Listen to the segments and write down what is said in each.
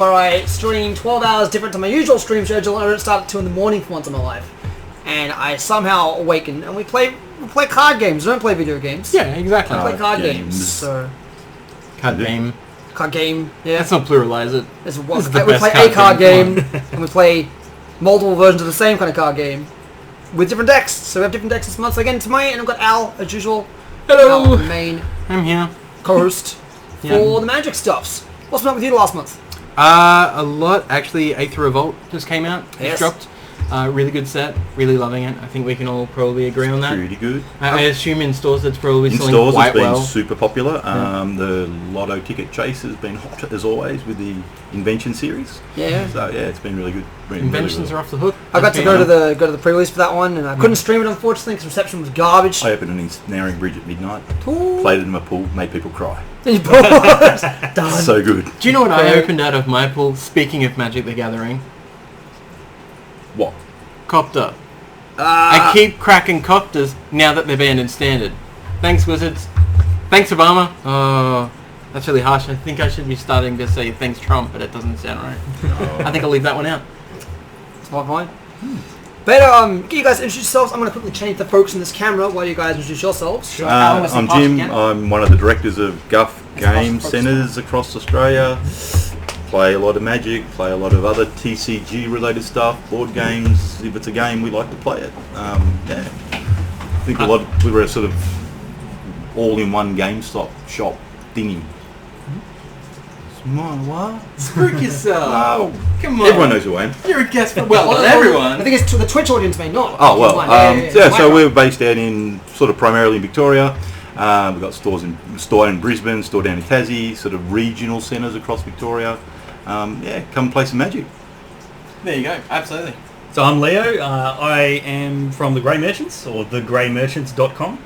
where I stream 12 hours different to my usual stream schedule. I don't start at 2 in the morning for once in my life. And I somehow awaken, and we play card games. We don't play video games. Yeah, exactly. We play card games. So Card game. Card game, yeah. Let's not pluralize it. We play a card game, and we play multiple versions of the same kind of card game with different decks. So we have different decks this month. So again, tonight, and I've got Al, as usual. Hello. Al, the main I'm here. co-host for the Magic stuffs. What's been up with you last month? A lot. Actually, Aether Revolt just came out. Yes. It's dropped. Really good set. Really loving it. I think we can all probably agree on that. Pretty good. I assume in stores it's probably In selling stores quite it's been well. super popular. The Lotto ticket chase has been hot as always with the Invention series. Yeah. So yeah, it's been really good. Inventions are off the hook. I got to go to the pre-release for that one, and I couldn't stream it unfortunately because reception was garbage. I opened an ensnaring bridge at midnight, Ooh. played it in my pool, made people cry. Done. So good. Do you know what I Okay. opened out of my pool? Speaking of Magic the Gathering, What? Copter. I keep cracking Copters now that they're banned in Standard. Thanks, Wizards. Thanks, Obama. Oh, that's really harsh. I think I should be starting to say thanks, Trump, but it doesn't sound right. I think I'll leave that one out. That's my point. But can you guys introduce yourselves? I'm going to quickly change the focus on this camera while you guys introduce yourselves. I'm Jim. I'm one of the directors of Guff Game Centres across Australia. Play a lot of Magic, play a lot of other TCG related stuff, board games. If it's a game, we like to play it. Yeah. I think we were a sort of all-in-one GameStop shop thingy. What? Screw yourself. No. Come on. Everyone knows who I am. You're a guest for... Well, not everyone. I think it's the Twitch audience may not. Oh, well. Yeah, So we're based out in sort of primarily in Victoria. We've got store in Brisbane, store down in Tassie, sort of regional centres across Victoria. Yeah, come play some Magic. There you go. Absolutely. So I'm Leo. I am from the Grey Merchants, or thegreymerchants.com.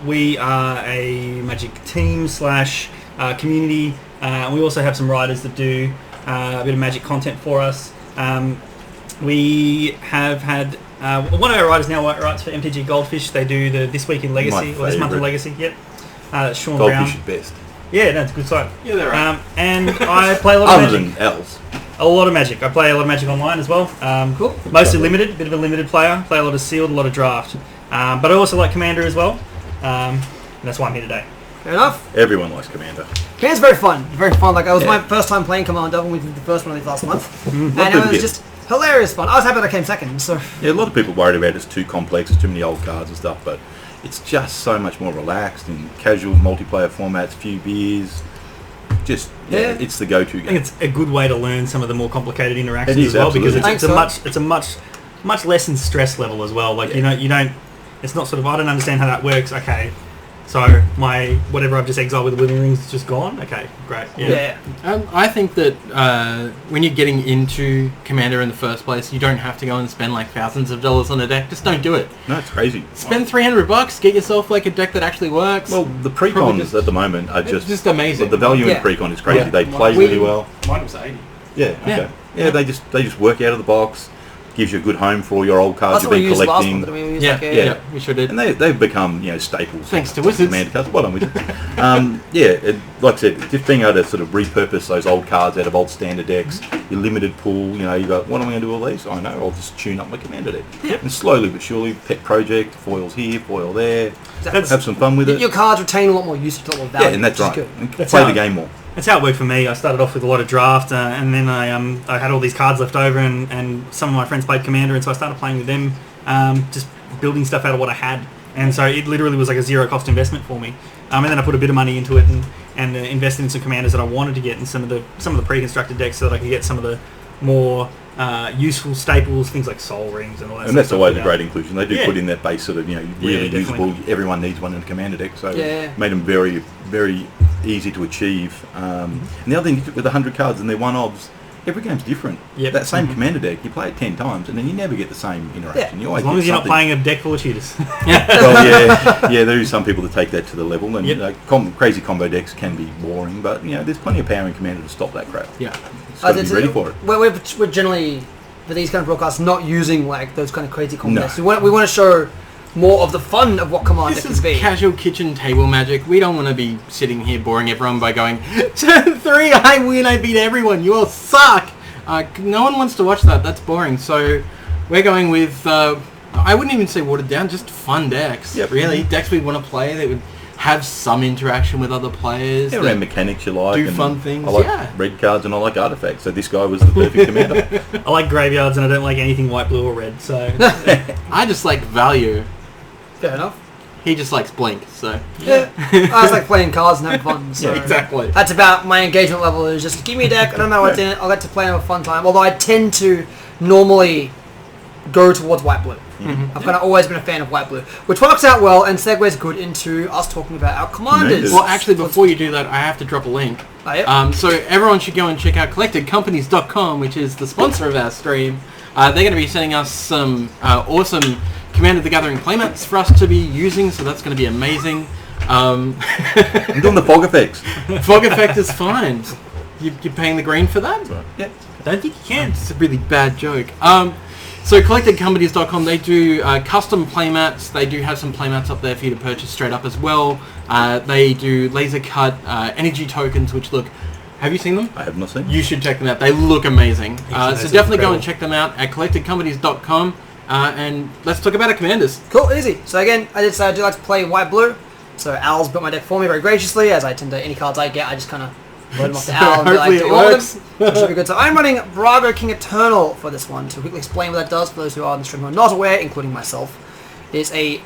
We are a Magic team / community. We also have some writers that do a bit of Magic content for us. We have had one of our writers now writes for MTG Goldfish. They do the This Week in Legacy, or This Month in Legacy. Yep. Sean Goldfish Brown. is best. Yeah, no, it's a good site. Yeah, they're right. And I play a lot of Other Magic. than L's. A lot of Magic. I play a lot of Magic online as well. Cool. Mostly limited, bit of a limited player. Play a lot of Sealed, a lot of Draft. But I also like Commander as well. And that's why I'm here today. Fair enough. Everyone likes Commander. Commander's very fun. Very fun. Like, it was my first time playing Commander when we did the first one of these last month. And it was just hilarious fun. I was happy that I came second, so... Yeah, a lot of people worried about it's too complex, it's too many old cards and stuff, but it's just so much more relaxed in casual multiplayer formats, few beers. Just, yeah, it's the go-to I think game. it's a good way to learn some of the more complicated interactions It is, as well, because absolutely. it's a much less in stress level as well. Like you don't. It's not sort of I don't understand how that works. Okay, so my whatever I've just exiled with the Withering Rings is just gone. Okay, great. Yeah. I think that when you're getting into Commander in the first place, you don't have to go and spend like thousands of dollars on a deck. Just don't do it. No, it's crazy. Spend $300, get yourself like a deck that actually works. Well, the precons at the moment are just amazing. The value in precon is crazy. They play really well. Mine was 80. Yeah, okay. Yeah, they just work out of the box. Gives you a good home for all your old cards That's you've what we been used last collecting. month. We used Yeah, we sure did. And they've become staples. Thanks to Wizards. Commander cards. Well done, Wizards. Like I said, just being able to sort of repurpose those old cards out of old standard decks, your limited pool. You got what am I going to do with all these? I know. I'll just tune up my Commander deck. Yep. And slowly but surely, pet project, foils here, foil there. Exactly. Have some fun with it. Your cards retain a lot more usage, a lot more value. Yeah, and that's which is right. good. And That's play how- the game more. That's how it worked for me. I started off with a lot of Draft, and then I had all these cards left over, and some of my friends played Commander, and so I started playing with them, just building stuff out of what I had. And so it literally was like a zero cost investment for me. And then I put a bit of money into it and invested in some Commanders that I wanted to get, and some of the pre-constructed decks so that I could get some of the more useful staples, things like Soul Rings and all that. And that's stuff always a without- great inclusion. They do put in that base sort of really usable. Everyone needs one in a Commander deck, so made them very, very easy to achieve. And the other thing with 100 cards and they're one-offs, every game's different. Yep. That same Commander deck, you play it 10 times and then you never get the same interaction. You always As long get as you're not something. playing a deck full of cheaters. Well, yeah, there is some people that take that to the level, and Yep. crazy combo decks can be boring, but there's plenty of power in Commander to stop that crap. Yeah. Just got to be ready for it. We're generally, for these kind of broadcasts, not using like those kind of crazy combos. No. We want to show more of the fun of what Commander This can is be. casual kitchen table magic. We don't want to be sitting here boring everyone by going, turn 3, I win, I beat everyone, you all suck. No one wants to watch that. That's boring. So we're going with, I wouldn't even say watered down, just fun decks. Yep. Really, decks we want to play that would have some interaction with other players. Yeah, around mechanics you like. do and fun things, I like yeah. red cards and I like artifacts. So this guy was the perfect commander. I like graveyards and I don't like anything white, blue, or red. So I just like value. Fair enough. He just likes blink, so... Yeah. I just like playing cards and having fun. So Yeah, exactly. That's about my engagement level. Is just give me a deck. I don't know what's in it. I'll get to play and have a fun time. Although I tend to normally go towards white blue. I've kind of always been a fan of white blue, which works out well and segues good into us talking about our commanders. Well, actually, before you do that, I have to drop a link. Oh, yeah? So everyone should go and check out collectedcompanies.com, which is the sponsor of our stream. They're going to be sending us some awesome Commander the Gathering playmats for us to be using, so that's going to be amazing. I'm doing the fog effects. Fog effect is fine. You're paying the green for that? Yeah. I don't think you can. It's a really bad joke. So collectedcompanies.com, they do custom playmats. They do have some playmats up there for you to purchase straight up as well. They do laser cut energy tokens, which look... Have you seen them? I have not seen. You should check them out. They look amazing. So that's definitely go incredible. and check them out at collectedcompanies.com. And let's talk about our commanders. Cool, easy. So again, I did say I do like to play white-blue. So Al's built my deck for me very graciously, as I tend to, any cards I get, I just kind of load them off the So Al and be like, hopefully do it all of works. them. So it should be good. So I'm running Brago King Eternal for this one. To quickly explain what that does for those who are on the stream who are not aware, including myself. It's a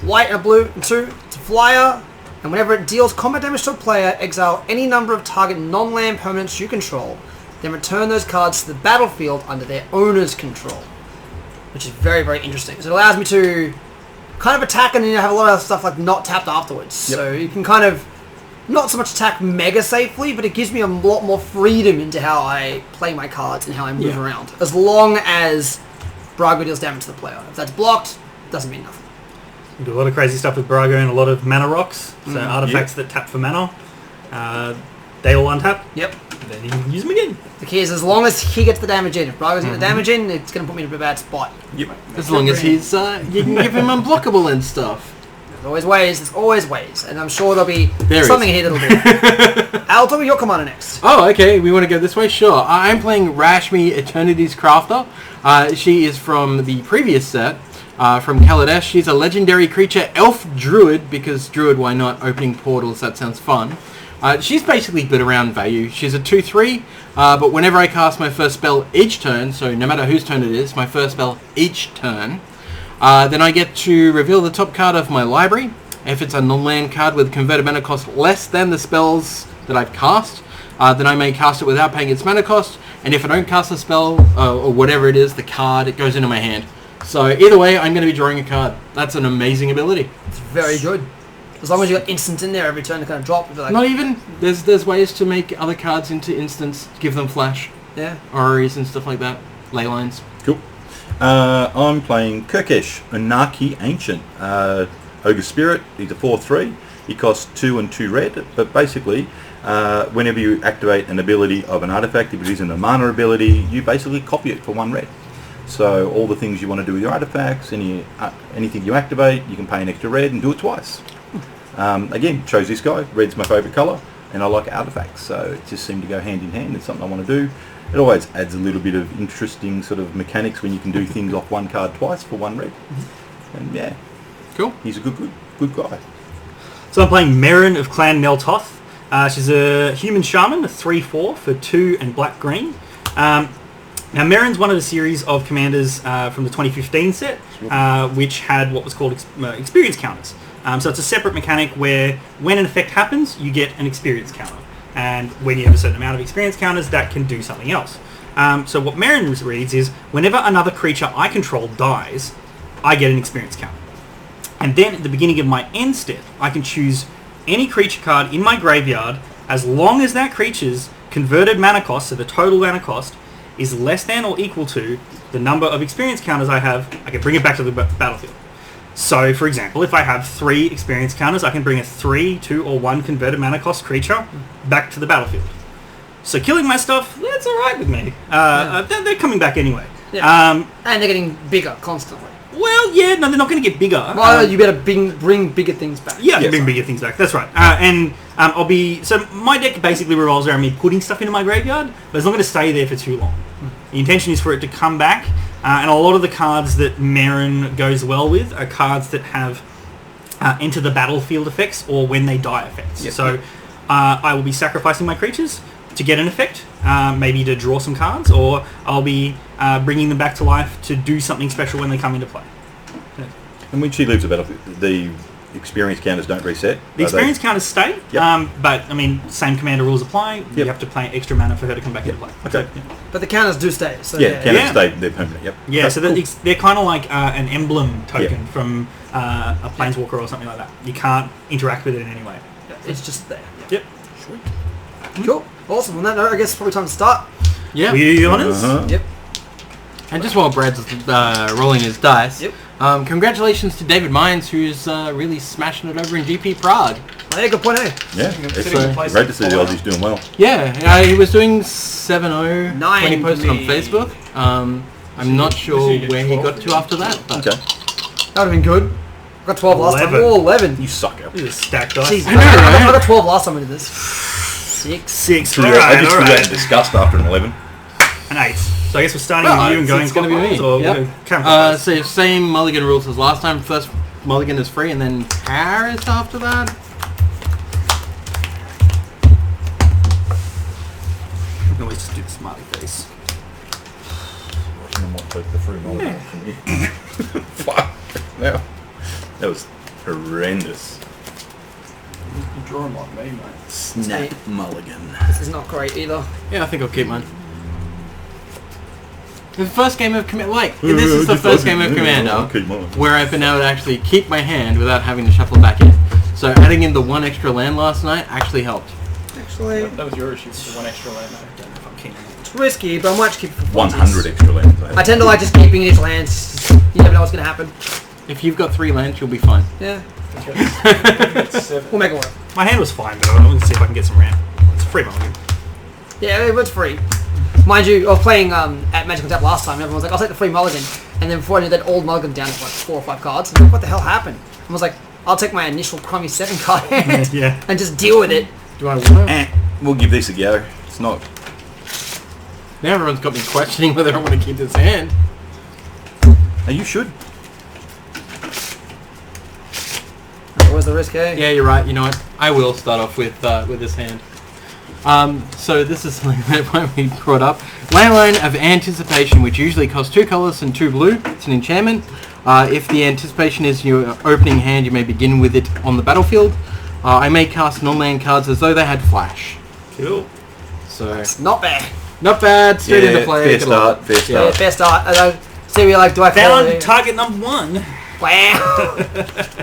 white and a blue and 2. It's a flyer, and whenever it deals combat damage to a player, exile any number of target non-land permanents you control, then return those cards to the battlefield under their owner's control. Which is very, very interesting. So it allows me to kind of attack and then have a lot of stuff like not tapped afterwards. Yep. So you can kind of not so much attack mega safely, but it gives me a lot more freedom into how I play my cards and how I move around. As long as Brago deals damage to the player. If that's blocked, doesn't mean nothing. You do a lot of crazy stuff with Brago and a lot of mana rocks. So artifacts that tap for mana. They all untap. Yep. Then you can use them again. The key is as long as he gets the damage in. If Brago's getting the damage in, it's going to put me in a bad spot. Yep. As long as he's, you can give him unblockable and stuff. There's always ways, there's always ways. And I'm sure there'll be There something is. here that'll do. Al, tell me your commander next. Oh, okay. We want to go this way? Sure. I'm playing Rashmi, Eternity's Crafter. She is from the previous set, from Kaladesh. She's a legendary creature, elf druid, because druid, why not? Opening portals, that sounds fun. She's basically bid around value. She's a 2/3, but whenever I cast my first spell each turn, so no matter whose turn it is, my first spell each turn, then I get to reveal the top card of my library. If it's a non-land card with converted mana cost less than the spells that I've cast, then I may cast it without paying its mana cost, and if I don't cast the spell, or whatever it is, the card, it goes into my hand. So either way, I'm going to be drawing a card. That's an amazing ability. It's very good. As long as you got instant in there every turn to kind of drop. Like, Not even. There's ways to make other cards into instants, give them flash, yeah. orreries and stuff like that, ley lines. Cool. I'm playing Kirkesh, Anarchy Ancient. Ogre Spirit, he's a 4/3. He costs 2 and 2 red, but basically, whenever you activate an ability of an artifact, if it isn't a mana ability, you basically copy it for 1 red. So all the things you want to do with your artifacts, anything you activate, you can pay an extra red and do it twice. Again, chose this guy. Red's my favourite colour, and I like artifacts, so it just seemed to go hand in hand. It's something I want to do. It always adds a little bit of interesting sort of mechanics when you can do things off 1 card twice for 1 red. And yeah, Cool. he's a good guy. So I'm playing Merrin of Clan Neltoth. She's a human shaman, a 3/4 for 2 and black-green. Now Merrin's one of the series of commanders from the 2015 set, which had what was called experience counters. So it's a separate mechanic where when an effect happens, you get an experience counter. And when you have a certain amount of experience counters, that can do something else. So what Merrin reads is, whenever another creature I control dies, I get an experience counter. And then at the beginning of my end step, I can choose any creature card in my graveyard as long as that creature's converted mana cost, so the total mana cost, is less than or equal to the number of experience counters I have. I can bring it back to the battlefield. So, for example, if I have 3 experience counters, I can bring a 3, 2, or 1 converted mana cost creature back to the battlefield. So killing my stuff, that's alright with me. They're coming back anyway. Yeah. And they're getting bigger constantly. Well, yeah, no, they're not going to get bigger. Well, you better bring bigger things back. Yeah, I can Yes. bring bigger things back. That's right. I'll be... So my deck basically revolves around me putting stuff into my graveyard, but it's not going to stay there for too long. The intention is for it to come back, and a lot of the cards that Meren goes well with are cards that have enter the battlefield effects or when they die effects. Yep. So I will be sacrificing my creatures to get an effect, maybe to draw some cards, or I'll be bringing them back to life to do something special when they come into play. And when she leaves the battlefield, the experience counters don't reset. The experience counters stay, Yep. but I mean, same commander rules apply. You Yep. have to pay extra mana for her to come back into play. Okay. But the counters do stay. So Yeah, counters Yeah. stay. They're permanent. Yep. Yeah, Okay, so cool. they're kind of like an emblem token from a planeswalker or something like that. You can't interact with it in any way. It's just there. Yep. Cool. Awesome. On that note, I guess it's probably time to start. Yeah. Will you do the honours? Uh-huh. Yep. And just while Brad's rolling his dice, Yep. Congratulations to David Mines, who's really smashing it over in GP Prague. Oh, yeah, good point, eh? Yeah, Sitting it's in great to see the Aussies doing well. Yeah, he was doing 7-0 9 when he posted on me. Facebook. I'm not sure where he got to after that, but Okay. That would have been good. I got 12 last time. 11. Oh, 11. You sucker. This is stacked dice. Jeez, I know, right? I got 12 last time I did this. 6. 6. I Alright, just threw that in alright. disgust after an 11. An 8. So I guess we're starting Well, with you and going it's gonna be me. clockwise, or Yep. we're counterclockwise? So same mulligan rules as last time. First mulligan is free, and then Paris after that. You can always just do the smiley face. I might take the free mulligan from you. Fuck. No. That was horrendous. You draw him like me, mate. Snap mulligan. This is not great either. Yeah, I think I'll keep mine. The first game of Command, this is the first game of Commander I'll keep mine. where I've been able to actually keep my hand without having to shuffle back in. So adding in the one extra land last night actually helped. Actually, That was your issue, the one extra land. I don't know if I'm keen on it. it's risky, but I might just keep it for 100 extra lands. I tend to like just keeping initial hands. You never know what's going to happen. If you've got 3 lands, you'll be fine. Yeah. It's 7. We'll make it work. My hand was fine, but I'm going to see if I can get some ramp. It's a free mulligan. Yeah, it was free. Mind you, I was playing at Magic on Tap last time, and everyone was like, I'll take the free mulligan. And then before I knew that old mulligan down to like 4 or 5 cards. I was like, what the hell happened? I was like, I'll take my initial crummy 7 card hand Yeah. and just deal with it. Do I want to? We'll give this a go. It's not. Now everyone's got me questioning whether I want to keep this hand. No, you should. Where's the risk, eh? Yeah, you're right. You know what? I will start off with this hand. So this is something that we brought up. Landline of Anticipation, which usually costs 2 colors and 2 blue. It's an enchantment. If the Anticipation is your opening hand, you may begin with it on the battlefield. I may cast non-land cards as though they had flash. Cool. So Not bad. not bad. Straight into play. Fair Good luck. start. Fair Yeah, start. fair start. See, we like, do I call Found it? target number 1. Wow.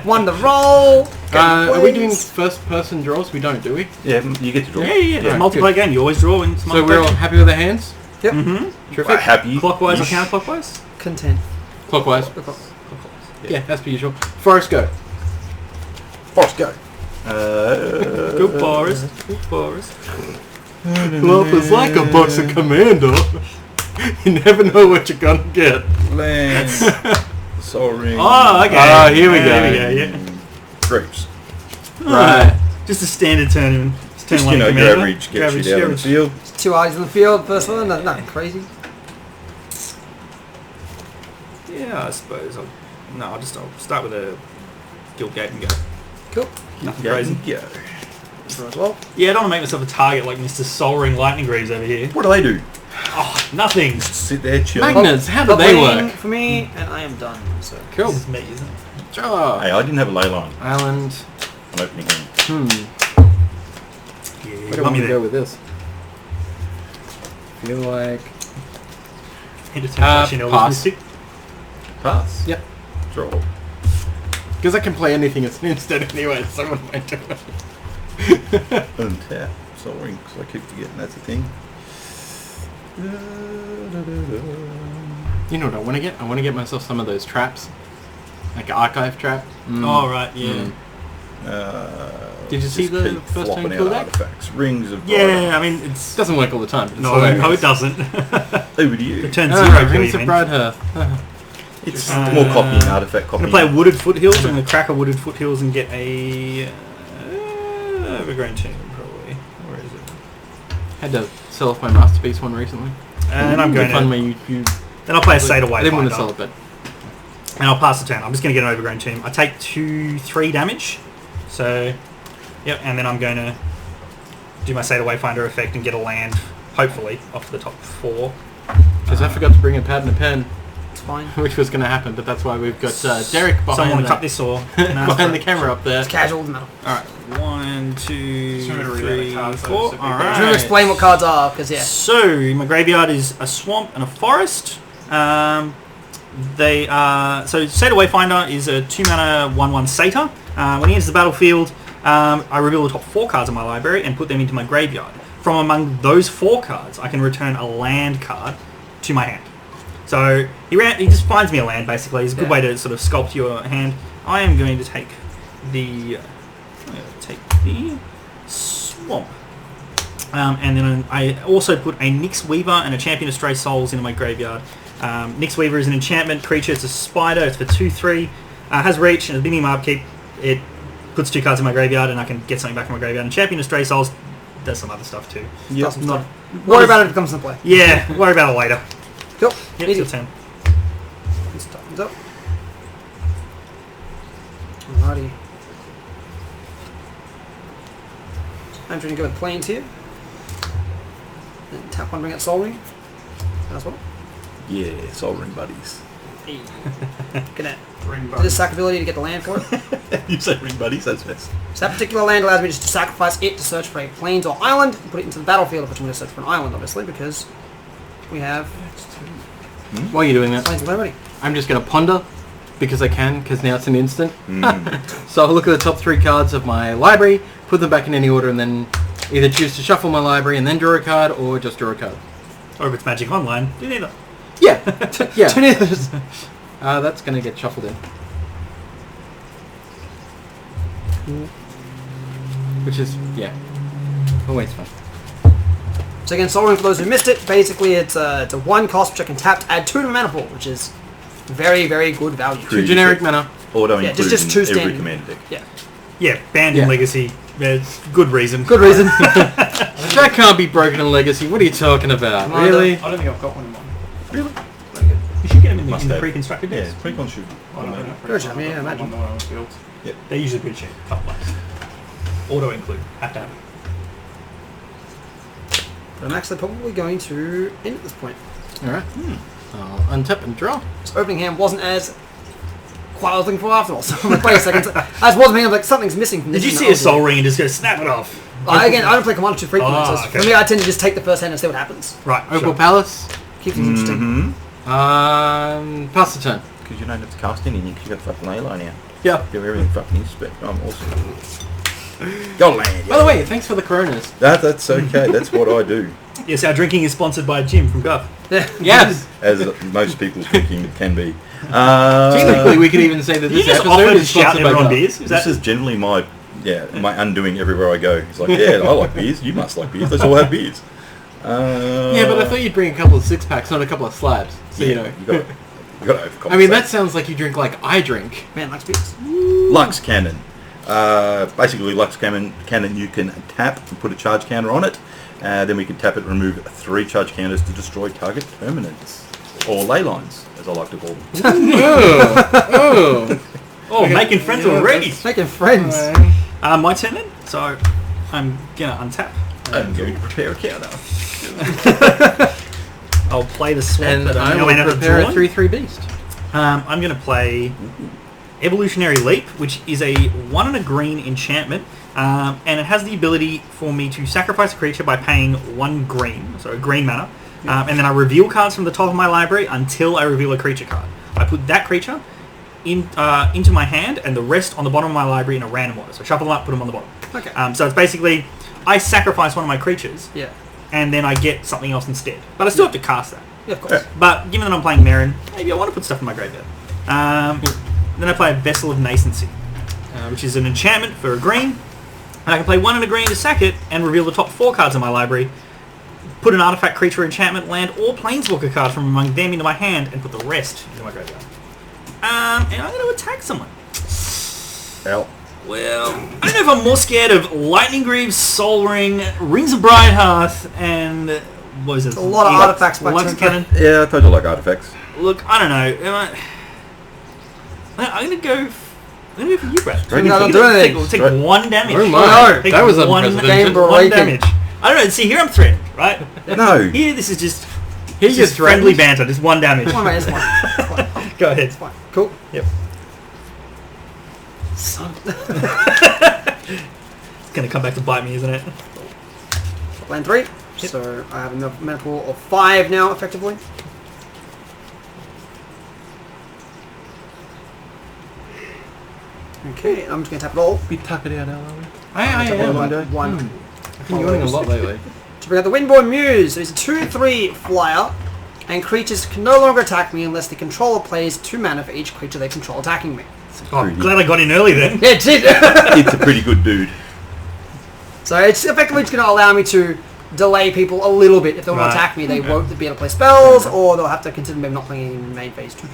Won the roll. Are we doing first-person draws? We don't, do we? Yeah, you get to draw. Yeah. It's a multiplayer game. You always draw in So we're all happy with the hands? Yep. Terrific. Happy. Clockwise or Ish. counterclockwise? Content. Clockwise. Yeah, that's per usual. Forest, go. Forest, go. Good Forest. Good Forest. Life is like a box of Commander. You never know what you're gonna get. Lands. Sorry. Oh, okay. Ah, here we go. There we go, yeah. Grapes. Right. Just a standard turn. Just turn Just, one your commander. average gets you down on the field. 2 eyes in the field. First one. Nothing crazy. Yeah, I suppose. I'll start with a Guild Gate and go. Cool. Nothing Go. crazy. Go. Draw as well. Yeah, I don't want to make myself a target like Mr. Soul Ring Lightning Greaves over here. What do they do? Oh, nothing. Just sit there, chill. Magnets, how do they Waiting work? for me, and I am done. So. Cool. This is me, isn't it? Sure. Hey, I didn't have a ley line Island. on opening hand. Yeah, Where do I want to go with this? Feel like... Hit a temptation pass. Mystic. Pass. Yep. Draw. Because I can play anything as an instant anyway, so what am I doing? Untap. Sorry, because I keep forgetting that's a thing. You know what I want to get? I want to get myself some of those traps. Like an archive trap. Oh, right, yeah. Did you see just the keep first flopping turn out cool deck? artifacts. Rings of Yeah, I mean, it's... It doesn't work all the time. But it's No, hilarious. no, it doesn't. Over to you. Return Ah, 0 kill Rings you, of man. Bridehearth. It's more copying artifact I'm copying. going to play Wooded Foothills. I'm going to crack a Wooded Foothills and get a Overgrown Tomb, probably. Where is it? Had to sell off my masterpiece one recently. And I'm going Fun to... when you Then I'll play a State Away I didn't want to Finder. sell it, but And I'll pass the turn. I'm just going to get an Overgrown Tomb. I take 3 damage. So, yep. And then I'm going to do my State Away Finder effect and get a land, hopefully, off the top 4. because I forgot to bring a pad and a pen, It's fine. which was going to happen, but that's why we've got Derek behind, Someone cut this or... behind the camera up there. It's casual, doesn't matter. Alright. 1, 2, Just remember to read out the 3, cards, though, 4. so people- Do you want to Alright. explain what cards are? Because, yeah. So, my graveyard is a swamp and a forest. They are... So, State Away Finder is a 2-mana 1/1 Satyr. When he enters the battlefield, I reveal the top 4 cards of my library and put them into my graveyard. From among those 4 cards, I can return a land card to my hand. So, he just finds me a land, basically. It's a good way to sort of sculpt your hand. I am going to take the... swamp. And then I also put a Nyx Weaver and a Champion of Stray Souls into my graveyard. Nyx Weaver is an enchantment creature. It's a spider. It's for 2/3. Has reach and a beginning of my upkeep. It puts 2 cards in my graveyard and I can get something back from my graveyard. And Champion of Stray Souls does some other stuff too. Yep. Not, Worry about it if it comes into play. yeah, worry about it later. Cool. Yep, it's your turn. Let's top things up. Alrighty. I'm trying to go with planes here. Then tap one, bring out Soul Ring. That's one. Yeah, Soul Ring buddies. Gonna Ring do this sack ability to get the land for it. You say ring buddies? That's best. So that particular land allows me just to sacrifice it to search for a plains or island and put it into the battlefield, which I'm going to search for an island, obviously, because we have While you're doing that, plains already. I'm just going to ponder, because I can, because now it's an instant. Mm. So I'll look at the top 3 cards of my library, put them back in any order, and then either choose to shuffle my library and then draw a card, or just draw a card. Or if it's Magic Online, do neither. Yeah, yeah. Two neithers. That's going to get shuffled in. Which is, yeah, always fun. So again, Soul Ring, for those who missed it, basically it's a 1 cost which I can tap to add 2 to my mana pool, which is very, very good value. True. 2 generic mana. Auto Yeah, include just in 2 every standard. commander deck. Yeah. Yeah, banned Yeah. in Legacy. There's good reason. Good reason. That can't be broken in Legacy. What are you talking about? Come on, Really? I don't think I've got one in mind. Really? You should get them in Must in the have. pre-constructed Yeah, decks. pre-con should. I don't know. Good job, yeah, imagine. The one I was built. They're usually pretty cheap. Couple bucks. Auto include. Have to have it. But I'm actually probably going to end at this point. Alright. I'll untap and draw. So opening hand wasn't as quite what I was looking for after all. So I'm like, wait a second. As was me, I'm like, something's missing from this. Did you and see that a was Soul Ring and just go snap it off? Again, I don't play Commander too frequently, Oh, so okay. for me, I tend to just take the first hand and see what happens. Right. Opal Sure. Palace. Keep things interesting. Mm-hmm. Pass the turn. Because you don't have to cast anything because you got fucking Leyline now. Yeah. You have everything fucking inspect. I'm awesome. Go land. By the way, thanks for the Coronas. That's okay. That's what I do. Yes, our drinking is sponsored by Jim from Guff. Yeah. Yes. As most people's thinking can be. Technically, we could even say that You this just episode offered to is shout sponsored by everyone Guff. beers. Is This that is generally my undoing everywhere I go. It's like, yeah, I like beers. You must like beers. Let's all have beers. Yeah, but I thought you'd bring a couple of 6-packs, not a couple of slabs. So, you know. you got to overcompensate. I mean, that sounds like you drink like I drink. Man, likes beats. Lux Cannon. Basically, Lux Cannon you can tap and put a charge counter on it. Then we can tap it and remove 3 charge counters to destroy target permanents. Or ley lines, as I like to call them. Oh. Oh, making friends already. Making friends. My turn then. So I'm gonna untap. I'm going to prepare a counter. I'll play the swamp And that I may not will have prepare a drawn. 3/3 beast. I'm going to play Evolutionary Leap, which is a 1 and a green enchantment, and it has the ability for me to sacrifice a creature by paying 1 green, so a green mana, and then I reveal cards from the top of my library until I reveal a creature card. I put that creature into my hand and the rest on the bottom of my library in a random order. So shuffle them up, put them on the bottom. Okay. So it's basically, I sacrifice one of my creatures, Yeah. and then I get something else instead. But I still have to cast that. Yeah, of course. But given that I'm playing Marin, maybe I want to put stuff in my graveyard. Then I play a Vessel of Nascency, which is an enchantment for a green. And I can play 1 and a green to sack it and reveal the top 4 cards of my library. Put an artifact, creature, enchantment, land, or planeswalker card from among them into my hand and put the rest into my graveyard. And I'm going to attack someone. Out. Well, I don't know if I'm more scared of Lightning Greaves, Soul Ring, Rings of Bright Hearth, and what is it? A lot of artifacts back Wax to Cannon. Yeah, I told you I like artifacts. Look, I don't know. I'm going to go for you, Brad. Straight No, into don't it. do anything. Take Straight. 1 damage. Oh my, no. that was one unprecedented. Game damage. I don't know. See, here I'm threatened, right? No. Here, this is just Here's just your friendly threatened. banter. Just 1 damage. Come on, mate, it's fine. It's fine. Go ahead. It's fine. Cool. Yep. Son. It's going to come back to bite me, isn't it? Land 3. So I have a mana pool of 5 now, effectively. Okay, I'm just going to tap it all. Be tuckered out, are we? Tap it all am. by day. one. I've been yawning a lot lately. So we got the Windborn Muse. So it's a 2/3 flyer, and creatures can no longer attack me unless the controller plays 2 mana for each creature they control attacking me. Oh, Pretty. glad I got in early then. Yeah, it did. It's a pretty good dude. So it's effectively just going to allow me to delay people a little bit. If they want Right. to attack me, they won't be able to play spells, or they'll have to consider maybe not playing in main phase 2.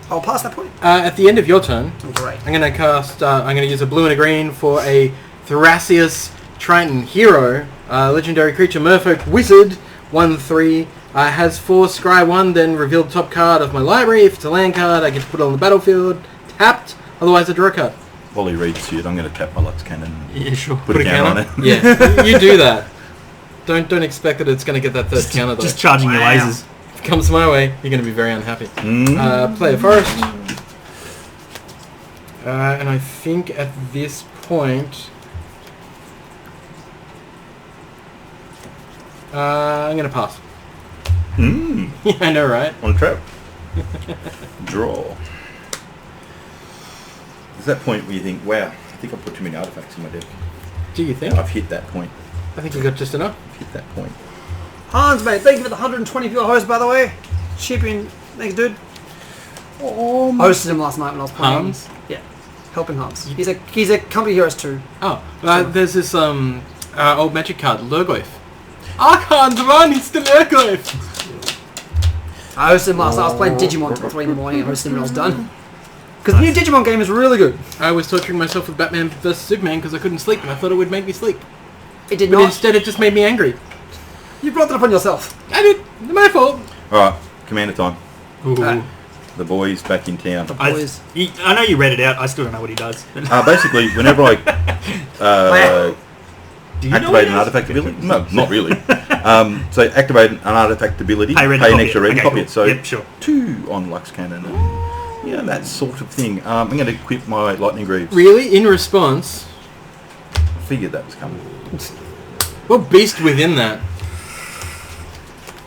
I'll pass that point. At the end of your turn, Great. I'm going to cast. I'm going to use a blue and a green for a Thracius Triton hero, legendary creature, Merfolk Wizard, 1/3. Has 4 scry 1, then reveal the top card of my library. If it's a land card, I get to put it on the battlefield, tapped. Otherwise, I draw a card. While he reads shit, I'm going to tap my Lux Cannon. Yeah, sure. Put a counter on it. Yeah, you do that. Don't expect that it's going to get that third counter though. Just charging your Wow. lasers. If it comes my way, you're going to be very unhappy. Mm. Play a forest. And I think at this point... I'm going to pass. Yeah, I know, right? On trap. Draw. There's that point where you think, wow, I think I've put too many artifacts in my deck. Do you think? And I've hit that point. I think you got just enough. I've hit that point. Hans, mate, thank you for the 120 viewer host, by the way. Shipping. Thanks, dude. I hosted him last night when I was playing. Hans? Yeah. Helping Hans. He's a Company Heroes too. Oh, there's this old magic card, Lurgoyf. Archons run, it's the Lurgoyf! I hosted him last night. I was playing Digimon till 3 in the morning and hosted him when I was done. Because the new Digimon game is really good. I was torturing myself with Batman vs Superman because I couldn't sleep and I thought it would make me sleep. It did But not. instead it just made me angry. You brought that upon yourself. I did. My fault. Alright, Commander time. Ooh. The boys back in town. Boys. I know you read it out. I still don't know what he does. Basically, whenever I Do you know what activate he an does? artifact ability, no, not really. So activate an artifact ability, Pay red to an copy extra it. red to Okay, copy cool. it. So Yep, sure. 2 on Lux Cannon. Yeah, that sort of thing. I'm going to equip my Lightning Greaves. Really? In response? Figured that was coming. What beast within that?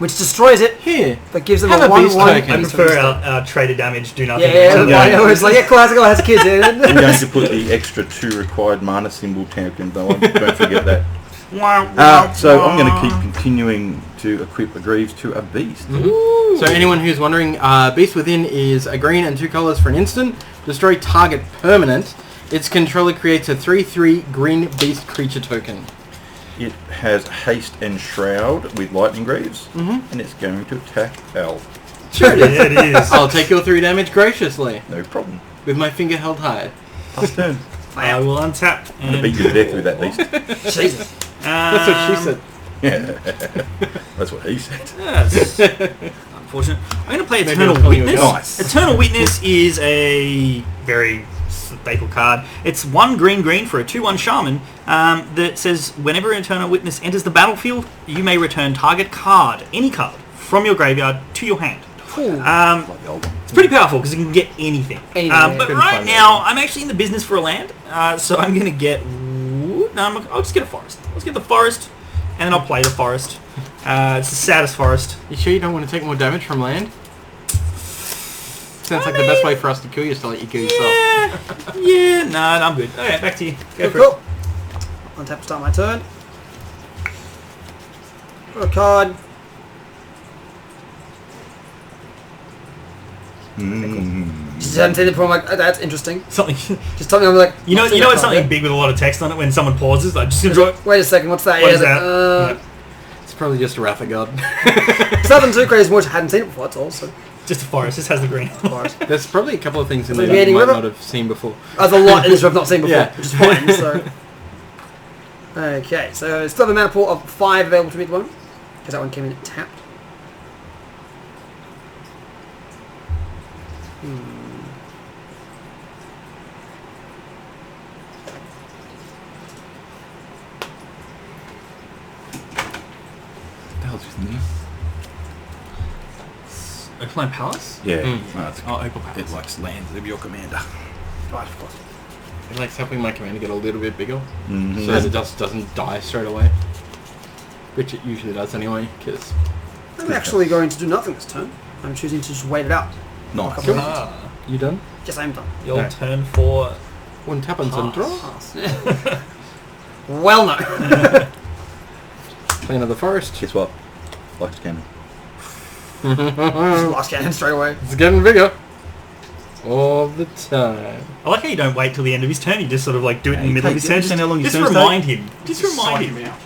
Which destroys it, Here. but gives them Have a a 1/1. beast token. I prefer our traded damage, do nothing. Yeah, Yeah. it's like, yeah, classical as kids. I'm Yeah. going to put the extra 2 required mana symbol token, though. Don't forget that. So I'm going to keep continuing to equip a Greaves to a beast. So anyone who's wondering, Beast Within is a green and 2 colors for an instant. Destroy target permanent. Its controller creates a 3/3 green beast creature token. It has haste and shroud with Lightning Greaves, and it's going to attack Al. Sure it is. Yeah, it is. I'll take your 3 damage graciously, No problem. with my finger held high. Last turn. I will untap. I'm going to beat you to death with that beast. Jesus. That's what she said. Yeah. That's what he said. That's unfortunate. I'm going to play Maybe Eternal I'll call you Witness. a Nice. Eternal Witness is a very staple card. It's 1 green for a 2/1 shaman that says whenever an Eternal Witness enters the battlefield, you may return target card, any card, from your graveyard to your hand. Like the old one. It's pretty powerful because it can get anything. Anything, But couldn't right find now, I'm actually in the business for a land, so I'm going to get... I'll just get a forest. Let's get the forest, and then I'll play the forest. It's the saddest forest. You sure you don't want to take more damage from land? Sounds like the best way for us to kill you is to let you kill yourself. Yeah, no, I'm good. Okay, back to you. Go for Cool. Untap to start my turn. Draw a card. Just hadn't seen it before. I'm like, oh, that's interesting. it. Something. Just tell me, I'm like, You know, what's in it's that something card? big with a lot of text on it when someone pauses. Like, just gonna draw. Wait a second, what's that? What Yeah, is that? like, Yeah. It's probably just a Wrath of God. Southern 2 Crazy Moist, I hadn't seen it before, it's also Just a forest. Just has the green. forest. There's probably a couple of things in Like there that you Meandering might River? not have seen before. There's a lot in this I've not seen before, Yeah. which is fine, so... Okay, so still have a mana pool of 5 available to me at the moment, because that one came in tapped. What the hell's this new? Oakland Palace? Yeah. Mm. No, it's, Oh, Opal Palace. it likes lands of your commander. Right, of course. It likes helping my commander get a little bit bigger, Mm-hmm. so that it just doesn't die straight away. Which it usually does anyway, because... I'm actually going to do nothing this turn. I'm choosing to just wait it out. Nice. Cool. Ah, You done? Yes, I am done. your No. turn for... One tap and some draw. Pass. Well, no. Play another forest. Guess what? Likes cannon. Last cannon straight away. It's getting bigger. All the time. I like how you don't wait till the end of his turn. You just sort of like do it in the Yeah, middle of you his turn. understand how long his Just turns remind him. Just Just remind sign him. out.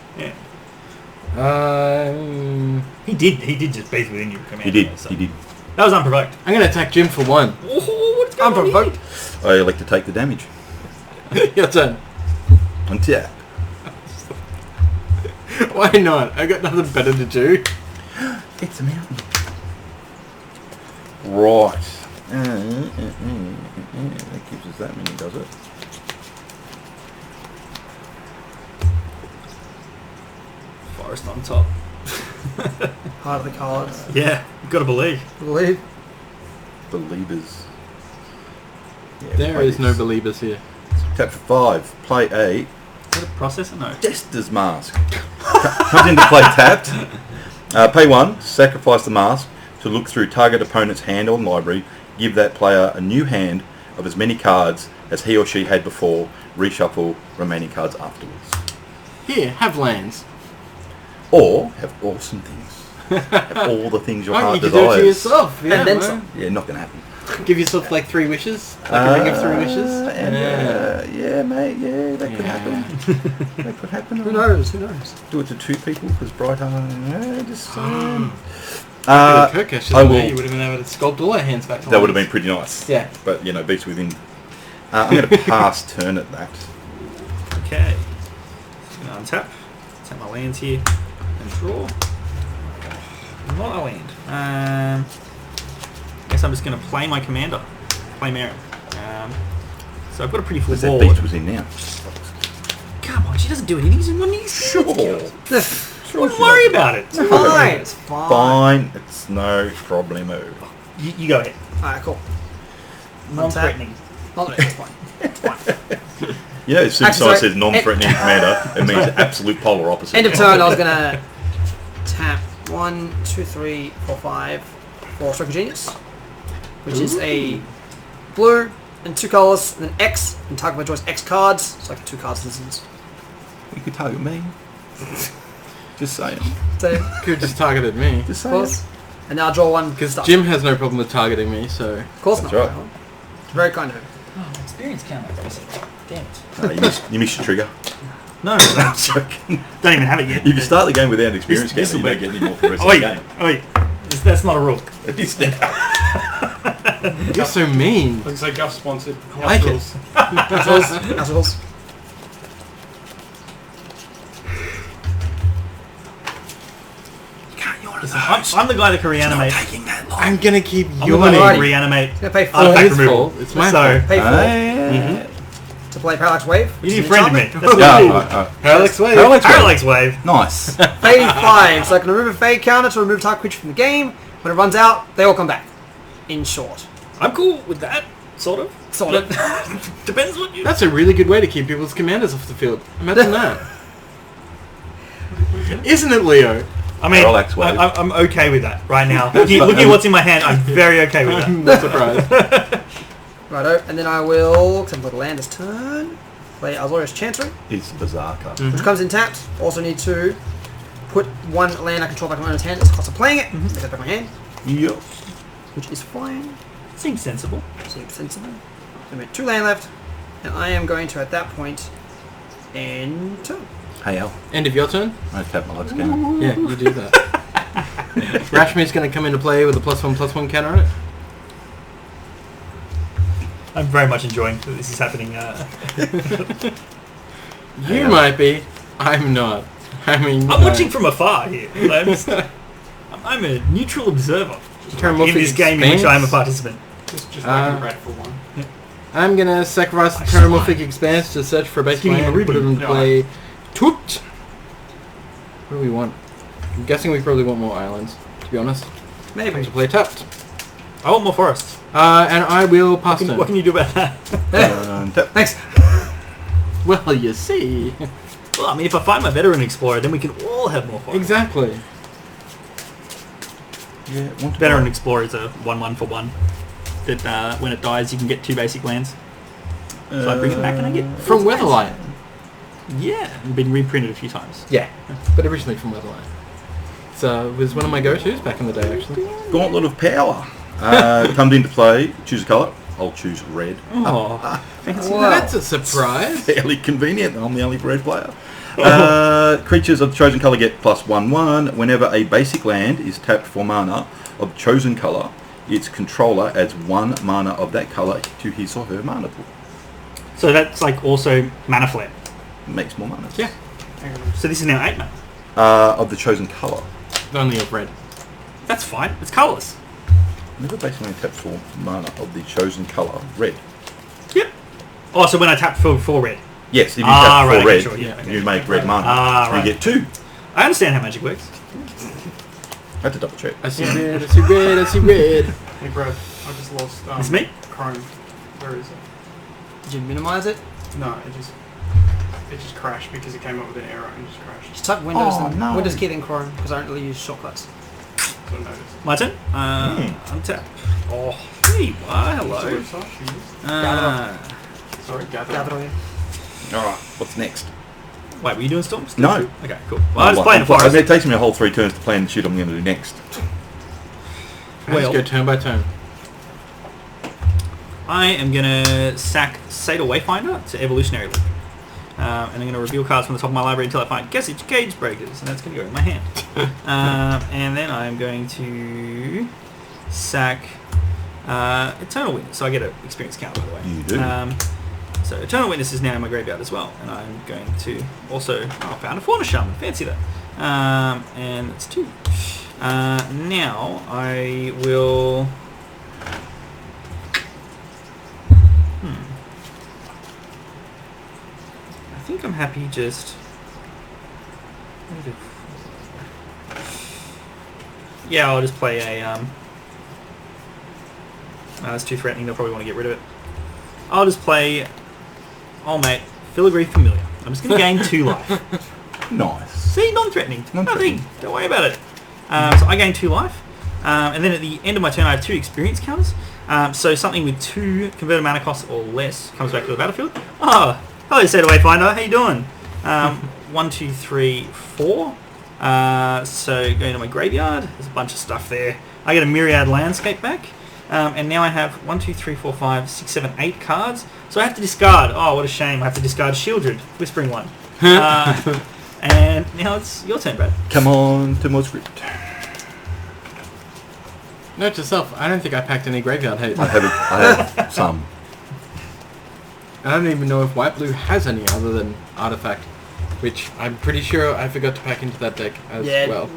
Yeah. He did just beat within your command. He did. though, so. He did. That was unprovoked. I'm going to attack Jim for 1. Oh, what's going on Unprovoked. here? I like to take the damage. Your turn. Untap. Why not? I got nothing better to do. It's a mountain. Right. That gives us that many, does it? Forest on top. Heart of the cards. Yeah, you've got to believe. Believe. Believers. Yeah, There play is no this. believers here. Tap for 5. Play a Is that a processor? No. Jester's Mask. Comes into play tapped. Pay 1. Sacrifice the mask to look through target opponent's hand or library. Give that player a new hand of as many cards as he or she had before. Reshuffle remaining cards afterwards. Here, have lands. Or have awesome things. Have all the things your Why don't heart you do it to desires. yourself? Yeah, And then man. some. Yeah, not gonna happen. Give yourself like 3 wishes. Like a ring of 3 wishes. Yeah, mate. Yeah, that could Yeah. happen. That could happen. Who knows? Who knows? Do it to 2 people because Brightheart. Just saying. Kirkish, I will. You would have been able to sculpt all our hands back to That would have lands. been pretty nice. Yeah. But beats within. I'm going to pass turn at that. Okay. Just gonna untap. Tap my lands here and draw. Not a land. Guess I'm just gonna play my commander. Play Maren. So I've got a pretty full Where's that board. beast was in now? Come on, she doesn't do anything. She's one of these. Sure. Don't worry about it. It's fine. It's fine. Fine. It's no problemo. You go ahead. Alright, cool. Non-threatening. Oh, no, it's fine. It's fine. You know, if Actually, Superstar sorry. says non-threatening commander, it means absolute polar opposite. End of turn, I was gonna tap 1, 2, 3, 4, 5 for Stroke of Genius, which is a blue and 2 colours, and an X, and target my choice X cards. So like 2 cards in this instance. You could target me. Just saying. So, Could have just targeted me. Just of saying. course. And now I draw 1 Because stuff. Jim has no problem with targeting me, so... Of course That's not. right. It's very kind of him. Oh, experience counter. Damn it. No, you missed your trigger. No, I'm joking. don't even have it yet. If you start the game without experience This counter, you will don't be- get any more for the rest Oh of the wait, game. oh wait. That's not a rule. It is now. You're so mean. Looks like Guff sponsored. I like it. Rules. Assholes. I'm the guy that can reanimate. Taking that long. I'm gonna keep I'm the guy yawning. that Alrighty. can reanimate. It's gonna pay 4 It's Artifact his removal. fault. It's my So fault. pay 4 Yeah. to play Parallax Wave. you need It's a an friend of me. enchantment. That's Yeah, what Parallax Wave. Parallax Wave. Parallax Wave. Nice. Fade 5, so I can remove a fade counter to remove target creature from the game. When it runs out, they all come back. In short. I'm cool with that, sort of. Sort of. Depends what you. That's a really good way to keep people's commanders off the field. Imagine that. Isn't it, Leo? I mean, Parallax Wave. I'm okay with that right now. Looking at what's in my hand, I'm very okay with that. I'm not surprised. Righto, and then I will, because I'm going to land this turn, play Azorius Chancery, It's Berserker. which comes in tapped. Also need to put 1 land I control back in my own hand. It's the cost of playing it. Take that back in my hand, Yep. which is fine. Seems sensible. Seems sensible. So I have 2 land left, and I am going to, at that point, end turn. Pale. End of your turn? I tap my luck scanner. Yeah, you do that. Rashmir's going to come into play with a +1/+1 counter on it. I'm very much enjoying that this is happening. You might be. I'm not. I mean, I'm watching from afar here. I'm a neutral observer in this game in which I am a participant. Just making red for one. I'm going to sacrifice the Terramorphic Expanse to search for a basic land and put it into play. Toot! What do we want? I'm guessing we probably want more islands, to be honest. Maybe. To play tapped. I want more forests. And I will pass turn. What can you do about that? Tap. Thanks. Well, you see. Well, I mean, if I find my veteran explorer, then we can all have more forests. Exactly. Yeah, want to Veteran buy- explorer is a 1/1 for 1. That when it dies, you can get 2 basic lands. So I bring it back and I get... From Weatherlight. Yeah, it's been reprinted a few times. Yeah, but originally from Weatherlight. So it was one of my go-tos back in the day, actually. Gauntlet of Power. Comes into play. Choose a colour. I'll choose red. Oh, fancy Wow. that. That's a surprise. Fairly convenient. I'm the only red player. Creatures of the chosen colour get +1/1. Whenever a basic land is tapped for mana of the chosen colour, its controller adds 1 mana of that colour to his or her mana pool. So that's like also mana flare. Makes more mana. Yeah. So this is now 8 mana. Of the chosen colour. Only of red. That's fine. It's colourless. Whenever a basic land taps for mana of the chosen colour, red. Yep. Oh, so when I tap for red. Yes, if you Ah, tap right, for okay, red, sure, yeah, okay. you make red mana. Ah, right. You get 2. I understand how magic works. I had to double check. I see red, I see red, I see red. Hey, Brad, I just lost. It's me? Chrome. Where is it? Did you minimize it? No, it just crashed because it came up with an error and just crashed. Just type Windows Oh, and no. Windows key then Chrome because I don't really use shortcuts. So I noticed. My turn. Untap. Oh, there you are. Hello. Sorry, gather. Gather on you. Alright, what's next? Wait, were you doing Storms? No. Okay, cool. Well, I was playing I Forest. mean, it takes me a whole 3 turns to plan the shit I'm going to do next. Let's Well- go turn by turn. I am going to sack Seder Wayfinder to Evolutionary Loop. And I'm going to reveal cards from the top of my library until I find Guessage Cage Breakers, and that's going to go in my hand. And then I'm going to sack Eternal Witness, so I get an experience count, by the way. You do. So Eternal Witness is now in my graveyard as well, and I'm going to also... Oh, I found a Fauna Shaman, fancy that. And it's 2. Now I will... I think I'm happy just... Yeah, I'll just play a... it's too threatening, they'll probably want to get rid of it. I'll just play... Oh mate, Filigree Familiar. I'm just going to gain 2 life. Nice. See, non-threatening. Non-threatening. Nothing. Don't worry about it. So I gain 2 life. And then at the end of my turn I have 2 experience counters. So something with 2 converted mana costs or less comes back to the battlefield. Oh, hello Seder Wayfinder, how you doing? 1, 2, 3, 4. So going to my graveyard, there's a bunch of stuff there. I get a Myriad Landscape back. And now I have 1, 2, 3, 4, 5, 6, 7, 8 cards. So I have to discard. Oh, what a shame. I have to discard Shieldred, Whispering One. And now it's your turn, Brad. Come on to more script. Note to self, I don't think I packed any graveyard hate. I have some. I don't even know if White Blue has any other than Artifact, which I'm pretty sure I forgot to pack into that deck as Yeah. well.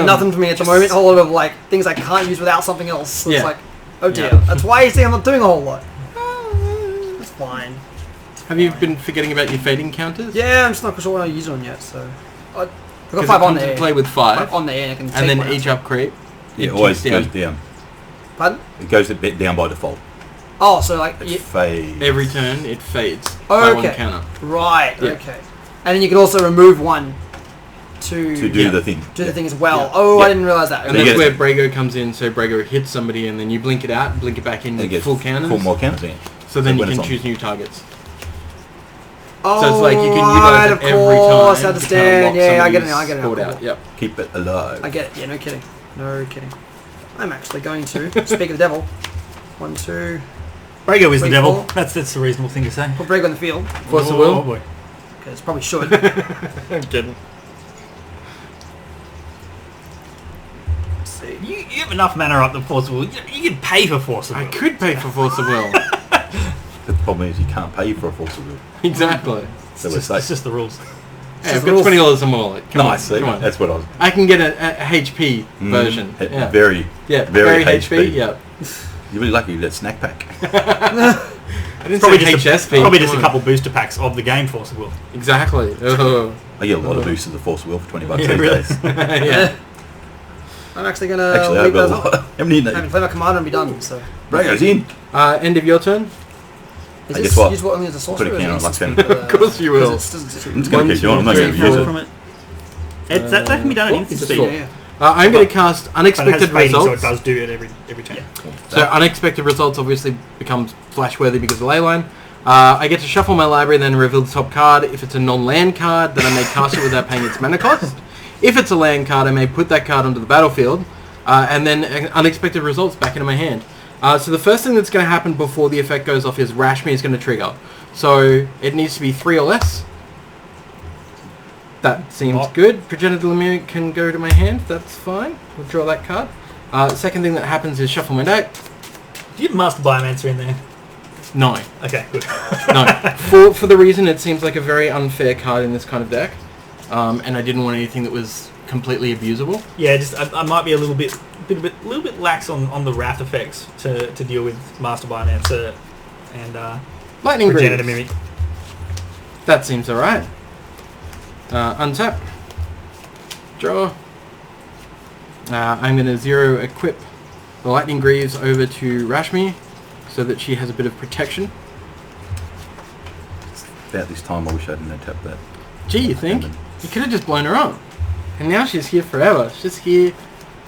Nothing for me at the moment. A whole lot of like things I can't use without something else. So Yeah. It's like, oh dear. Yeah. That's why you see I'm not doing a whole lot. It's fine. Have you been forgetting about your fading counters? Yeah, I'm just not sure what I use it on yet. So I've got 'Cause 5 it on comes there. into play with 5, On there, I can take and then one each out. upgrade. Yeah, it always keeps goes down. Pardon? It goes a bit down by default. Oh, so like It fades. Every turn it fades Oh, by okay. 1 counter. right. Yeah. Okay. And then you can also remove one to to do the thing. do the thing as well. Yeah. Oh, I Yeah. didn't realize that. And So you that's get- where Brago comes in, so Brago hits somebody and then you blink it out, blink it back in And it with gets full counters. 4 more counters in. So then So you when can it's on. choose new targets. Oh, So it's like you can right, utilize of it every course, time. I understand. Yeah, I get it now. I get it now. Pulled Cool. out. Yep. Keep it alive. I get it. Yeah, no kidding. No kidding. I'm actually going to speak of the devil. 1, 2. Brago is the Three, devil. four. That's a reasonable thing to say. Put Brig on the field. Force of Oh, will. boy. because probably should. I'm kidding. So you have enough mana up the Force of Will. You can pay for Force of Will. I could pay for Force of Will. The problem is you can't pay for a Force of Will. Exactly. So It's just the rules. Hey, I've got $20 a mullet. Come Nice, on, see? come on. That's what I was... I can get a HP version. Yeah. Very Very HP. Yeah. You're really lucky you get snack pack. I didn't Probably say just, HSP. probably just Come a on. couple booster packs of the game Force of Will. Exactly. Oh. I get a lot of boosters of Force of Will for $20 Yeah, these really? days. Yeah. I'm actually gonna Actually, I've leave got those a up. lot. How many in I can there? play my commander and be done. So Brago's in. End of your turn. is Hey, this guess what? usable only as a sorcerer? Put a or counter is on it Luxfen. instant, Of course you will. because it doesn't- I'm just going to keep going. I'm not going to use From it. it. That can be done at Four? instant It's speed. four. Yeah. I'm going to cast But it has Unexpected fading, so it Results. does do it every turn. So Unexpected Results obviously becomes flash-worthy because of Leyline. I get to shuffle my library, then reveal the top card. If it's a non-land card, then I may cast it without paying its mana cost. If it's a land card, I may put that card onto the battlefield, and then Unexpected Results back into my hand. So the first thing that's going to happen before the effect goes off is Rashmi is going to trigger. So it needs to be 3 or less. That seems Oh. good. Progenitor Lemuric can go to my hand. That's fine. We'll draw that card. Second thing that happens is shuffle my deck. Do you have Master Biomancer in there? No. Okay, good. No. For the reason it seems like a very unfair card in this kind of deck. And I didn't want anything that was completely abusable. Yeah, just I might be a little bit lax on the wrath effects to deal with Master Biomancer and Lightning Progenitor Greaves. Mimic. That seems alright. Untap. Draw. I'm going to 0 equip the Lightning Greaves over to Rashmi so that she has a bit of protection. About this time, I wish I hadn't tapped that. Gee, you think? You could have just blown her up. And now she's here forever. She's here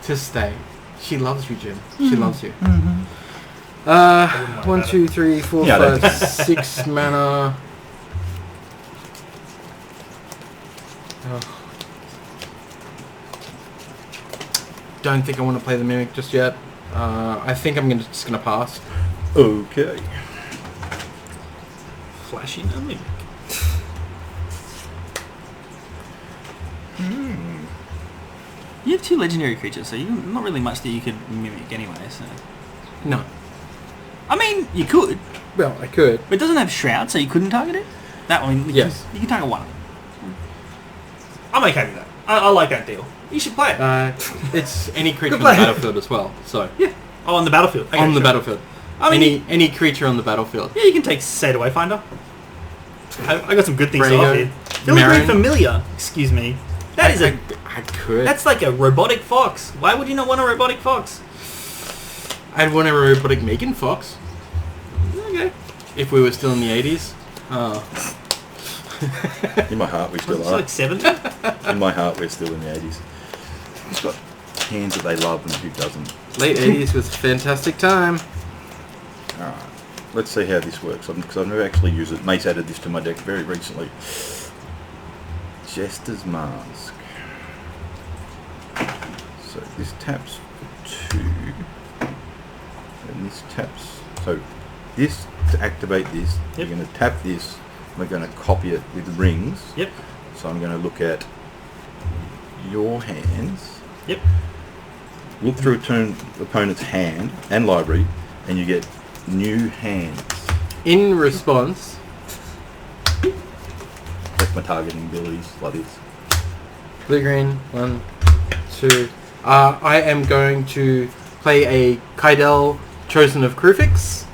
to stay. She loves you, Jim. She loves you. mind 1, that. 2, 3, 4, Yeah, I 5, 6 mana. Oh. Don't think I want to play the Mimic just yet. I think I'm just going to pass. Okay. Flashy no Mimic. You have 2 legendary creatures, so not really much that you could mimic anyway. So No. I mean, you could, Well, I could. but it doesn't have Shroud, so you couldn't target it. That one, Yes. you can target one. I'm okay with that. I like that deal. You should play it. It's any creature on Good the play. battlefield as well. So Yeah. Oh, on the battlefield. Okay, on the sure. battlefield. I mean, Any creature on the battlefield. yeah, you can take Seder Wayfinder. I got some good things to Brago, offer here. Filigree Marin. Familiar. Excuse me. That is I could. that's like a robotic fox. Why would you not want a robotic fox? I'd want a robotic Megan Fox Okay. if we were still in the 80s. In my heart, we still It's are. like 70. In my heart, we're still in the 80s. It's got hands that they love and who doesn't. Late 80s was a fantastic time. Alright, let's see how this works, because I've never actually used it. Mace added this to my deck very recently. Jester's Mask. So this taps for 2. And this taps... So this, to activate this, Yep. you're going to tap this. We're going to copy it with rings. Yep. So I'm going to look at your hands. Yep. Look through opponent's hand and library, and you get new hands. In response, That's my targeting abilities, like this. blue-green, 1, 2. I am going to play a Kaidel Chosen of Krufix,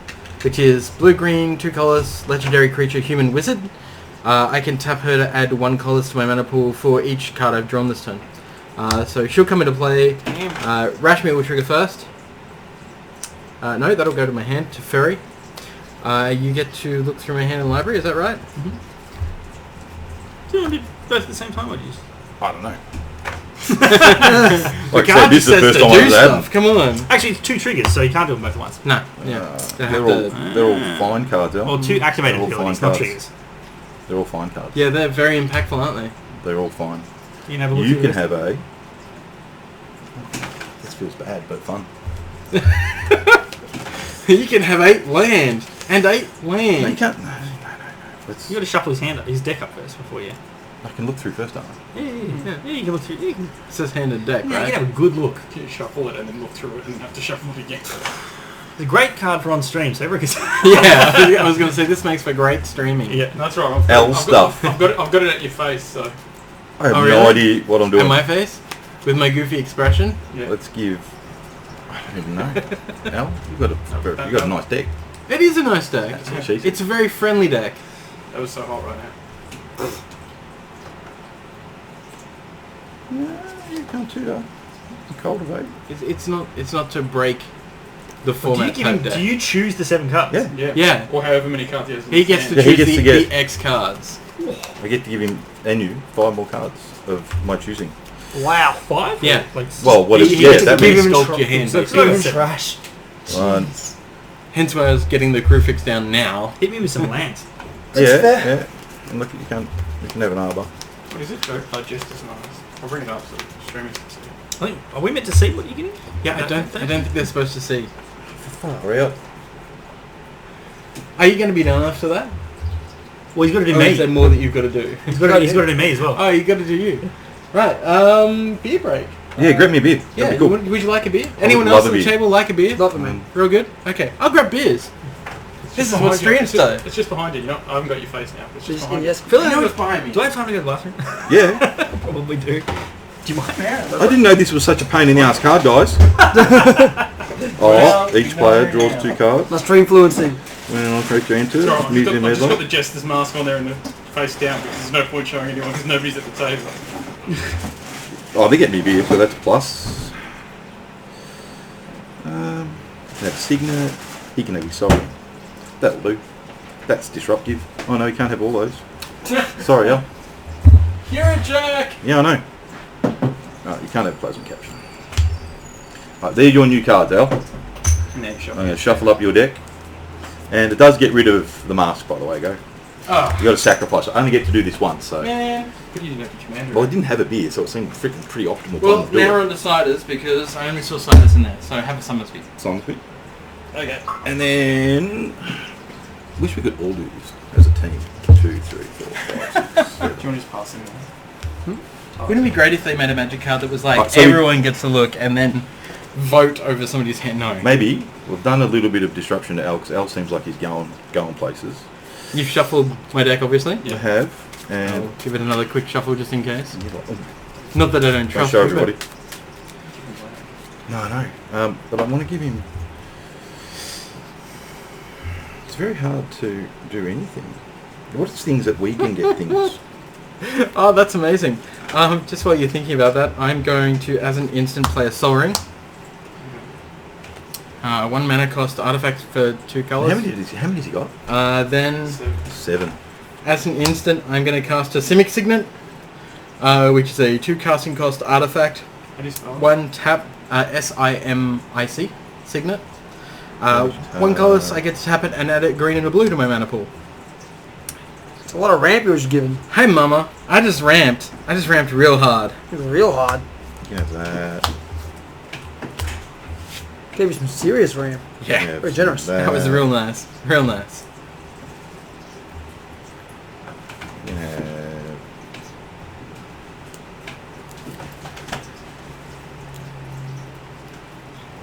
which is blue-green, 2 colors, legendary creature, human wizard. I can tap her to add 1 colors to my mana pool for each card I've drawn this turn. So she'll come into play. Rashmi will trigger first. No, that'll go to my hand, to Ferry. You get to look through my hand and library, is that right? Do you want to do both at the same time, or do you just... I don't know. The Like I card said, this is just the says first to time do I've had stuff. Come on. Actually, it's 2 triggers, so you can't do them both at once. No, yeah. They have They're all fine cards, Or 2 activated They're all abilities, fine not cards. triggers. They're all fine cards. Yeah, they're very impactful, aren't they? They're all fine. You can have a look You through can this. have a... This feels bad, but fun. You can have 8 land and 8 No, you land. can't... No. Let's. You got to shuffle his deck up first before you. I can look through first, don't I? Yeah. You can look through. You can, It says handed deck, yeah, right? you can have a good look. You shuffle it and then look through it and have to shuffle it again. It's a great card for on stream, so everyone can. Yeah, I was going to say this makes for great streaming. Yeah. That's right. I've stuff. I've got it at your face. So I have Oh, no really? idea what I'm doing. And my face? With my goofy expression? yeah. Let's give. I don't even know. Al, you got a nice deck. It is a nice deck. That's what she said. It's a very friendly deck. That was so hot right now. No, you can't cultivate. It's not to break the Do you, format give him, type deck. do you choose the 7 cards? Yeah. Yeah. Yeah. Or however many cards he has. in He his gets hand. to Yeah, he choose gets to the get- X cards. I get to give him and you 5 more cards of my choosing. Wow. 5? Yeah. Like, Well, what is He yeah? gets to That give means him Even sculpt your hand. so- Give him Seven. trash. one. Hence why I was getting the crew fix down now. hit me with some lands. Yeah, fair. yeah. And look, you can have an arbor. What is it? Just as nice. I'll bring it up so the streamers can see. I think, are we meant to see what you're getting? Yeah, I don't think they're supposed to see. Hurry up. Are you going to be done after that? Well, he's got to do Or is there me. more that you've got to do? He's got to do me as well. Oh, you got to do you. Right. Beer break. Yeah, grab me a beer. Yeah. That'd be cool. Would you like a beer? Anyone love else a at the beer. table like a beer? Not for me. Real good. Okay, I'll grab beers. This is what Behind you. streams do. It's just behind you. I haven't got your face now. It's just behind Yes. you. Fill You know in. what's behind me. Do I have time to go to the bathroom? Yeah. Probably do. Do you mind? I didn't know this was such a pain in the ass card, guys. Well, Each you player know draws now. 2 cards. My stream fluency. When on creature enters, It's alright. museum I've just got level. the Jester's mask on there and the face down because there's no point showing anyone because nobody's at the table. Oh, they get me beer, so that's a plus. That's Signet. He can have his soul. That'll do. That's disruptive. Oh no, you can't have all those. Sorry, Al. You're a jerk. Yeah, I know. Right, you can't have plasma capture. Right, they're your new cards, Al. I'm going to shuffle up your deck. And it does get rid of the mask, by the way, go. Oh, You got to sacrifice it. I only get to do this once, so. man. But you didn't have your commander. Well, I didn't have a beer, so it seemed freaking pretty optimal Well, time to do now we're it. on the ciders because I only saw ciders in there, so have a summer speed. Sounds good. Okay. And then... Wish we could all do this as a team. 2, 3, 4, 5, 6, 7. Do you want to just pass in there? Wouldn't it be great if they made a magic card that was like Right, so we- everyone gets a look and then vote over somebody's hand? No. Maybe we've done a little bit of disruption to Al, because Al seems like he's going places. You've shuffled my deck, obviously. I have, I'll and give it another quick shuffle just in case. oh, Not that I don't I'll trust show you, but- everybody. No, I know, but I want to give him. It's very hard to do anything. What's things that we can get things? Oh, that's amazing. Just while you're thinking about that, I'm going to, as an instant, play a Sol Ring. 1 mana cost artifact for 2 colors. How many has he got? Then, 7. as an instant, I'm going to cast a Simic Signet, which is a 2 casting cost artifact. How do you spell it? 1 tap, SIMIC Signet. 1 colorless, I get to tap it and add a green and a blue to my mana pool. It's a lot of ramp you was given. Hey mama, I just ramped real hard. It was real hard. You can have that. Gave you some serious ramp. You can Yeah, have very generous. that was real nice. Real nice. You can have.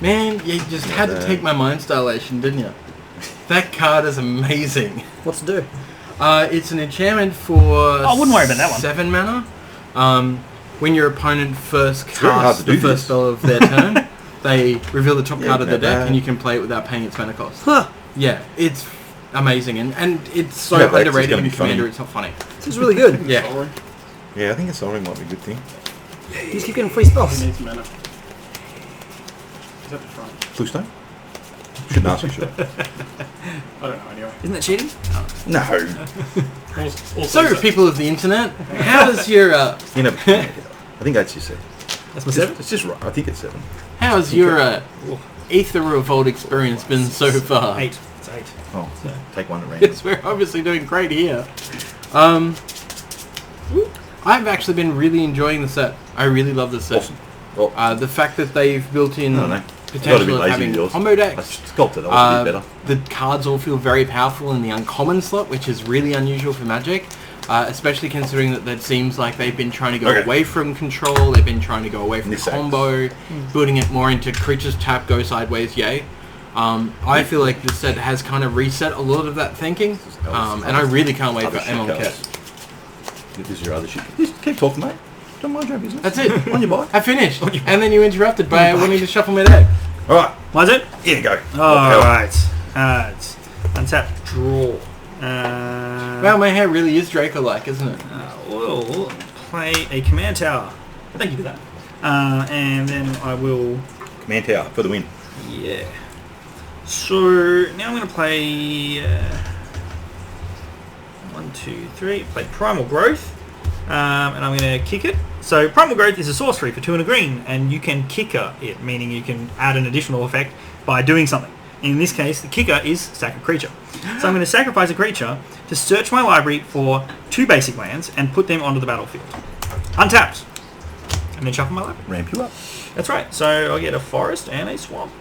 Man, you just had to take my Mind Starlation, didn't you? That card is amazing. What's to do? It's an enchantment for I wouldn't worry about that one. 7 mana. When your opponent first very hard casts to the do first this. spell of their turn, they reveal the top Yeah, card of their you can have deck that. and you can play it without paying its mana cost. Huh. Yeah, it's amazing and it's so Yeah, but it's underrated gonna in be funny. Commander, it's not funny. This is really good. Yeah. Sorry. Yeah, I think a soldering might be a good thing. You just keep getting free spells. Who needs mana? Is that the front? Bluestone? Shouldn't ask you, should I? I don't know anyway. Isn't that cheating? No. So, people of the internet, how does your You know, I think that's your 7. That's my 7? It's just right. I think it's 7. how's your Aether Revolt experience been so far? 8. It's 8. Oh, take one at random. Yes, we're obviously doing great here. I've actually been really enjoying the set. I really love the set. Awesome. Well, The fact that they've built in I don't know. potential of lazy having with yours. combo I decks. sculpted. That was a bit better. The cards all feel very powerful in the uncommon slot, which is really unusual for Magic, especially considering that it seems like they've been trying to go away from control, they've been trying to go away from combo, building it more into creatures tap, go sideways, yay. I feel like this set has kind of reset a lot of that thinking, and I really can't wait for MLK. This is your other shit. Just keep talking, mate. Don't mind your own business. That's it. On your bike. I finished. And then you interrupted by wanting to shuffle my deck. Alright. Was it? Here you go. Alright. It's untap, draw. Wow, my hair really is Draco-like, isn't it? We'll play a command tower. Thank you for that. And then I will... Command tower for the win. Yeah. So now I'm going to play 1, 2, 3. Play Primal Growth, and I'm going to kick it. So Primal Growth is a sorcery for 2 and a green, and you can kicker it, meaning you can add an additional effect by doing something. In this case, the kicker is sack a creature. So I'm going to sacrifice a creature to search my library for 2 basic lands and put them onto the battlefield, untapped, and then shuffle my library. Ramp you up. That's right. So I'll get a forest and a swamp.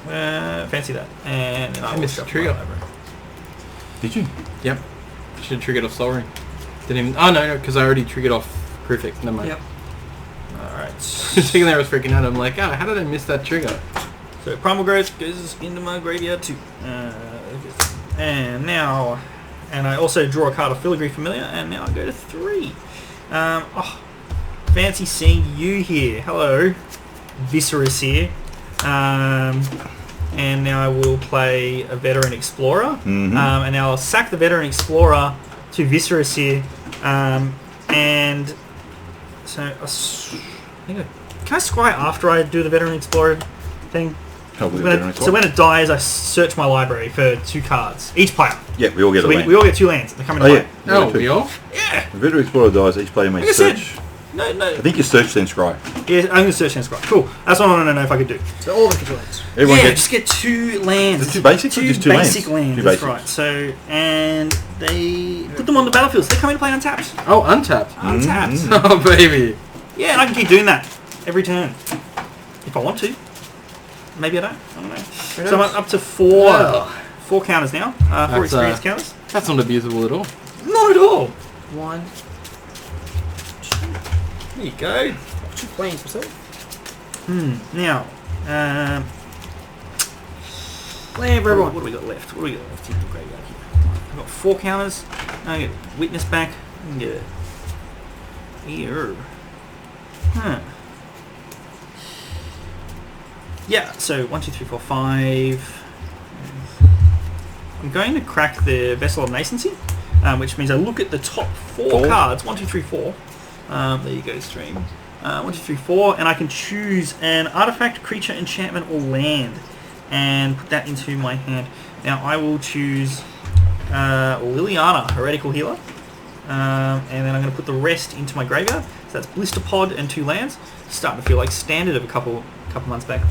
Fancy that. And then I will missed shuffle trigger. my library. Did you? Yep. Should have triggered off Soul Ring. Didn't even... Oh, no, because I already triggered off Crucifix. Never mind. Yep. Alright. Sitting there, I was freaking out. I'm like, how did I miss that trigger? So Primal Growth goes into my graveyard too. And now... And I also draw a card of Filigree Familiar, and now I go to 3. Fancy seeing you here. Hello. Viscerous here. And now I will play a Veteran Explorer. And now I'll sack the Veteran Explorer to Viscerous here. And so I think can I scry after I do the Veteran Explorer thing? So when it dies, I search my library for 2 cards. Each player. Yeah, we all get a land. We all get 2 lands. They come into play. Oh, we all? Yeah. The Veteran Explorer dies, each player may search. No. I think you search then scry. Yeah, I'm going to search and scry. Cool. That's what I want to know if I could do. So all the control lands. Everyone Yeah, gets just get 2 lands. Is it 2 basics or just 2 lands? Basic lands. 2 That's basics. right. So, and they put them on the battlefield. So they come in and play untapped. Oh, untapped. Untapped. Oh, baby. Yeah, and I can keep doing that every turn. If I want to. Maybe I don't know. So I'm up to 4 counters now. 4 experience counters. That's not abusable at all. Not at all. 1, There you go. 2 planes myself. Now, Land for everyone. what do we got left? What do we got left in the graveyard here? I've got 4 counters. I get Witness back. I can get here. Yeah, so 1, 2, 3, 4, 5. I'm going to crack the Vessel of Nascency, which means I look at the top 4 cards. 1, 2, 3, 4. There you go, stream. 1, 2, 3, 4, and I can choose an artifact, creature, enchantment, or land, and put that into my hand. Now I will choose Liliana, Heretical Healer, and then I'm going to put the rest into my graveyard. So that's Blister Pod and 2 lands. Starting to feel like standard of a couple months back.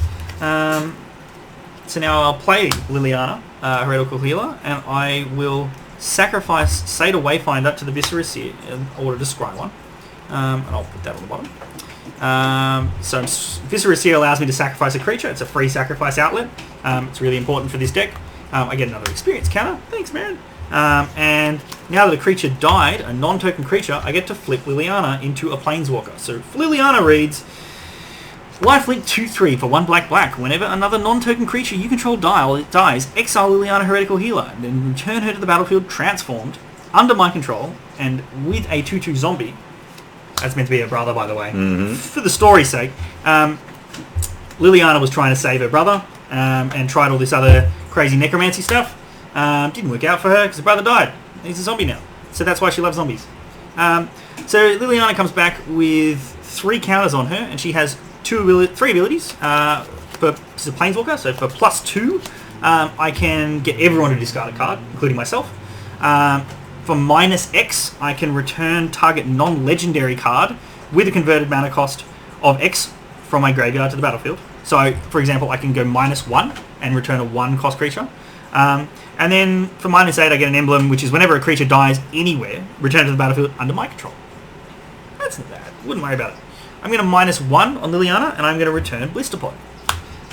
So now I'll play Liliana, Heretical Healer, and I will sacrifice Seder Wayfinder to the Viscerous here in order to scry one. And I'll put that on the bottom. So Viscerous here allows me to sacrifice a creature. It's a free sacrifice outlet. It's really important for this deck. I get another experience counter. Thanks, Marin. And now that a creature died, a non-token creature, I get to flip Liliana into a Planeswalker. So Liliana reads, lifelink 2/3 for 1 black. Whenever another non-token creature you control dies, exile Liliana Heretical Healer, and then return her to the battlefield transformed, under my control, and with a 2/2 zombie. That's meant to be her brother, by the way. For the story's sake, Liliana was trying to save her brother, and tried all this other crazy necromancy stuff. Didn't work out for her because her brother died. He's a zombie now. So that's why she loves zombies. So Liliana comes back with 3 counters on her, and she has 3 abilities. She's a Planeswalker, so for +2, I can get everyone to discard a card, including myself. For -X, I can return target non-legendary card with a converted mana cost of X from my graveyard to the battlefield. So, for example, I can go -1 and return a 1-cost creature. And then for -8, I get an emblem, which is whenever a creature dies anywhere, return to the battlefield under my control. That's not bad. Wouldn't worry about it. I'm going to -1 on Liliana, and I'm going to return Blister Pod.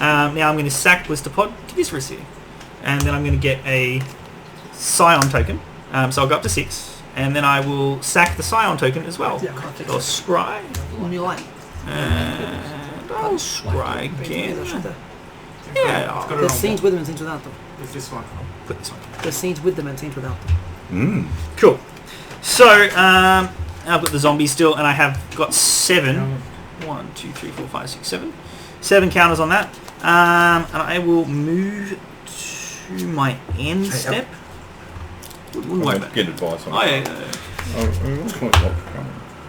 Now I'm going to sack Blister Pod to this wrist here. And then I'm going to get a Scion token. So I'll go up to 6. And then I will sack the Scion token as well. Yeah, I can't take I'll that. scry. What do you like? And I'll scry again. Yeah, Got it There's on scenes with them and scenes without them. With this one. put this one. There's scenes with them and scenes without them. Cool. So, I've got the zombies still, and I have got 7. 1, 2, 3, 4, 5, 6, 7. 7 counters on that. And I will move to my end step. Wouldn't worry about it. Get advice on Oh, it. yeah.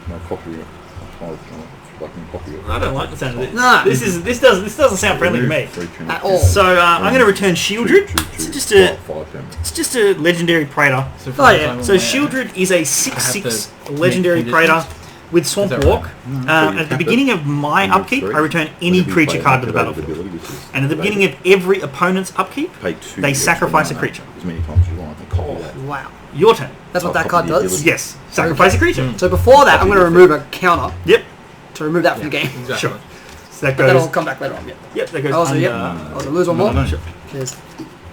No copy. Copy it. I don't like the sound of this. No. This doesn't sound friendly to me. At all. So I'm going to return Shieldred. It's just a legendary Praetor. So Oh, yeah. So Shieldred is a 6/6 legendary make Praetor with Swamp Is that Walk. At the beginning of my upkeep, I return any creature card to the battlefield. And at the beginning of every opponent's upkeep, they sacrifice a creature. As many times as you want. And copy that. Wow. Your turn. That's what Oh, that card copy the does? ability. Yes. Sacrifice a creature. So before that, I'm going to remove a counter Yep. to remove that from the game. Exactly. Sure. So that But that'll goes. come back later on. Yeah. Yep. That goes. Also, under, yep. I was lose one more. No. Cheers.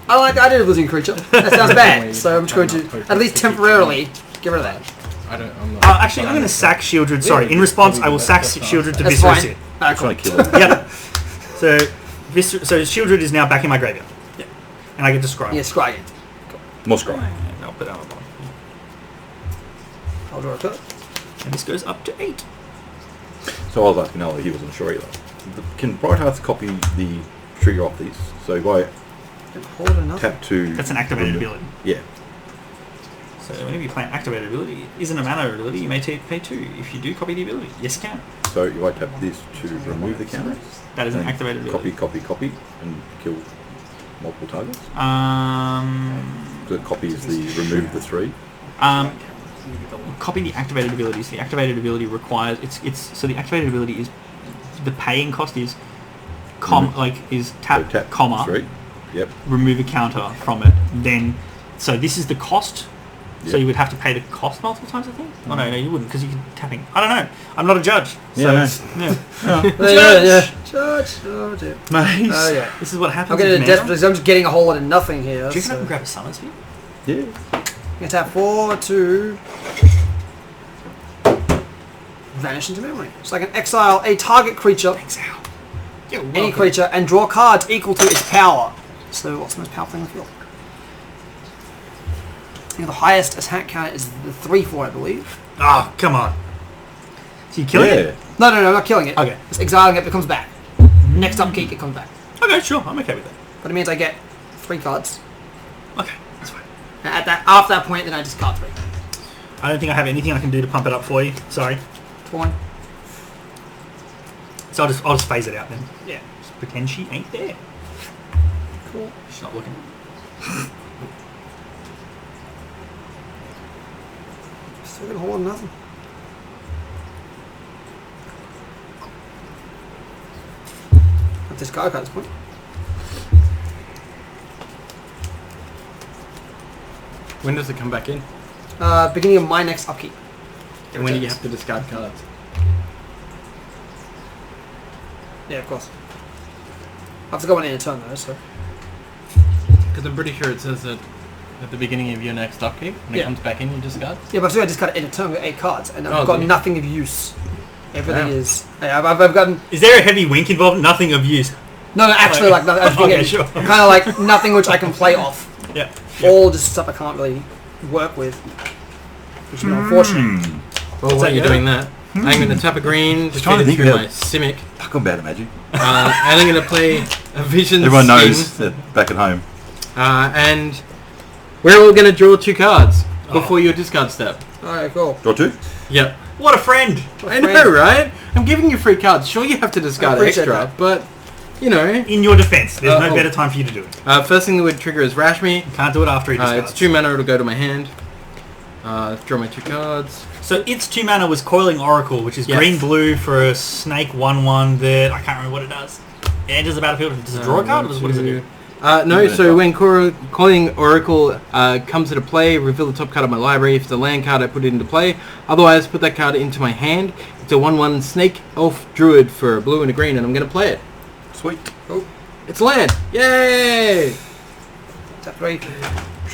I did a losing creature. That sounds bad. So I'm just going to, at least temporarily, get rid of that. I'm not. Actually, I'm going to sack Shieldred. Sorry. In response, I will sack Shieldred to That's Viscera fine. Sit. Alright, cool. Trying to kill it. Yep. So Shieldred is now back in my graveyard. Yep. And I get to scry. Yeah, scry it. More scroll. And I'll put that on. I'll draw a card. And this goes up to 8. So I was asking Ella, he wasn't sure either. Can Bright Hearts copy the trigger off these? So if I Hold enough. tap to... That's an activated ability. Yeah. So whenever you play an activated ability, it isn't a mana ability, you may pay 2. If you do copy the ability, yes you can. So if I tap this to remove the counter, That is an and activated ability. copy, and kill multiple targets. So it copies the remove the 3. Copy the activated abilities. The activated ability requires so the activated ability is the paying cost is is tap, So tap comma 3. Yep. remove a counter from it. Then so this is the cost. So Yep. you would have to pay the cost multiple times, I think. Oh no, you wouldn't because you can tapping. I don't know. I'm not a judge. Yeah, So no. Yeah. Judge. Oh dear. Nice. Oh yeah. this is what happens. I'm getting with desperate mana. because I'm just getting a whole lot of nothing here. Do you reckon I So. can grab a summon speed? Yeah. I'm going to tap 4 to vanish into memory. So I can exile a target creature, Exile. any creature, and draw cards equal to its power. So what's the most powerful thing in the field? I think the highest attack count is the 3/4, I believe. Oh, come on. So you killing it? No, I'm not killing it. Okay. It's exiling it, it comes back. Next upkeep, it comes back. Okay, sure. I'm okay with that. But it means I get 3 cards. Okay, that's fine. And after that point, then I discard 3. I don't think I have anything I can do to pump it up for you. Sorry. Fine. So I'll just phase it out then. Yeah. Just pretend she ain't there. Cool. She's not looking. Still got a whole lot of nothing. I'll discard a card at this point. When does it come back in? Beginning of my next upkeep. And when do you have to discard cards? Yeah, of course. I have to go one in a turn though, so. Because I'm pretty sure it says that at the beginning of your next upkeep, when it Yeah. comes back in, you discard. Yeah, but I just got it in a turn with 8 cards, and I've Oh, got do you? nothing of use. Everything Wow. is. Yeah, I've gotten. Is there a heavy wink involved? Nothing of use. No, actually, like, nothing. Okay, sure. Kind of like nothing which I can play off. Yeah. All just stuff I can't really work with. Which is unfortunate. Well, that while you're go? doing that, I'm going to tap a green, Just trying to defeat it think through of my Simic, Fuck, I'm bad at magic. and I'm going to play a Vision Everyone Skin, knows that back at home. and we're all going to draw 2 cards before your discard step. Alright, cool. Draw 2? Yep. What a friend! I know, right? I'm giving you free cards. Sure, you have to discard appreciate extra, that. but, you know. In your defense, there's no Oh. better time for you to do it. First thing that would trigger is Rashmi. Can't do it after he discards. It's 2 mana, it'll go to my hand. Draw my 2 cards. So its 2 mana was Coiling Oracle, which is Yes. green-blue for a snake 1/1 that I can't remember what it does. It enters the battlefield. Does it draw a card? Or what does it do? No, so when Calling Oracle comes into play, reveal the top card of my library. If it's a land card, I put it into play. Otherwise, put that card into my hand. It's a 1/1 Snake Elf Druid for a blue and a green, and I'm going to play it. Sweet. It's land. Yay! Tap 3.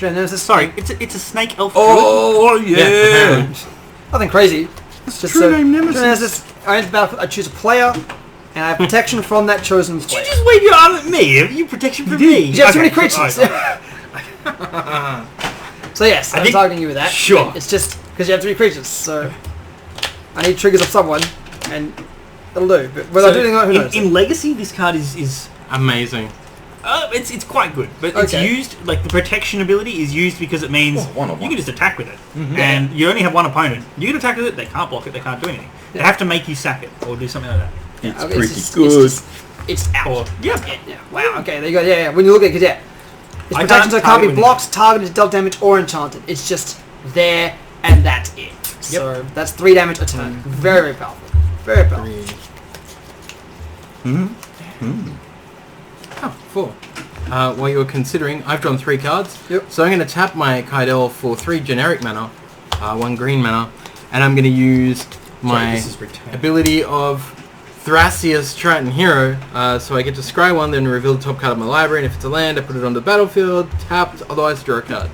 Nemesis. Sorry, it's a snake elf. Oh Yeah, yeah. apparently. Nothing crazy. It's just true name Nemesis. I enter the battlefield, I choose a player, and I have protection from that chosen Did you player. just wave your arm at me? Have you protection from me? You have too many Okay, creatures. alright. So yes, I'm think- targeting you with that. Sure. It's just because you have 3 creatures, so I need triggers of someone, and it'll do. But whether I do anything or not, who knows? in Legacy, this card is Amazing. it's quite good, but it's Okay. used like the protection ability is used because it means Oh, one on you one. can just attack with it, and you only have one opponent. You can attack with it; they can't block it, they can't do anything. They have to make you sack it or do something like that. It's Okay, pretty just- good. It's out. Or yeah, Yeah. Wow. Okay. There you go. Yeah. When you look at it, 'cause, yeah, it's I protection, can't so it can't target be with blocked, targeted, dealt damage, or enchanted. It's just there, and that's it. So that's 3 damage a turn. Very, very powerful. Very powerful. 3. Mm-hmm. Oh, 4. While you're considering, I've drawn 3 cards. Yep. So I'm going to tap my Kaidel for 3 generic mana, 1 green mana, and I'm going to use my this is return. ability of Thrasius Triton Hero. So I get to scry 1, then reveal the top card of my library, and if it's a land, I put it on the battlefield, tapped, otherwise draw a card.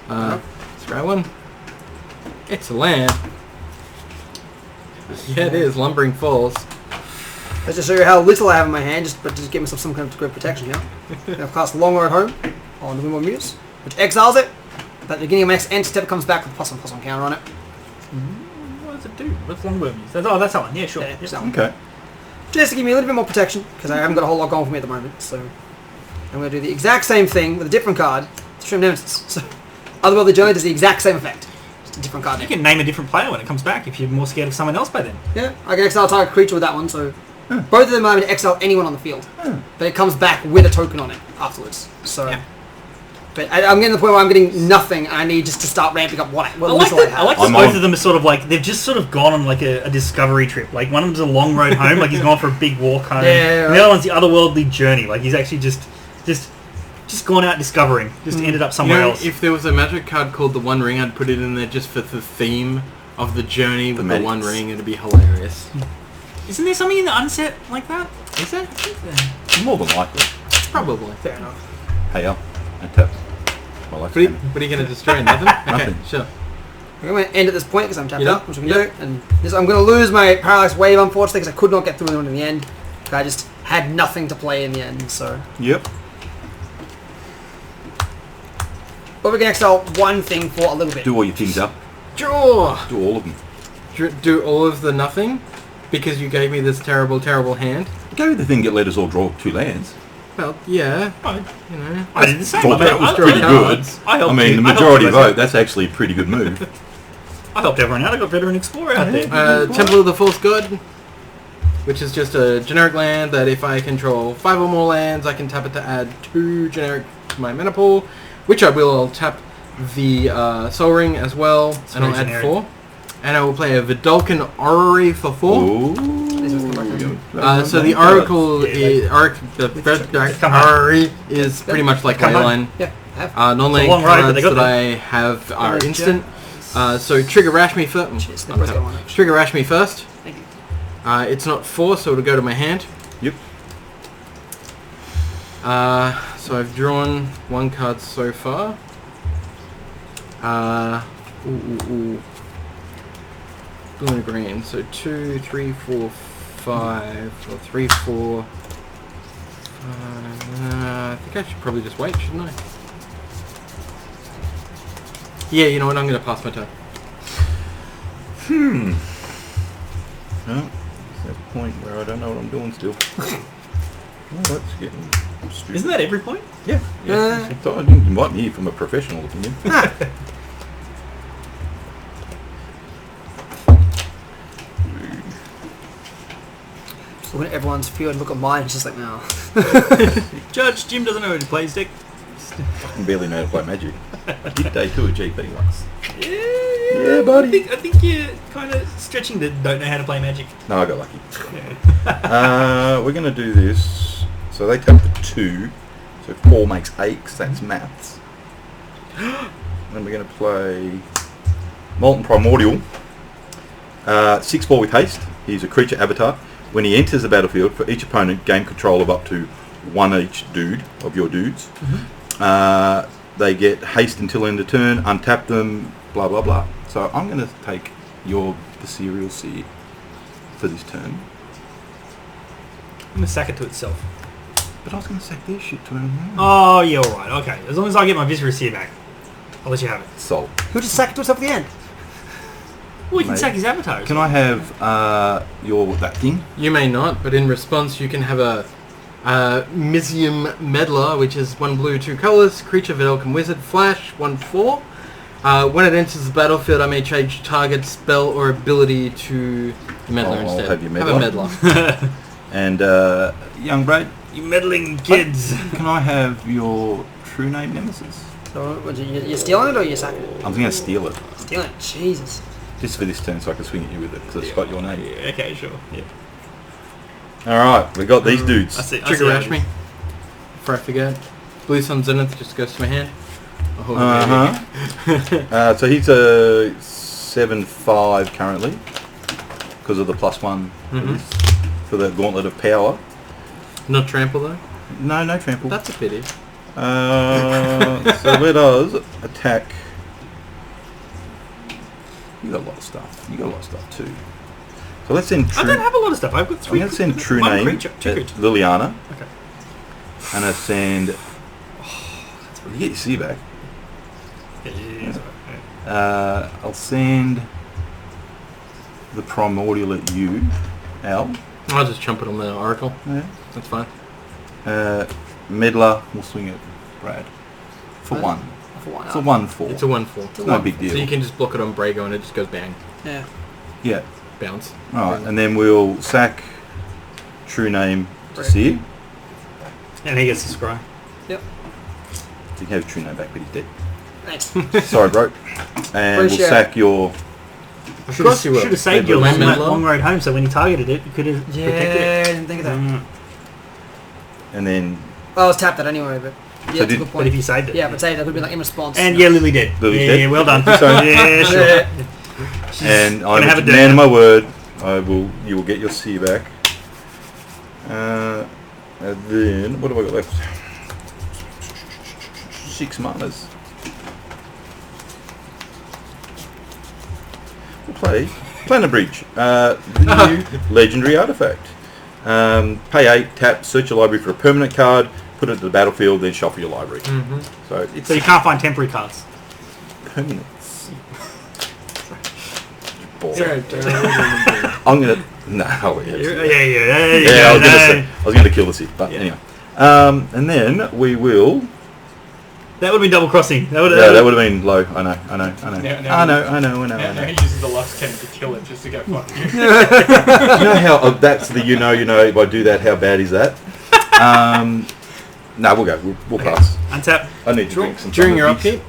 Scry 1. It's a land. Yeah, it is. Lumbering Falls. Let's just show you how little I have in my hand, but just give myself some kind of degree of protection here. I've cast Long Road Home on the Windward Muse, which exiles it. At the beginning of my next end step, it comes back with a +1/+1 counter on it. What does it do? What's Longworm use? That's that one. Yeah, sure. Yeah, Yep. so- Okay. Just to give me a little bit more protection, because I haven't got a whole lot going for me at the moment. So I'm going to do the exact same thing with a different card, Stream Nemesis. So Otherworldly Journey does the exact same effect. Just a different card You name. can name a different player when it comes back if you're more scared of someone else by then. Yeah, I can exile a target creature with that one, so both of them allow me to exile anyone on the field. But it comes back with a token on it afterwards. So, Yeah. But I'm getting to the point where I'm getting nothing, and I need just to start ramping up what I like little that. have. I like that I'm both on. of them are sort of like they've just sort of gone on like a discovery trip. Like one of them's a long road home, like he's gone for a big walk home. Yeah, And the other one's the otherworldly journey. Like he's actually just gone out discovering. Just ended up somewhere else. If there was a magic card called the One Ring, I'd put it in there just for the theme of the journey with the magics. One Ring. It'd be hilarious. Isn't there something in the unset like that? Is that? More than likely. Probably. Fair enough. Hey up and tap. Well, What are you going to destroy? Nothing? Okay, Nothing. sure. I'm going to end at this point because I'm tapped Yep. up, which we can do. And this, I'm going to lose my Parallax Wave, unfortunately, because I could not get through it in the end. I just had nothing to play in the end, so... Yep. But we can exile one thing for a little bit. Do all your things up. Draw! Do all of them. Do all of the nothing? Because you gave me this terrible, terrible hand? Go the thing that let us all draw 2 lands. Well, yeah. I, You know. I did the same. Thought that was I- pretty I- good. I helped I mean, you. the I helped majority you guys vote, out. that's actually a pretty good move. I helped everyone out. I got Veteran Explorer out there. Temple of the False God, which is just a generic land that if I control 5 or more lands, I can tap it to add 2 generic to my mana pool, which I will. I'll tap the Soul Ring as well, and I'll very add generic. 4. And I will play a Vidalcan Orrery for 4. Ooh. So the Oracle is Orrery is pretty much like Come on. Leyline. Yeah, I have. Non-land It's a long ride, but cards they got that them. I have are Orange, instant. So Trigger Rash me first. Cheers, the first one. Trigger Rash me first. Thank you. It's not 4, so it'll go to my hand. Yep. So I've drawn 1 card so far. Blue and green. So 2, 3, 4, 5, or 3, 4. 5. I think I should probably just wait, shouldn't I? Yeah, you know what? I'm going to pass my turn. No, it's that point where I don't know what I'm doing still. Well, that's getting stupid. Isn't that every point? Yeah. Uh, I thought you might be here from a professional opinion. So when everyone's few and look at mine, it's just like, no. Judge, Jim doesn't know how to play his deck. I can barely know how to play Magic. I did day 2 at GP once. Yeah, buddy. I think you're kind of stretching the don't know how to play Magic. No, I got lucky. We're going to do this. So they tap for 2. So 4 makes 8 because that's maths. Then we're going to play Molten Primordial. 6/4 with haste. He's a creature avatar. When he enters the battlefield, for each opponent, gain control of up to one each dude of your dudes. They get haste until end of turn, untap them, blah blah blah. So I'm going to take the Cereal Seer for this turn. I'm going to sack it to itself. But I was going to sack their shit to him. Oh, yeah, alright, okay. As long as I get my Viscera Seer back, I'll let you have it. Sold. He'll just sack it to himself at the end. Well, you can Mate. sack his avatar. Can I have that thing? You may not, but in response you can have a Misium Meddler, which is 1 blue, 2 colours, creature of Elkin Wizard, flash, 1/4. When it enters the battlefield, I may change target spell or ability to Meddler I'll instead. have your Have a Meddler. Meddler. And young Brad, You meddling kids. can I have your true name Nemesis? So you're stealing it or you're sacking it? I'm going to steal it. Stealing it. Jesus. Just for this turn so I can swing at you with it because it's got your name. Yeah, okay, sure. Yeah. Alright, we got these dudes. I see. Trigger Rash me. Before I forget. Blue Sun Zenith just goes to my hand. I'll hold it baby. So he's a 7/5 currently because of the +1 for the Gauntlet of Power. Not trample though? No trample. That's a pity. So let us attack. You got a lot of stuff. You got a lot of stuff too. So let's send I don't have a lot of stuff. I've got I'm three. going to send True one Name creature, two at creatures. Liliana. Okay. And I send... you get your C back. Yeah. I'll send the Primordial at you, Al. I'll just chump it on the Oracle. Yeah. That's fine. Meddler, we'll swing it, Brad. For What? 1. For one. It's a 1/4. It's a 1/4. It's no big deal. So you can just block it on Brago and it just goes bang. Yeah. Yeah. Bounce. Alright, and then we'll sack True Name to Right. Seer. And he gets to scry. Yep. You can have True Name back, but he's dead. Thanks. Sorry, bro. And we'll Appreciate sack your... Of course you will. Should have saved Maybe you along that Meddler. long road home, so when he targeted it, you could have Yeah, protected I it. didn't think of that. And then Well, I was tapped that anyway, but yeah, So that's a did- good But point. if you saved it. Yeah, but say that would be like in response. And yeah, Lily did. Lily's yeah, dead. yeah, well done. So- yeah, sure. and gonna I'm have a a man dinner. of my word. You will get your C back. And then what have I got left? 6 manas. We'll play Planet Bridge. The new legendary artifact. Pay 8, tap, search your library for a permanent card, put it to the battlefield, then shuffle your library. So it's So you can't find temporary cards. permanents. Boring. Sorry, I'm gonna no. Yeah, Yeah, I was gonna kill the Sith, but Yeah. anyway. And then we will. That would be double crossing. That would. Yeah, that would have been low. I know. Now I know. he uses the Lux cannon to kill it just to go fuck you. You know how that's the you know. If I do that, how bad is that? No, we'll go. We'll pass. Untap. I need to drink some. During your Summer upkeep,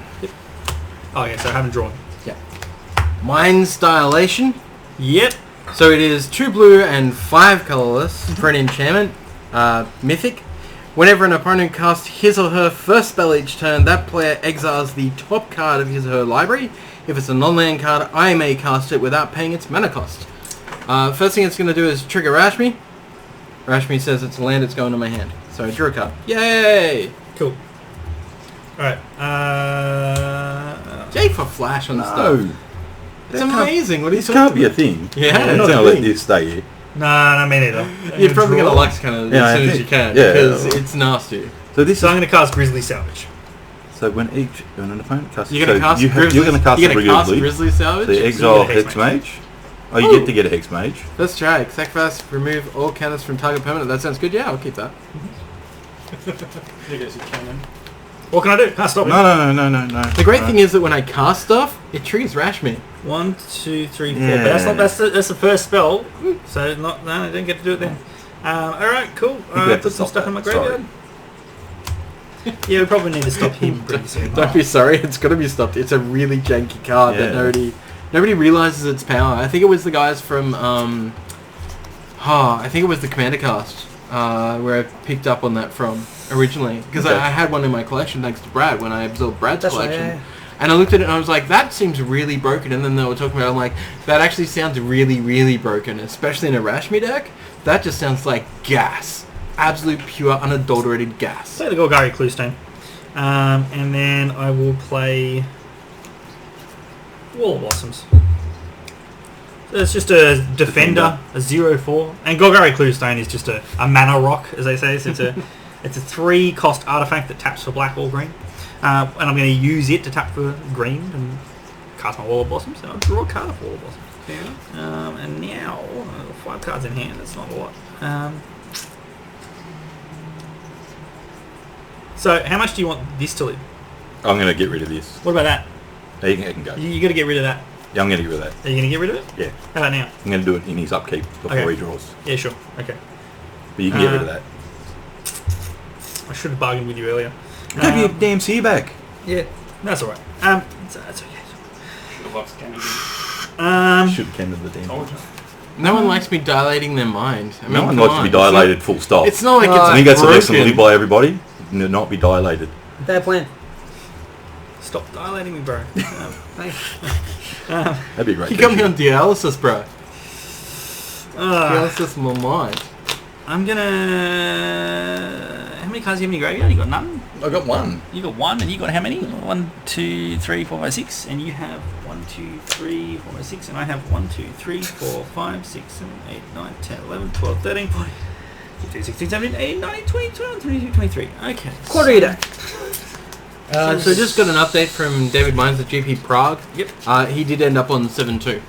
Oh yeah, so I haven't drawn. Mind's Dilation. Yep. So it is 2 blue and 5 colorless for an enchantment, mythic. Whenever an opponent casts his or her first spell each turn, that player exiles the top card of his or her library. If it's a non-land card, I may cast it without paying its mana cost. First thing it's going to do is trigger Rashmi. Rashmi says it's a land, it's going to my hand. So I drew a card. Yay! Cool. All right. Jay for flash on No, stuff. It's amazing. What are you this talking can't be a about? thing. Yeah, I'm it's not a going to let thing. this stay here. No, me neither. You're probably going to Draw. Lux Cannon Yeah, as I soon as think- you can yeah. because it's nasty. So this So I'm is going to cast Grizzly Salvage. so when an opponent casts. You're going to so cast you're going to cast you're a gonna cast Grizzly. Grizzly Salvage? So you So exile you get a Hex Hex Mage. Oh, you get to get a Hex Mage. Let's try. Sacrifice, remove all counters from target permanent. That sounds good. Yeah, I'll keep that. He goes, you cannon. What can I do? Can't stop it. No. The great thing is that when I cast stuff, it triggers Rashmi. 1, 2, 3, 4. Yeah. But that's the first spell. So I don't get to do it then. All right, cool. we have to Put some stop stuff in my that. graveyard. Yeah, we probably need to stop him pretty soon. Don't be sorry. It's got to be stopped. It's a really janky card that Yeah. nobody realizes its power. I think it was the guys from I think it was the Commander cast where I picked up on that from originally because Okay. I had one in my collection thanks to Brad when I absorbed Brad's That's right, collection. yeah. And I looked at it and I was like, that seems really broken. And then they were talking about it, I'm like, that actually sounds really, really broken, especially in a Rashmi deck. That just sounds like gas. absolute pure unadulterated gas. Play the Golgari Cluestone. And then I will play Wall of Blossoms. So it's just a Defender, a 0/4. And Golgari Cluestone is just a mana rock, as they say. So it's a 3-cost artifact that taps for black or green. And I'm going to use it to tap for green and cast my Wall of Blossoms. And I'll draw a card of Wall of Blossoms. And now, 5 cards in hand, that's not a lot. So, how much do you want this to live? I'm going to get rid of this. What about that? Yeah, you can go. You got to get rid of that. Yeah, I'm going to get rid of that. Are you going to get rid of it? Yeah. How about now? I'm going to do it in his upkeep before Okay. he draws. Yeah, sure. Okay. But you can get rid of that. I should have bargained with you earlier. Give your damn seer back. Yeah, that's all right. That's okay. Should have lost Kennedy. Should have canned the damn. Told you. No one likes me dilating their mind. I mean, No one come likes to be on. dilated full stop. It's not like No. it's I think that's a lesson to broken. live by, everybody. Not be dilated. Fair plan. Stop dilating me, bro. Thanks. That'd be a great. You got me picture. on dialysis, bro. Uh, Dialysis in my mind. I'm gonna. How many cards do you have in your graveyard? You got none. I got one. You got one, and you got how many? 1, 2, 3, 4, 5, 6, and you have 1, 2, 3, 4, 5, 6, and I have 1, 2, 3, 4, 5, 6, 7, 8, 9, 10, 11, 12, 13, 14, 15, 16, 17, 18, 19, 20, 21, 22, 23. Okay. Quarter of your deck. So just got an update from David Mines at GP Prague. Yep. He did end up on 7-2.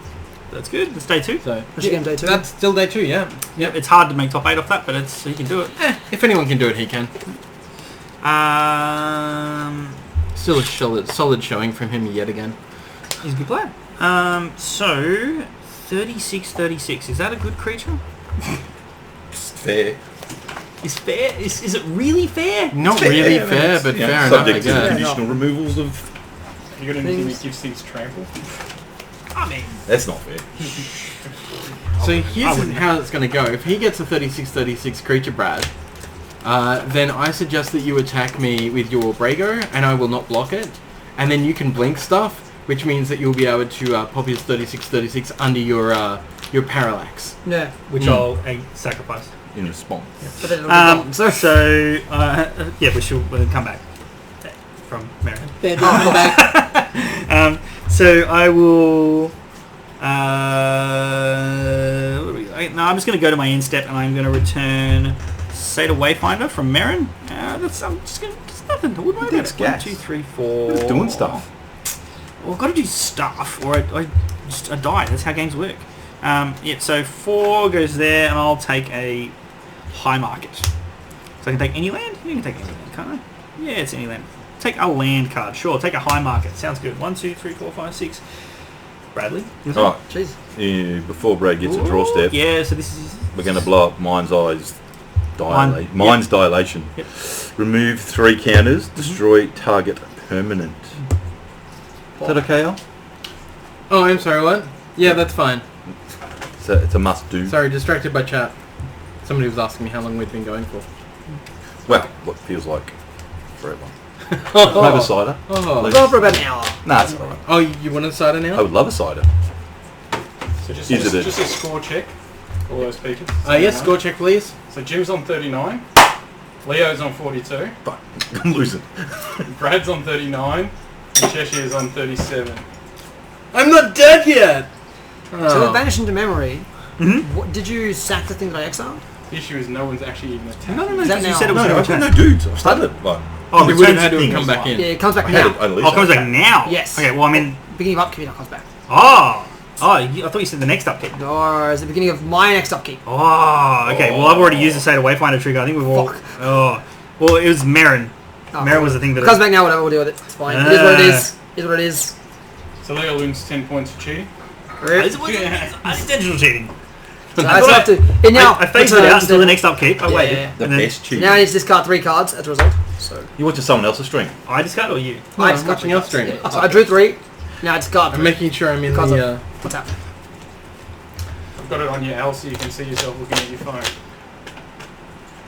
That's good. It's day 2. So What's your game day 2? that's still day 2, yeah. Yep. It's hard to make top 8 off that, but you can do it. If anyone can do it, he can. Still a solid showing from him yet again. He's a good player. So 36. Is that a good creature? Fair. Is fair? Is it really fair? Not Fair, really yeah, fair, it's, but you know, fair enough, I subject to the guess. conditional removals of. Have you got anything that gives things trample? I mean, That's not fair. So I here's wouldn't. how it's going to go. If he gets a 36/36 creature, Brad, then I suggest that you attack me with your Brago, and I will not block it. And then you can blink stuff, which means that you'll be able to pop his 36/36 under your parallax. Yeah. which I'll sacrifice. In response. But then it'll be gone. So, Yeah, we should come back from Marion. back. So I will. I'm just going to go to my end step and I'm going to return Seder Wayfinder from Merrin. I'm just going to. It's nothing. I wouldn't worry about It's it. gas. 1, 2, 3, 4. It's doing stuff. Well, I've got to do stuff, or I die. That's how games work. So 4 goes there, and I'll take a high market. So I can take any land? You can take any land, can't I? Yeah, it's any land. Take a land card, sure. Take a high market. Sounds good. 1, 2, 3, 4, 5, 6. Bradley? All right. Jeez. Before Brad gets a draw step, Yeah, so this is... we're going to blow up Mind's Eyes. Yep. Mind's Dilation. Yep. Remove 3 counters. Destroy target permanent. Is that okay, Al? Oh, I'm sorry, what? Yeah, that's fine. It's a must do. Sorry, distracted by chat. Somebody was asking me how long we'd been going for. Well, what feels like forever. Oh, Have a cider. oh. Go for about an hour. Nah, it's alright. Oh, you want a cider I now? would love a cider. So just Is it a score check. All those features. Yes, score check, please. So Jim's on 39. Leo's on 42. But I'm losing. Brad's on 39. And Cheshire's on 37. I'm not dead yet! So Oh. it vanished into memory. Mhm. What, did you sack the thing that I exiled? The issue is no one's actually even attacked. No, Is that because you now? said it was No, going I've to got return. no dudes. I've started one. Oh, We would have returns had to thing have come as back well. in. Yeah, it comes back I had now. it at least. Oh, it comes back now? Yes. Okay, well, I mean... Beginning of upkeep, it comes back. I thought you said the next upkeep. Or is the beginning of my next upkeep. Oh, okay. Well, I've already used the Seder Wayfinder trigger. I think we've all... Fuck. Oh. Well, it was Merrin. Oh, Merrin was the thing that... It comes back now, whatever, we'll deal with it. It's fine. It is what it is. It is what it is. So Leo loses 10 points for cheating. It's unintentional cheating. So that's up to... It now I phased it out until the next upkeep. I Yeah, waited. yeah. The And then best cheat. Now I need to discard 3 cards as a result. So You watching someone else's stream? I discard or you? No, I I'm discard watching 3 your cards. stream. Yeah. So I drew 3. Now I discard I'm 3. making sure I'm in Cards the... up. What's happening? I've got it on your L so you can see yourself looking at your phone.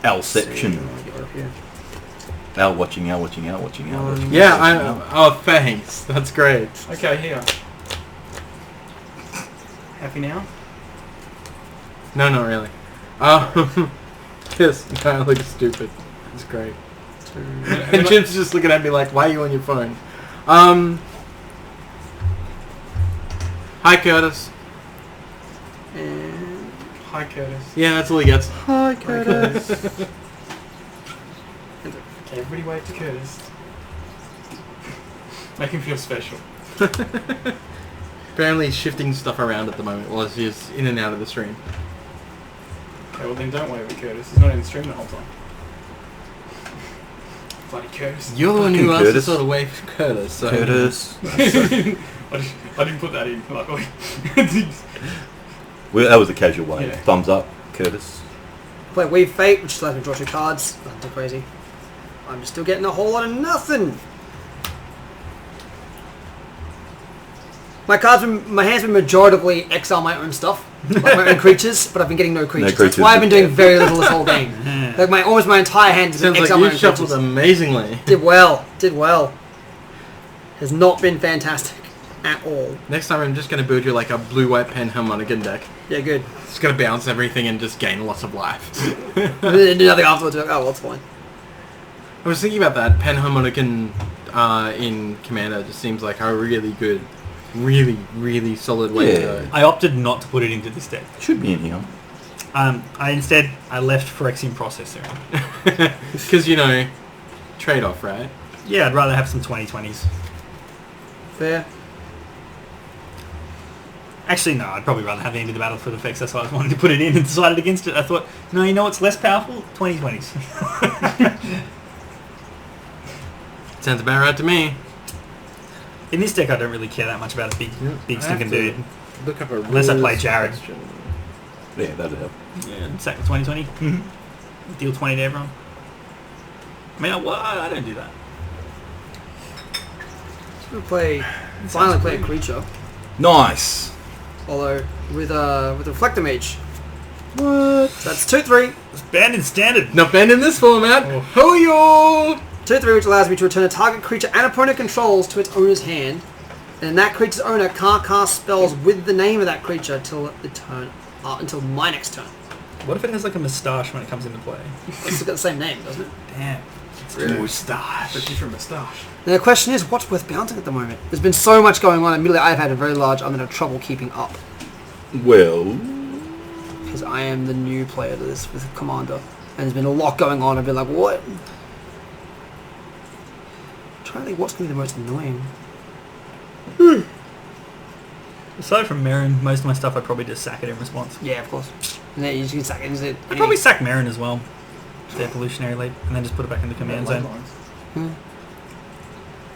Alception. Get rid of here. Al watching, Al watching, Al watching, Al watching. Yeah, Al watching, I... Oh, thanks. That's great. Okay, here. Happy now? No, not really. Yes, I look stupid. It's great. And And Jim's just looking at me like, why are you on your phone? Hi, Curtis. And Hi, Curtis. Yeah, that's all he gets. Hi, Curtis. Okay, everybody wave to Curtis. Make him feel special. Apparently he's shifting stuff around at the moment while he's in and out of the stream. Okay, well then don't wave at Curtis. He's not in the stream the whole time. Bloody Curtis. You're the one who asked to Curtis. sort of wave to Curtis. So. Curtis. I didn't put that in, luckily. Well, that was a casual way. Yeah. Thumbs up, Curtis. play Weave Fate, which allows me to draw 2 cards. Nothing too crazy. I'm still getting a whole lot of nothing. My hand's been majoritively exile my own stuff, like my own creatures, but I've been getting no creatures. creatures, That's why I've been doing yeah. very little this whole game. Like almost my entire hand has been Sounds like exile my you own shuffled creatures. amazingly. Did well. Has not been fantastic at all. Next time I'm just going to build you like a blue-white pen harmonican deck. Yeah, good. It's going to bounce everything and just gain lots of life. Do nothing afterwards. Like, oh, well, it's fine. I was thinking about that. Pen harmonican in Commander just seems like a really good, really solid way to go. I opted not to put it into this deck. Should be in here. I left Phyrexian Processor. Because, you know, trade-off, right? Yeah, I'd rather have some 2020s. Fair. Actually, no, I'd probably rather have the end of the battle for the effects. That's why I wanted to put it in and decided against it. I thought, no, you know what's less powerful? 2020s. Sounds about right to me. In this deck, I don't really care that much about a big I stinking have to dude. Look up a Unless I play rules Jared. question. Yeah, that'd help. Yeah, sack the 2020. Deal 20 to everyone. I mean, I don't do that. I'm gonna finally play a creature. Nice. Although with Reflector Mage. What? So that's 2/3. It's banned in standard. Not banned in this format. Oh. Ho-yo! 2/3, which allows me to return a target creature and opponent controls to its owner's hand, and that creature's owner can't cast spells with the name of that creature until my next turn. What if it has like a moustache when it comes into play? It's got the same name, doesn't it? Damn. Moustache. But different moustache. And the question is, what's worth bouncing at the moment? There's been so much going on. Admittedly, I've had a very large amount of trouble keeping up Well, because I am the new player to this with Commander, and there's been a lot going on. I've been like, what? I'm trying to think what's going to be the most annoying. Aside from Merrin, most of my stuff I'd probably just sack it in response. Yeah, of course. And then you just can sack it. I'd probably sack Merrin as well. The evolutionary leap, and then just put it back in the command zone.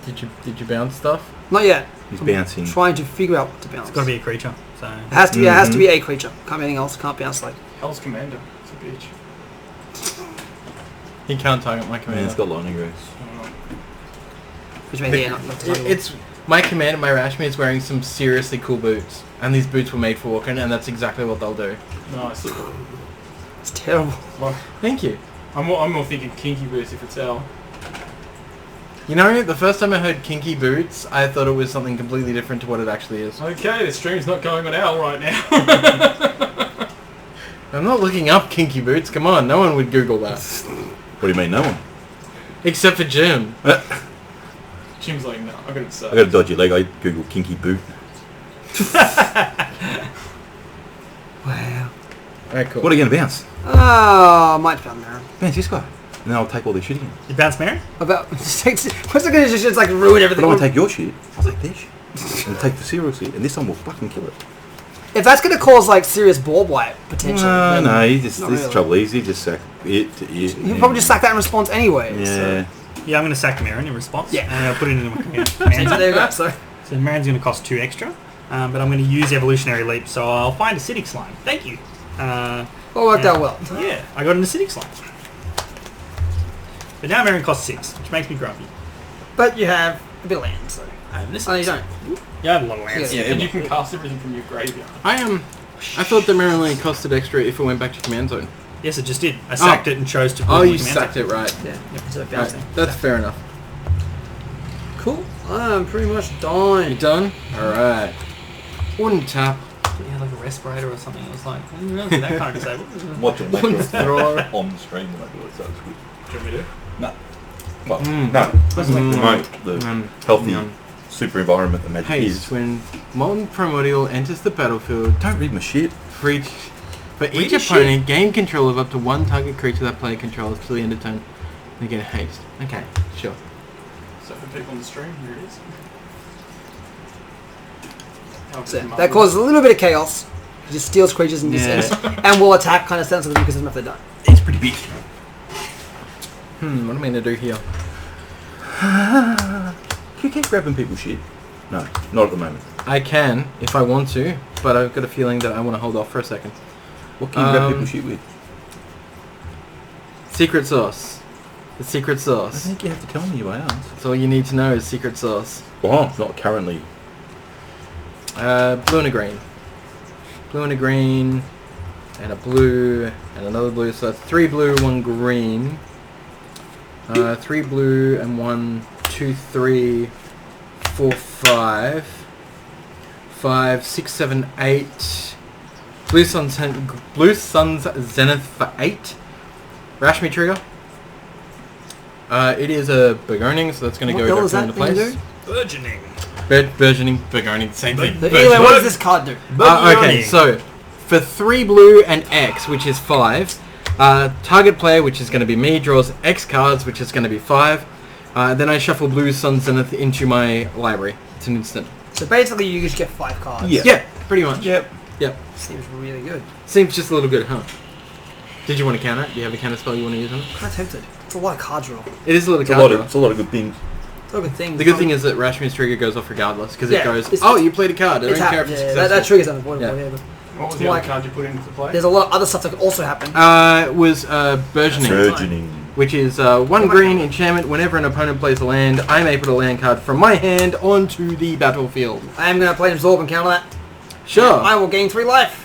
Did you bounce stuff? Not yet. he's I'm bouncing. trying to figure out what to bounce. It's got to be a creature. So It has to be. It has to be a creature. Can't be anything else. Can't bounce like. Hell's Commander. It's a bitch. He can't target my Man, commander. it's got lightning rays. Which means yeah, not the It's my commander, my Rashmi is wearing some seriously cool boots, and these boots were made for walking, and that's exactly what they'll do. Nice. It's terrible. Well, Thank you. I'm more thinking kinky boots if it's L. You know, the first time I heard kinky boots, I thought it was something completely different to what it actually is. Okay, the stream's not going on L right now. I'm not looking up kinky boots. Come on, no one would Google that. What do you mean, no one? Except for Jim. Jim's like, no, I got to say. I got a dodgy leg. I Google kinky boot. Wow. Alright, cool. What are you going to bounce? Oh, might bounce there. Bounce this guy. And then I'll take all this shit again. you bounce Merrin? About what's it gonna just like ruin But everything? I want to take your shit. I'll take their shit. And take the seriously. And this one will fucking kill it. If that's gonna cause like serious board wipe potentially. No, then he just, not this is really. trouble. He just sack it to it. He'll probably just sack that in response anyway. Yeah. Yeah, I'm going to sack Merrin in response. Yeah. And I'll put it into my command So, zone. there you go. So So Merrin's going to cost 2 extra, but I'm going to use Evolutionary Leap, so I'll find Acidic Slime. Thank you. all worked out well. Yeah, I got an Acidic Slime. But now Merrin costs 6, which makes me grumpy. But you have a bit of land, so. I have this. Oh, you don't. Yeah, I have a lot of lands. Yeah. And you can cast everything from your graveyard. I thought the mirror only costed extra if it went back to command zone. Yes, it just did. I sacked it and chose to put Oh, it in you the command sacked zone. it, right. Yeah. So Right, bouncing. that's fair enough. Cool. I'm pretty much You done. done? Alright. Wooden tap. Yeah, like a respirator or something. It was like, that kind of disabled. Watching macro on the stream when I do it, so it's good. Do you want me to? No. Well, no. Promote the healthy super environment that Magic is. When Molten Primordial enters the battlefield, Don't read my shit. for each opponent, gain control of up to one target creature that player controls till the end of turn. They get haste. Okay, sure. So for people on the stream, here it is. Oh, So that causes a little bit of chaos. It just steals creatures and and will attack kind of sensitive because there's nothing done. It's pretty big. What am I going to do here? You keep grabbing people's shit. No, not at the moment. I can, if I want to, but I've got a feeling that I want to hold off for a second. What can you grab people's shit with? Secret sauce. The secret I sauce. think you have to tell me by ours. That's all you need to know is secret sauce. Well, not currently. Blue and a green. Blue and a green, and a blue, and another blue. So that's 3 blue, 1 green. 3 blue and 1, 2, 3, 4, 5. 5, 6, 7, 8. Blue Sun's Zenith for 8. Rashmi trigger. It is a Burgeoning, so that's going to go back into place. Burgeoning. Burgeoning, Burgeoning, same thing. Anyway, what does this card do? Okay, so for 3 blue and X, which is 5, target player, which is going to be me, draws X cards, which is going to be 5. Then I shuffle Blue Sun Zenith into my library. It's an instant. So basically, you just get 5 cards. Yeah, pretty much. Yep. Seems really good. Seems just a little good, huh? Did you want to counter it? Do you have a counter spell you want to use on it? Kind of tempted. It's a lot of card draw. It is a little It's a counter. lot of good things. It's a good thing. The good thing is that Rashmi's trigger goes off regardless, because it Yeah, goes, it's- oh, you played a card. I don't It's care if happened, it's yeah, successful. that trigger's unavoidable. Yeah. Yeah. But What was the Like- other card you put into play? there's a lot of other stuff that could also happen. It was Burgeoning. Burgeoning. Which is 1 green enchantment. Whenever an opponent plays a land, I may put a land card from my hand onto the battlefield. I am going to play an Absorb and counter that. Sure. I will gain 3 life.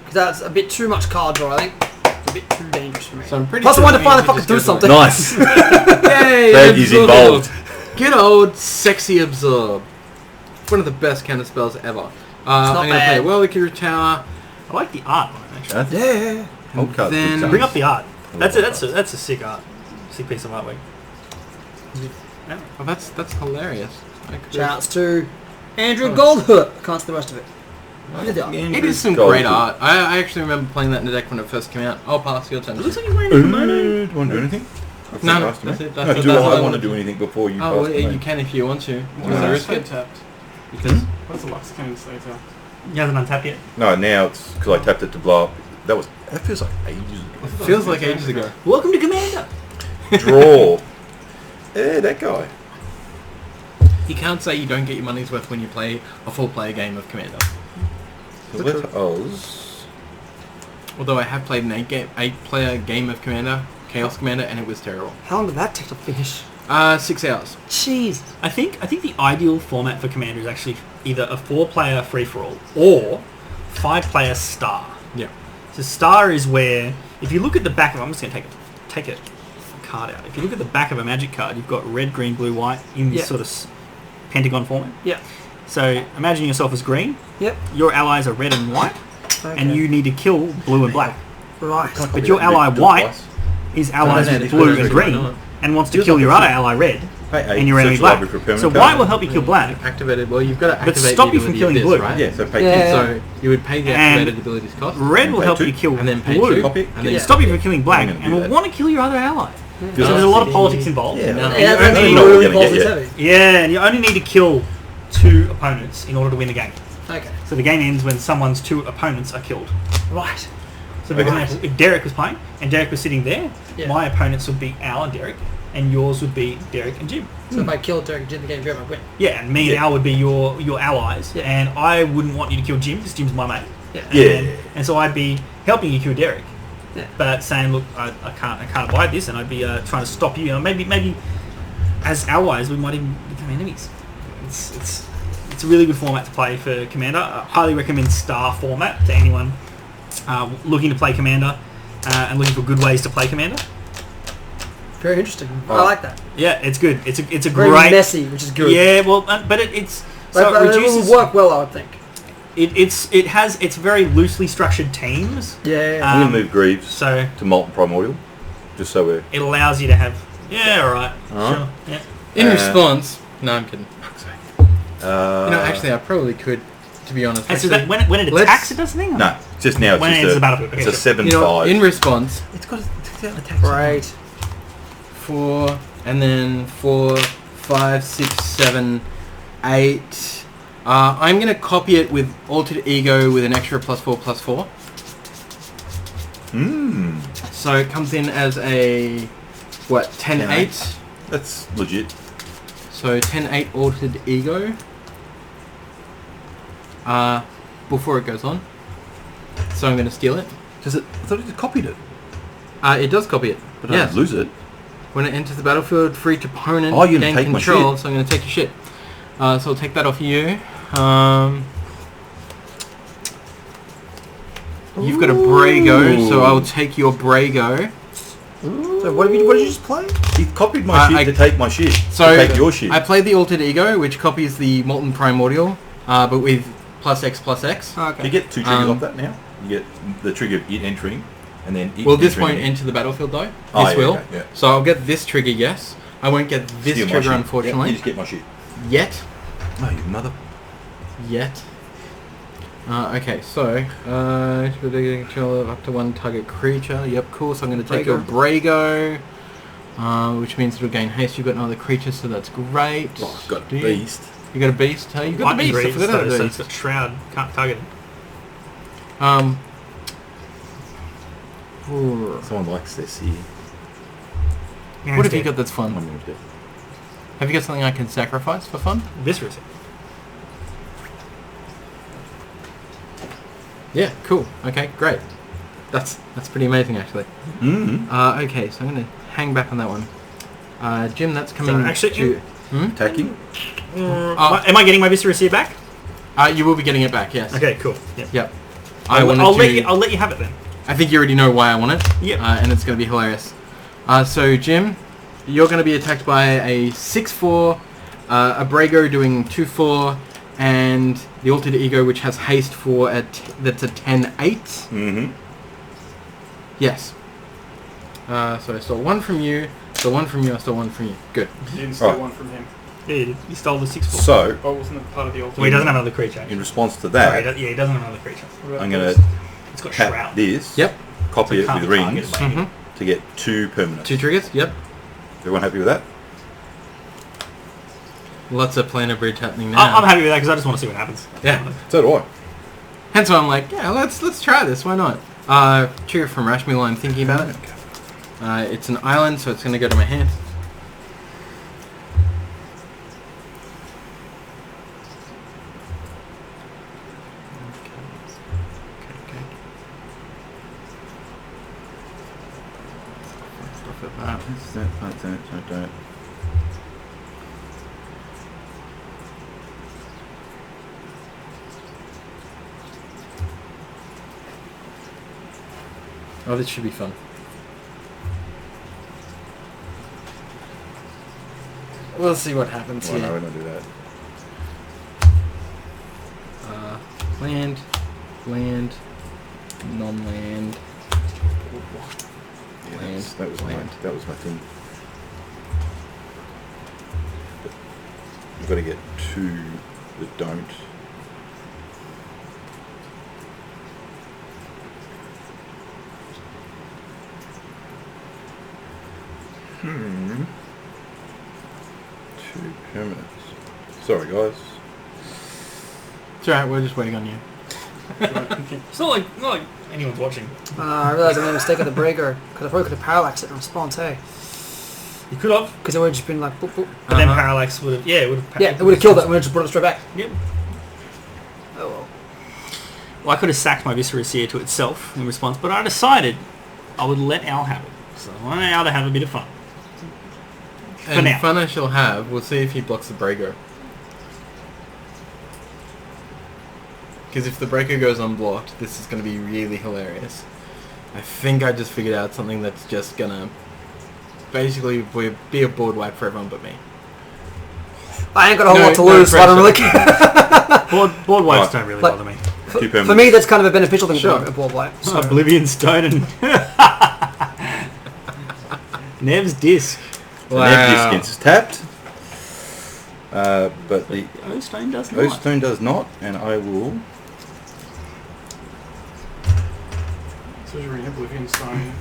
Because that's a bit too much card draw, I think. It's a bit too dangerous for me. So I'm pretty Plus, I sure want to the finally answer fucking just do goes something. Nice. Yay! That is Absorb. involved. Good old sexy Absorb. One of the best counter spells ever. I'm going to play bad. Whirlicure Tower. I like the art on it, actually. Yeah. Old cards, Then- good cards. Bring up the art. That's a sick art. Sick piece of artwork. Oh, that's hilarious. Shouts to Andrew Goldhut. I can't see the rest of it. It is some Gold. great art. I actually remember playing that in the deck when it first came out. I'll pass your turn. It looks like he's wearing a kimono. Do you want to do anything? No, Pass to me? that's it. No, That's do all I I want wanted to do to- anything before you Oh, pass well, to me? you can if you want to. Why Is is there it risk stay it? tapped? Because What's the Lux Cannon stay tapped? He hasn't untapped yet. No, now it's because I tapped it to blow up. That feels like ages ago. it feels like ages ago. Welcome to Commander. Draw. Yeah, that guy. You can't say you don't get your money's worth when you play a full player game of Commander. So let us. Although I have played an 8-player game of Commander, Chaos Commander, and it was terrible. How long did that take to finish? 6 hours. Jeez. I think the ideal format for Commander is actually either a 4-player free-for-all or 5-player star. Yeah. So star is where, if you look at the back of, I'm just going to take a card out. If you look at the back of a Magic card, you've got red, green, blue, white in this Yeah. sort of pentagon format. Yeah. So imagine yourself as green. Yep. Your allies are red and white, and you need to kill blue and black. Right. But your ally white is allies No, with no, blue no, and no, green no. and wants to kill your other ally red and your enemy black. So white will help you kill black. Activated. Well, you've got to activate But stop the you from ability killing of blue. this, right? Yeah, so pay Yeah. 10. So you would pay the And activated abilities cost. Red will pay help 2, you kill and then pay blue. 2. Copy it. And then Yeah. Stop you from killing black I'm gonna do and will that. want to kill your other ally. So Yeah. there's a lot of politics involved. Yeah. No. Yeah, you that's only- know what really you're gonna politics get, heavy. Yeah, and you only need to kill 2 opponents in order to win the game. Okay. So the game ends when someone's 2 opponents are killed. Right. So for example, if Derek was playing and Derek was sitting there, Yeah. my opponents would be Al and Derek, and yours would be Derek and Jim. So if I kill Derek Jim the game, I win. Yeah, and me and Al would be your allies, Yeah. and I wouldn't want you to kill Jim because Jim's my mate. Yeah. Yeah. And so I'd be helping you kill Derek, Yeah. but saying, look, I can't abide this, and I'd be trying to stop you. Maybe as allies we might even become enemies. It's a really good format to play for Commander. I highly recommend Star format to anyone looking to play Commander and looking for good ways to play Commander. Very interesting. I like that. Yeah, it's good. It's a Very great messy, which is good. Yeah, well, but it's So But it it reduces. will work well, I would think. It's very loosely structured teams. Yeah. I'm going to move Greaves So to Molten Primordial, just so we're... it allows you to have. Yeah, all right. Alright. Sure. Yeah. In Uh, response... No, I'm kidding. Actually, I probably could, to be honest. And so Actually, that when it let's- attacks, it does anything. no, just now When it enters it's the battlefield. it's a Okay, 7-5. You know, in response, It's got an attack. Right. 4, and then 4, 5, 6, 7, 8. I'm going to copy it with Altered Ego with an extra +4/+4. So it comes in as a, 10-8? That's legit. So 10-8 Altered Ego. Before it goes on. So I'm going to steal it. Does it? I thought it just copied it. It does copy it. But I Yes. don't lose it. When it enters the battlefield, free to opponent, Oh, you're gonna gain take my control, shit. so I'm going to take your shit. So I'll take that off you. You've got a Brago, so I'll take your Brago. So what did you just play? He copied my shit to take my shit. So to take your shit. I played the Altered Ego, which copies the Molten Primordial, but with +X/+X. Okay. You get 2 triggers Um, off that now. You get the trigger of it entering, and then it Well, this entering won't it. enter the battlefield though. Oh, This yeah, will. okay, yeah. So I'll get this trigger, yes. I won't get this Steal my trigger, shit. unfortunately. Yeah, you just get my shit. Yet. Oh, you mother... Yet. Okay, so control of up to 1 target creature. Yep, cool. So I'm going to take your Brago, which means it'll gain haste. You've got no other creatures, so that's great. Oh, I've got Do a you? beast. You got a beast? Hey, you got the beast. I forgot about the So beast. it's got Shroud. Can't target it. Someone likes this here. Yeah, What it's have you dead. got that's fun? One move's dead. Have you got something I can sacrifice for fun? Viscerous. Yeah, cool. Okay, great. That's pretty amazing, actually. Mm-hmm. Okay, so I'm going to hang back on that one. Jim, that's coming So actually- to... Attacking. Am I getting my Viscerous here back? You will be getting it back, yes. Okay, cool. Yep. Yep. I'll wanted I'll let you have it then. I think you already know why I want it. Yep. And it's going to be hilarious. So, Jim, you're going to be attacked by a 6/4, a Brago doing 2/4, and the Altered Ego, which has haste for that's a 10/8. Mm-hmm. Yes. So I stole 1 from you, stole 1 from you, I stole 1 from you. Good. You didn't steal Right. one from him. Yeah, you stole the 6/4. So, Oh, wasn't it part of the ultimate? Well, he doesn't have another creature. in response to Sorry, that, he doesn't have another creature. What about I'm going those? to It's got tap Shroud. this, Yep. copy it Can't with be rings targeted by Mm-hmm. anything. to get 2 permanents. 2 triggers? Yep. Everyone happy with that? Lots of planar bridge happening now. I'm happy with that because I just want to see what happens. Yeah. So do I. Hence why I'm like, yeah, let's try this. Why not? Trigger from Rashmi while I'm thinking about it. It's an island, so it's going to go to my hand. Okay. Stuff like that. Don't. Oh, this should be fun. We'll see what happens Well, no, here. we don't do that. Land, non-land. Yeah, Land, that was land. that was my thing. You've got to get 2 that don't. Hmm. 2 permanents. Sorry, guys. It's alright, we're just waiting on you. It's not like anyone's watching. I realised I made a mistake at the breaker because I probably could have parallaxed it in response, hey? You could have, Because it would have just been like, boop, boop. but then Uh-huh. Parallax would have. Yeah, it would have. Yeah, it would have killed it and would have just brought it straight back. Yep. Oh well. Well, I could have sacked my Viscerous here to itself in response, but I decided I would let Al have it. So I want Al to have a bit of fun. And now. fun I shall have. We'll see if he blocks the Brago. Because if the Brago goes unblocked, this is going to be really hilarious. I think I just figured out something that's just going to basically be a board wipe for everyone but me. I ain't got a whole No- lot to no lose, so I don't really pressure. care. Board wipes Right. don't really Like- bother me. For me, that's kind of a beneficial thing Sure. to board white. So. Oblivion Stone and Nev's Disc. So Nev Disc is tapped. But the O Stone does O not. Stone does not, and I will. So you're in Oblivion Stone.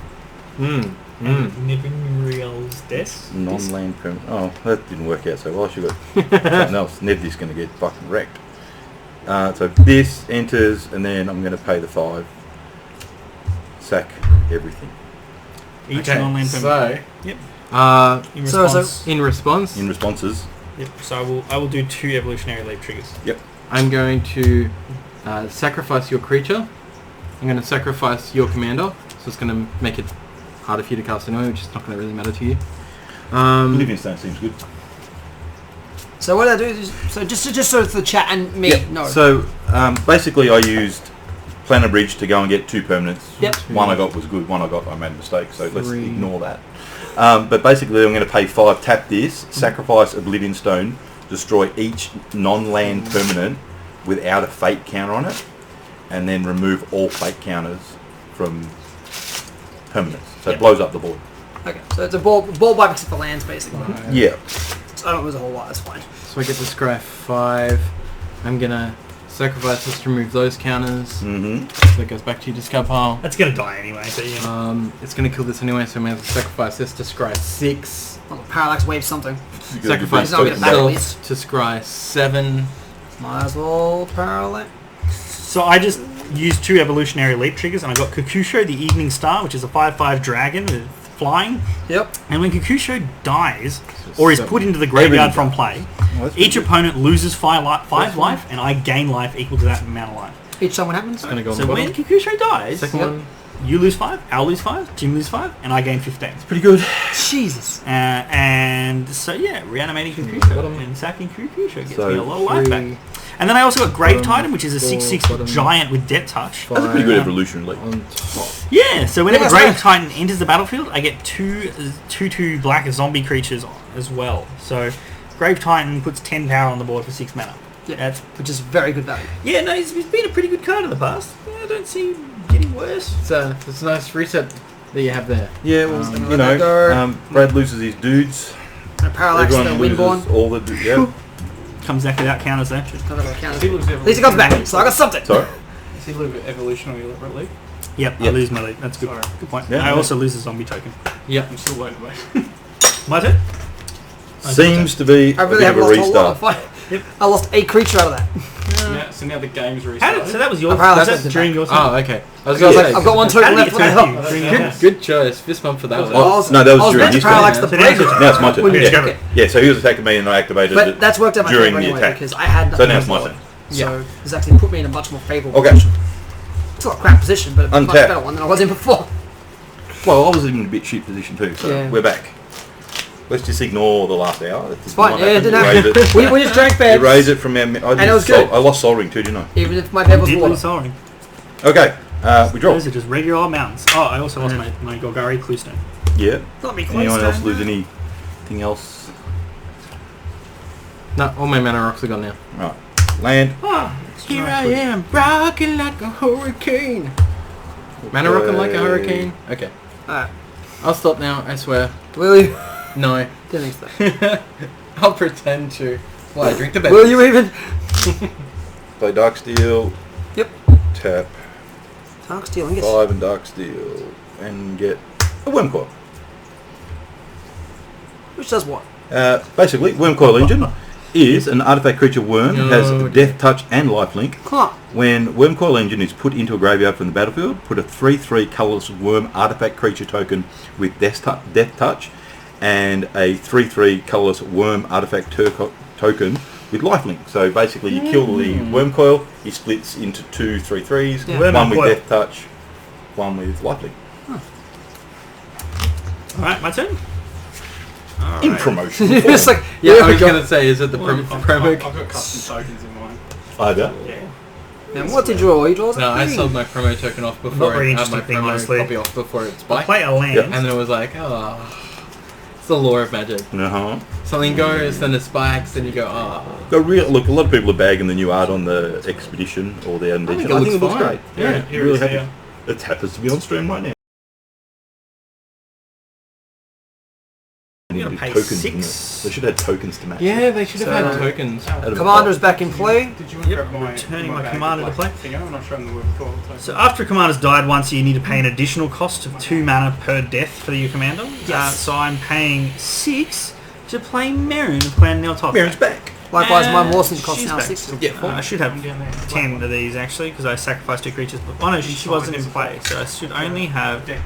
Nev's Disc. Non-land permanent. Oh, that didn't work out so well. I should have got something else. Nev Disc going to get fucking wrecked. So this enters, and then I'm going to pay the 5. Sack everything. Each Okay, non-land so permanent. Yep. In So- response. in response, In responses, Yep. So I will do 2 evolutionary leap triggers. I'm going to sacrifice your creature. I'm going to sacrifice your commander, so it's going to make it harder for you to cast anyway, which is not going to really matter to you. Living Stone seems good. So what I do is, so just so it's the chat and me know. So basically, I used Planar Bridge to go and get 2 permanents. Yep. One I got was good. One I made a mistake. So let's 3. ignore that. But basically, I'm going to pay 5. Tap this. Sacrifice Oblivion Stone. Destroy each non-land permanent without a fate counter on it, and then remove all fate counters from permanents. So it blows up the board. Okay, so it's a board wipe except for lands, basically. Yeah. So I don't lose a whole lot. That's fine. So I get to scry 5. I'm going to sacrifice this to remove those counters. Mm-hmm. So it goes back to your discard pile. That's gonna die anyway. So yeah. It's going to kill this anyway, so I may have to sacrifice this to scry 6. Well, Parallax wave something. Sacrifice He's not gonna back at least. to scry 7. Might as well Parallax. So I just used 2 evolutionary leap triggers, and I got Kakusho, the Evening Star, which is a 5/5 dragon with flying. Yep. And when Kakusho dies or is put into the graveyard from play, each opponent loses 5 life, and I gain life equal to that amount of life. Each time what happens? It's going to go on So the when bottom. Kakusho dies, Second one. you lose 5, I'll lose 5, Jim lose 5, and I gain 15. Pretty good. Jesus. And so yeah, reanimating Kakusho Bottom. and sacking Kakusho gets So me a lot of life 3, back. And then I also got Grave bottom, Titan, which is a 6/6 bottom, giant with Depth Touch. That's a pretty good evolution leap. on top. Yeah, so whenever Yeah, that's Grave nice. Titan enters the battlefield, I get 2/2 black zombie creatures as well. So Grave Titan puts 10 power on the board for 6 mana. Yeah, That's which is very good value. yeah, no, he's been a pretty good card in the past. I don't see him getting worse. It's a nice reset that you have there. Yeah, well, let you that go. know, Brad loses his dudes. And Parallax, the Everyone Windborn. loses all the yeah. Comes back without counters though. Comes out of the counter. He loses At least it comes back, so I got something. Sorry. Does he live evolutionary leap? Yep, I Yep. lose my lead. That's good. Sorry. Good point. Yeah, I yeah. also lose a zombie token. Yep. I'm still waiting, mate. My turn? Seems to be I a really bit have of a lost a lot of restart. fight. I lost a creature out of that. So now the game's How restarted. did, so that was your Parallax was that was during your turn? Oh, okay. I was I going was to like, say, I've got one How token did left. you What the turn hell? during your good, turn? good choice. Fist bump for that one. Oh, no, that was I was during meant to his turn. Parallax the So now it's your break. turn. Now it's my turn. When you Yeah. check it. Yeah, so he was attacking me and I activated But it. that's worked out my during favor the anyway attack. because I had So nothing now it's my else turn. So Yeah. it's actually put me in a much more favourable Okay. position. Still a crap position, but a much Untap. better one than I was in before. Well, I was in a bit shit position too, so Yeah. we're back. Let's just ignore the last hour. It's fine. Yeah, it didn't happen. Erase We just drank beds. Erase it from our... it was good. I lost Sol Ring too, didn't I? Even if my bed was Did water. lose Soaring. Okay, we draw. Those are just regular old mountains. Oh, I also lost my Golgari Cluestone. Yeah. Not me close. Anyone else lose anything else? No, all my mana rocks are gone now. Right. Land. Here I am, rocking like a hurricane. Mana rocking like a hurricane. Okay. Alright. I'll stop now, I swear. Will you? No. Didn't think so. I'll pretend to. Well, I drink the bed. Will you even? Play Dark Steel. Yep. Tap Dark Steel, I guess. 5 and Dark Steel. And get a Wormcoil. Which does what? Basically, Wormcoil Engine is an artifact creature worm. No, has dear. Death Touch and Lifelink. Huh. When Wormcoil Engine is put into a graveyard from the battlefield, put a 3/3 colourless worm artifact creature token with Death Touch and a 3/3 colourless worm artifact token with Lifelink. So basically you kill the Wormcoil, he splits into 2 3/3s, Yeah. one with Wormcoil. Death Touch, one with Lifelink. Alright, my turn. In promotion. It's like, Yeah, here I we was go. going to say, is it the promo? I've got custom tokens in mind. Either. Yeah. And what did you draw? You draw No, I green. sold my promo token off before very it, my interesting thing, promo honestly. copy off before it I spiked. play a land. Yep. And then it was like, oh. It's the law of magic. Uh-huh. Something goes, then it spikes, then you go, Look, a lot of people are bagging the new art on the Expedition or the Edition. it looks looks fine. great. Yeah, here really it is happy. here. It happens to be on stream right now. You're gonna Need pay tokens, 6. didn't it? They should have tokens to match. Yeah, they should have So- had tokens. Commander's back in play. Did you want to grab my Turning my bag commander of to play. Thing? I'm not sure I'm the word before. So after a commander's died once, you need to pay an additional cost of 2 mana per death for your commander. Yes. So I'm paying 6 to play Merrin of Clan Neltoth. Marin's back. Likewise, my Mawson's cost she's now back. 6. I should have 10 of these actually because I sacrificed 2 creatures. But, oh no, she wasn't in play, so I should only have 8.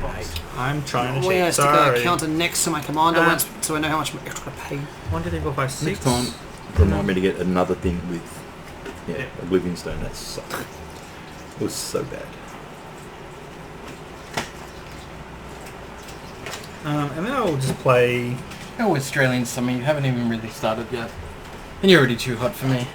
I'm trying to I'm going check. to stick a Sorry. counter next to my commander once, so I know how much extra to pay. 1, 2, 3, 4, 5, 6. Next time, remind me to get another thing with Oblivion Stone. That sucked. It was so bad. And then I'll just play. Oh, Australian summer, you haven't even really started yet. And you're already too hot for me.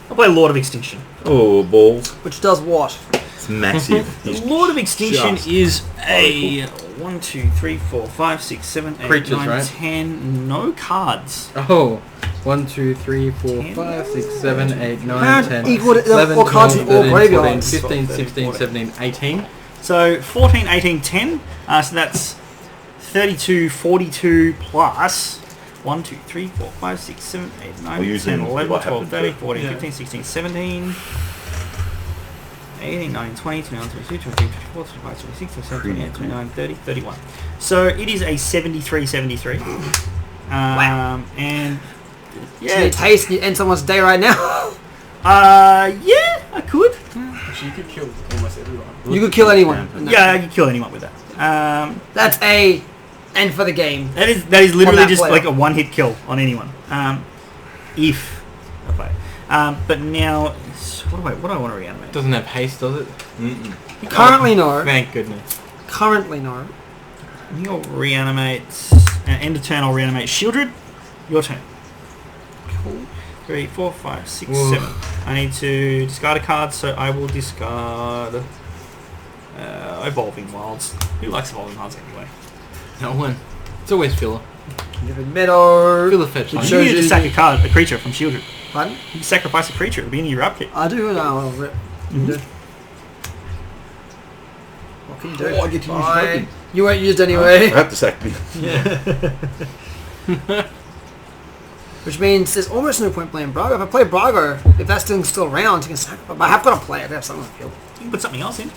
I'll play Lord of Extinction. Oh, balls. Which does what? It's massive. It's Lord of Extinction just is a 1, 2, 3, 4, 5, 6, 7, 8, Creatures, 9, right? 10. No cards. Oh. 1, 2, 3, 4, 10, 5, 6, 7, 8, 9, How 10, equal to- 11, all cards 12, in all 13, 14, graveyards. 15, 13, 16, 14. 17, 18. So 14, 18, 10. So that's 32, 42 plus 1, 2, 3, 4, 5, 6, 7, 8, 9, I'll use 10, them 11, what 12, happened 13, to- 14, yeah. 15, 16, 17, 18, 19, 20, 21, 22, 23, 24, 25, 26, 27, 28, 29, 30, 31. So it is a 73, 73. Wow. And Yeah. yeah, You taste and end someone's day right now. yeah, I could. Actually, you could kill almost everyone. You could kill anyone. in that. Yeah, I could kill anyone with that. That's a end for the game. That is literally that just player. like a one-hit kill on anyone. If I play. But now, what do I want to reanimate? Doesn't have haste, does it? Currently no. Thank goodness. Currently no. I think I'll reanimate. End of turn, I'll reanimate Shieldred. Your turn. Cool. 3, 4, 5, 6, Oof. 7. I need to discard a card, so I will discard Evolving Wilds. Who likes Evolving Wilds anyway? No one. It's always filler. Vivid Meadow. Filler fetch You line. shows need to you- sack a creature from Shieldred. Pardon? You can sacrifice a creature at the beginning of your upkeep. I do know. I'll rip. Mhm. What can you do? Oh, I get to use Fine. token. You weren't used I anyway. have to sack me. Which means there's almost no point playing Brago. If I play Brago, if that thing's still around, you can sacrifice. But I have got to play it. I have something on the field. You can put something else in.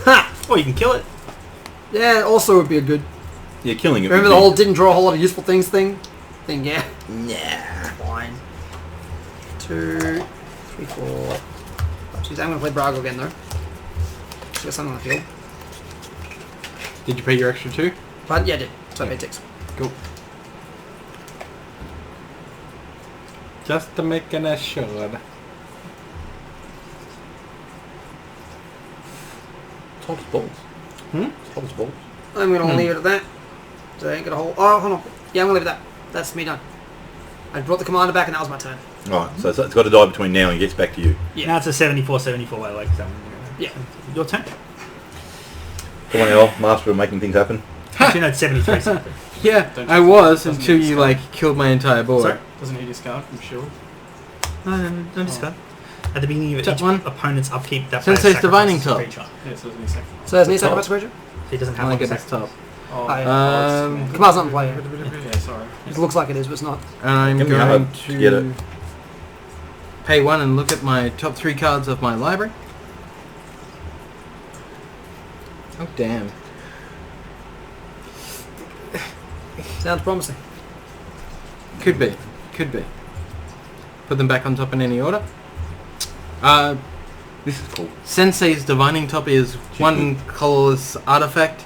Ha! Or you can kill it. Yeah, also would be a good. Yeah, killing it. Remember would the be- whole didn't draw a whole lot of useful things thing? Yeah. Nah. Fine. 2, 3, 4, 5, 6. I'm going to play Brago again though. Just got something on the field. Did you pay your extra 2? But yeah, I did. So I paid 6. Cool. Just to make an assured. Top's balls. Top's balls. I'm going to leave it at that. So I ain't got a whole. Oh, hold on. Yeah, I'm going to leave it at that. That's me done. I brought the commander back and that was my turn. Alright, so it's got to die between now and it gets back to you. Yeah. Now it's a 74-74 way, like that. Yeah. Your turn. Come on, El, master of making things happen. Actually, no, it's 73. Yeah, Don't I you- was doesn't until he you discard? killed my entire board. Sorry? Doesn't he discard from shield? No, discard. At the beginning of Tap each one. opponent's upkeep, that player Sensei's Divining sacrifices a Top. creature. Yeah, so doesn't he sacrifice? So there's me Top. sacrifice creature? He doesn't have I one get to this sacrifice. top. Oh, yeah. Um, Commander's not in play. yeah, sorry. It looks like it is, but it's not. And I'm Give me a going hug to get it. to pay 1 and look at my top 3 cards of my library. Oh damn. Sounds promising. Could be. Could be. Put them back on top in any order. This is cool. Sensei's Divining Top is 1 colorless artifact.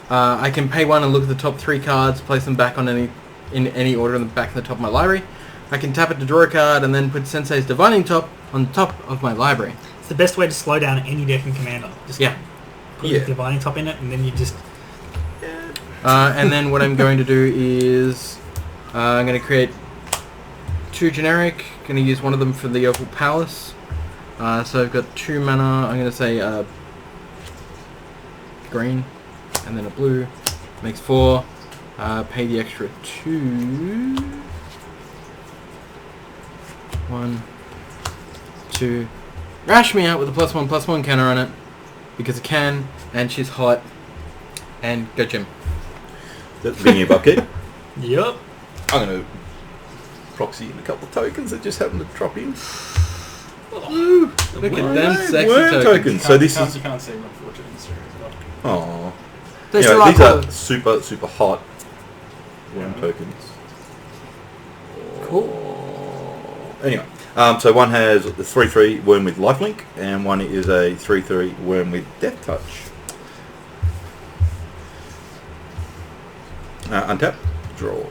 I can pay 1 and look at the top 3 cards, place them back on in any order in the back of the top of my library. I can tap it to draw a card and then put Sensei's Divining Top on top of my library. It's the best way to slow down any deck in Commander. Just Yeah. put Yeah. the Divining Top in it, and then you just... And then what I'm going to do is I'm going to create 2 generic. Going to use one of them for the Opal Palace. So I've got 2 mana. I'm going to say green, and then a blue. Makes 4. Pay the extra 2. 1, 2. Rash me out with a +1/+1 counter on it because it can, and she's hot. And go Jim. That's being your upkeep. Yep. I'm going to proxy in a couple of tokens that just happen to drop in. Look at them sexy Worm tokens. So this is... You can't see my fortune in series. Oh. These Anyway, are these cool. are super, super hot worm tokens. Cool. Anyway, so one has the 3/3 worm with lifelink, and one is a 3/3 worm with death touch. Untap, draw.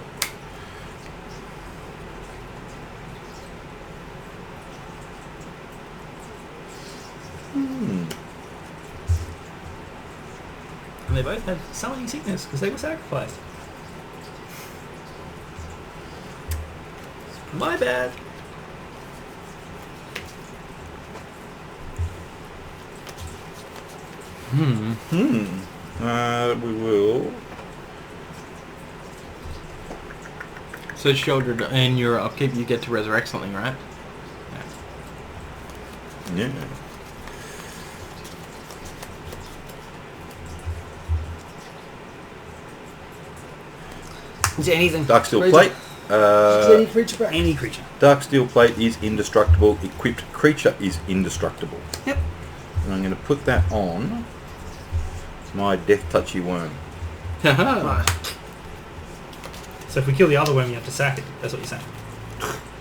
And they both had summoning sickness because they were sacrificed. My bad. We will. So shouldered in your upkeep, you get to resurrect something, right? Yeah. Is there anything? Dark steel Creature? plate. Is there any creature back? Any creature. Dark steel plate is indestructible. Equipped creature is indestructible. Yep. And I'm going to put that on my death touchy worm. Right. So if we kill the other worm, you have to sack it. That's what you're saying.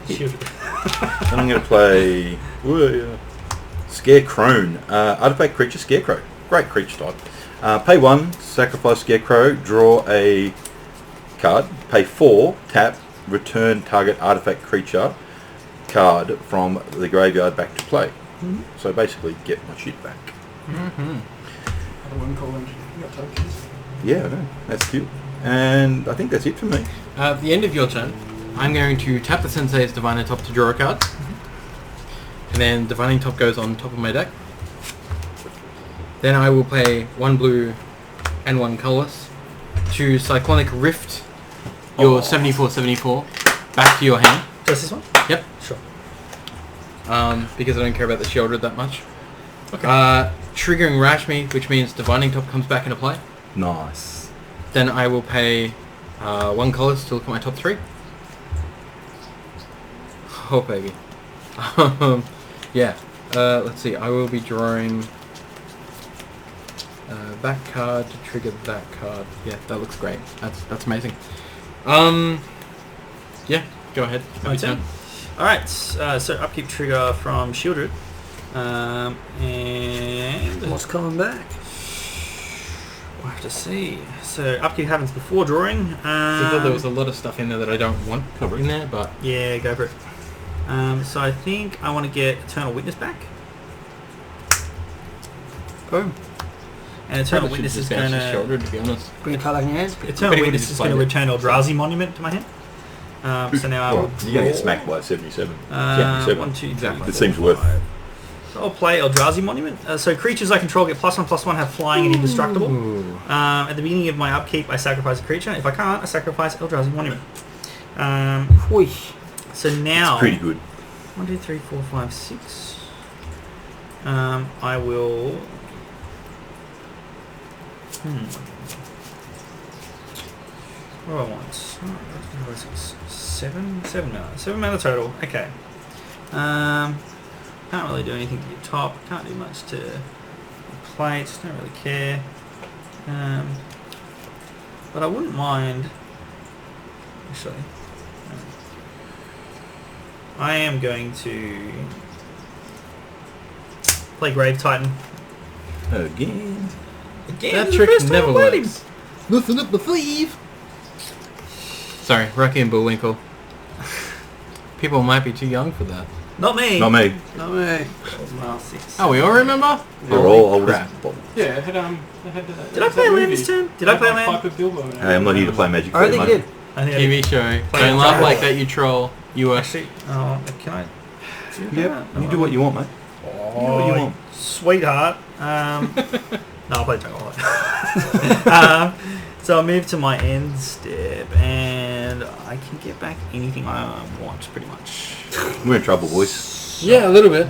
Shielded. Then I'm going to play Scarecrow. Artifact creature Scarecrow. Great creature type. Pay 1, sacrifice Scarecrow, draw a card. Pay 4, tap, return target artifact creature card from the graveyard back to play. So basically get my shit back. I wouldn't call them. You got tokens. Yeah, I know. That's cute. And I think that's it for me. At the end of your turn, I'm going to tap the Sensei's Diviner Top to draw a card. And then Divining Top goes on top of my deck. Then I will play 1 blue and 1 colorless to Cyclonic Rift your 74/74 back to your hand. Just this one? Yep. Sure. Because I don't care about the shielded that much. Okay. Triggering Rash Me, which means Divining Top comes back into play. Nice. Then I will pay 1 colorless to look at my top 3. Oh baby. Yeah. Let's see. I will be drawing that card to trigger that card. Yeah, that looks great. That's amazing. Yeah. Go ahead. My turn. Alright, so upkeep trigger from Shieldred. And What's coming back? we'll have to see. So upkeep happens before drawing. I thought there was a lot of stuff in there that I don't want in there, but Yeah, go for it. So I think I want to get Eternal Witness back. Boom. And Eternal probably Witness should is just going bounce his shoulder, to... to be honest. Bring a card back in your hands. Eternal Pretty Witness good is going to display return Eldrazi Monument to my hand. So now I will... Well, you're going to get smacked by 77. 1, 2, 3, Exactly. It seems worth it. So I'll play Eldrazi Monument. So creatures I control get +1/+1, have flying and indestructible. Ooh. At the beginning of my upkeep, I sacrifice a creature. If I can't, I sacrifice Eldrazi Monument. Whee. So now... Pretty good. 1, 2, 3, 4, 5, 6. I will... What do I want? 7 mana. 7 mana total. Okay. Can't really do anything to your top. Can't do much to your plates. Don't really care. But I wouldn't mind. Actually, I am going to play Grave Titan. Again. Again, That this is the trick first time never I played him. works. Nothing up the sleeve. Sorry, Rocky and Bullwinkle. People might be too young for that. Not me. Not me. No way. Well, 6. Oh, we all remember? We're all old crap. as balls. Yeah, it had Did I play land this turn? Did I play land? Fight with Bilbo. And Hey, I'm not here to play Magic. I don't think you did. I think I TV did. show. Play Don't laugh Trial. like that, you troll. You are. Actually, can I? Yep. You do what you want, mate. You do what you want. Sweetheart. No, I'll play Jungle Heart. So I move to my end step, and I can get back anything I want, pretty much. We're in trouble, boys. Yeah, a little bit.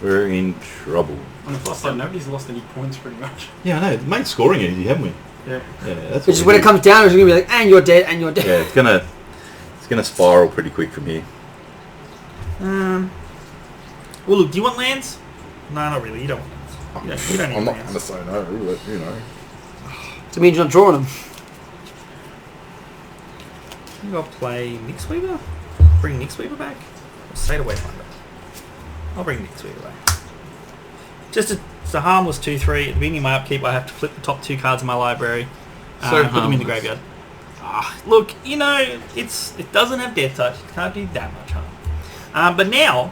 We're in trouble. On the plus side, nobody's lost any points pretty much. Yeah, I know. It made scoring easy, haven't we? Yeah. Yeah, that's Which is what when we it do. comes down, it's going to be like, and you're dead, and you're dead. Yeah, it's gonna spiral pretty quick from here. Well, look, do you want lands? No, not really. You don't want lands. You don't need I'm not lands. gonna say no, but you know. So it means you're not drawing them. I think I'll play Nixweaver. Bring Nixweaver back. Or State away from it. I'll bring Nixweaver back. Just it's a harmless 2/3. At the beginning of my upkeep, I have to flip the top 2 cards of my library. So And put them in the harmless. graveyard. Look, you know, it doesn't have Death Touch. It can't do that much harm. But now,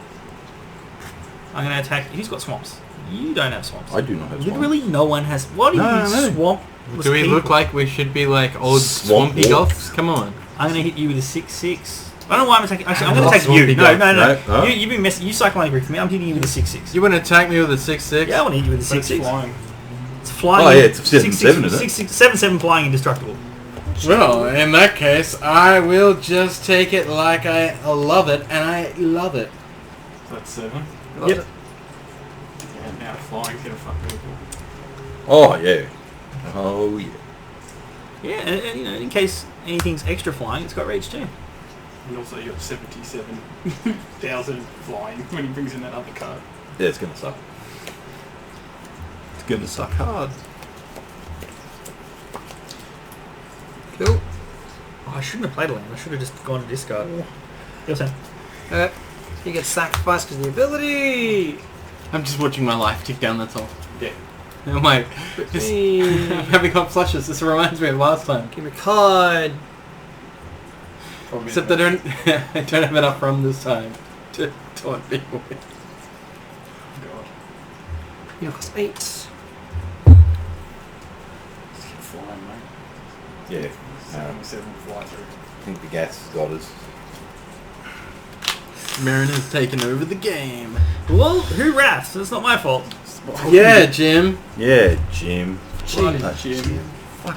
I'm going to attack. Who's got swamps? You don't have swamps. I do not have Literally no one has. What do you No, no. swamp? Do we look like we should be like old Swamp swampy wolf. goths? Come on. I'm going to hit you with a 6/6. I don't know why I'm attacking. Actually, I'm going to Not attack you. swampy No. goth. No. You've been messing. You cycling brick for me. I'm hitting you with a 6/6. You want to attack me with a 6/6? Yeah, I want to hit you with a But it's 6/6. flying. It's flying. Oh, yeah, it's 7/7, isn't it? 7/7 flying indestructible. Well, in that case, I will just take it like I love it, and I love it. So that's 7. Yep. And now flying's gonna fuck people. Oh yeah. Oh yeah. Yeah, and you know, in case anything's extra flying, it's got reach too. And also you got 77,000 flying when he brings in that other card. Yeah, it's gonna suck. It's gonna suck hard. Cool. Oh, I shouldn't have played a land. I should have just gone to discard. Your turn. Okay. You get sacrificed because of the ability. I'm just watching my life tick down, that's all. Yeah. I'm like, just I'm having hot flushes. This reminds me of last time. Give me a card. Probably Except I don't have enough from this time to taunt people with. God. You know, cost 8. Just keep flying, mate. Yeah. 7 fly through. I think the gas has got us. Marin has taken over the game. Well, who rafts? It's not my fault. Yeah, Jim. Yeah, Jim. Bloody Jeez. Jim.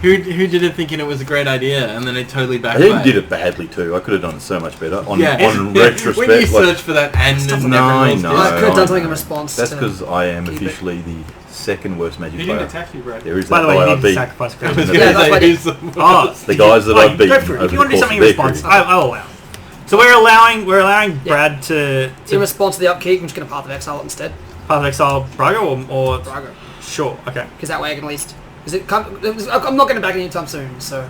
Who did it thinking it was a great idea, and then it totally I backfired? did it badly too. I could have done it so much better. On When retrospect, you like, search for that and Stuff then no, everyone's no. I just- could have done I something in know. response. that's to because I am keep it. officially the second worst Magic He player. didn't attack you, Brad. There is By that the way, guy you I need to beat. sacrifice I was credit. gonna Yeah, that's say, what who's the Oh, The guys that I've beaten Go for it. over If you want the to do course something of in their response, career. I'll allow. So we're allowing Brad to In response to the upkeep, I'm just going to Path of Exile it instead. Path of Exile Braga or Braga. sure, okay. Because that way I can at least... I'm not getting back anytime soon, so...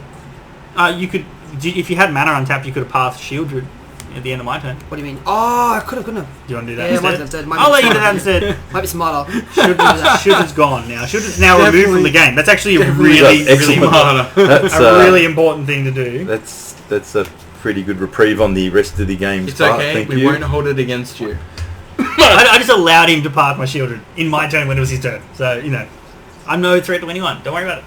You could, if you had mana untapped, you could have Path Shieldred at the end of my turn. What do you mean? Oh, I could have, couldn't have. Do you want to do that Yeah, might instead? have instead. Might I'll be let you do smarter. that instead. Might be smarter. Shieldred's gone now. Shieldred's now removed from Definitely- the game. That's actually a definitely really, really, excellent. important, That's a really important thing to do. that's a pretty good reprieve on the rest of the game's It's part. okay, Thank we you. won't hold it against you. I just allowed him to path my Shieldred in my turn when it was his turn. So, you know, I'm no threat to anyone. Don't worry about it.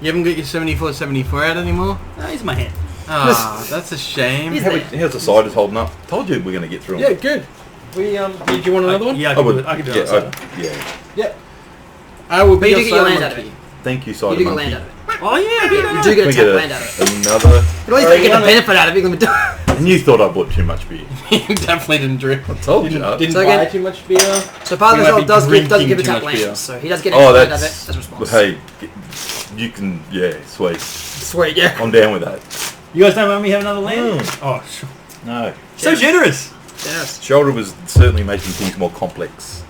You haven't got your 74/74 out anymore? No, he's my hand. Ah, that's a shame. He's How's the side is holding up? Told you we're going to get through Yeah, them. good. We did you want another one? Yeah, I I can do would. it. I can do Yeah, it. yeah. I will But be you do your get your land silent out of it. monkey. Thank you, You Side do get Monkey. land out of it. Oh, yeah, You do Can get we attack get land out of it. another? At least I get the benefit out of it. You're going to do And you thought I bought too much beer. You definitely didn't drink. I told you. Didn't So buy again- too much beer. So Path of You might Exile be does drinking give too attack much beer. land, so he does get Oh, land out of it that's. as a response. Hey, you can. Yeah, sweet. Sweet, yeah. I'm down with that. You guys don't want me to have another land? Oh, sure. No. So generous. Yes. Shoulder was certainly making things more complex.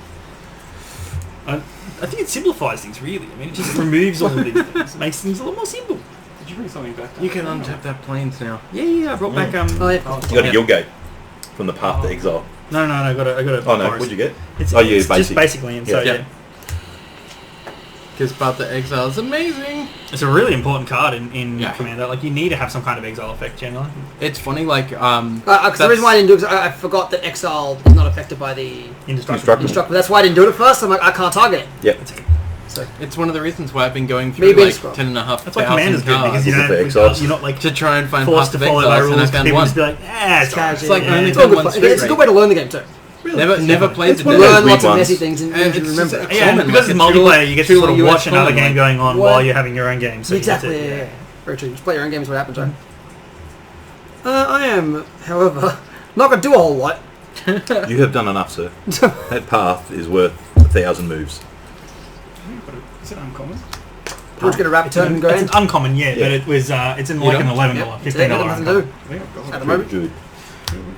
I think it simplifies things, really. I mean, it just removes all of these things. Makes things a lot more simple. Did you bring something back? You can untap that planes now. Yeah, I brought back, Oh, yeah. You got a Gilgate from the Path to Exile. No, I got a Oh no, forest. what'd you get? It's, Oh, yeah, it's just basic. basic land, so Yeah. yeah. Because Path to Exile is amazing. It's a really important card in Yeah. Commander. Like, you need to have some kind of exile effect, generally. It's funny, like, Because the reason why I didn't do it is I forgot that Exile is not affected by the Indestructible. Instructable. That's why I didn't do it at first. I'm like, I can't target it. Yep. it's one of the reasons why I've been going through Maybe like it's 10,500 That's why Commander's good, because you Is it don't the exiles? you're not, like, to try and find forced Path to of follow my Exiles, and I rules. found People one. just be like, it's Casual, It's like yeah. only It's all done good one fun. straight It's a rate. good way to learn the game too. Never played It's the one You of those learn weird lots of ones. messy things and you It's remember. just- Yeah, common, and because like it's a multiplayer, you get to two sort of US watch another common, game going on Well, while you're having your own game. So you get Exactly, to- yeah. Very true. Just play your own games, what happens, right? I am, however, not going to do a whole lot. You have done enough, sir. That path is worth 1,000 moves. Is it uncommon? We're just going to wrap turn and It's go an in. uncommon, yeah, Yeah. but it was it's in You like an don't? $11, Yep. $15 Today, got nothing to uncommon. do Yeah, at the God. moment. Good.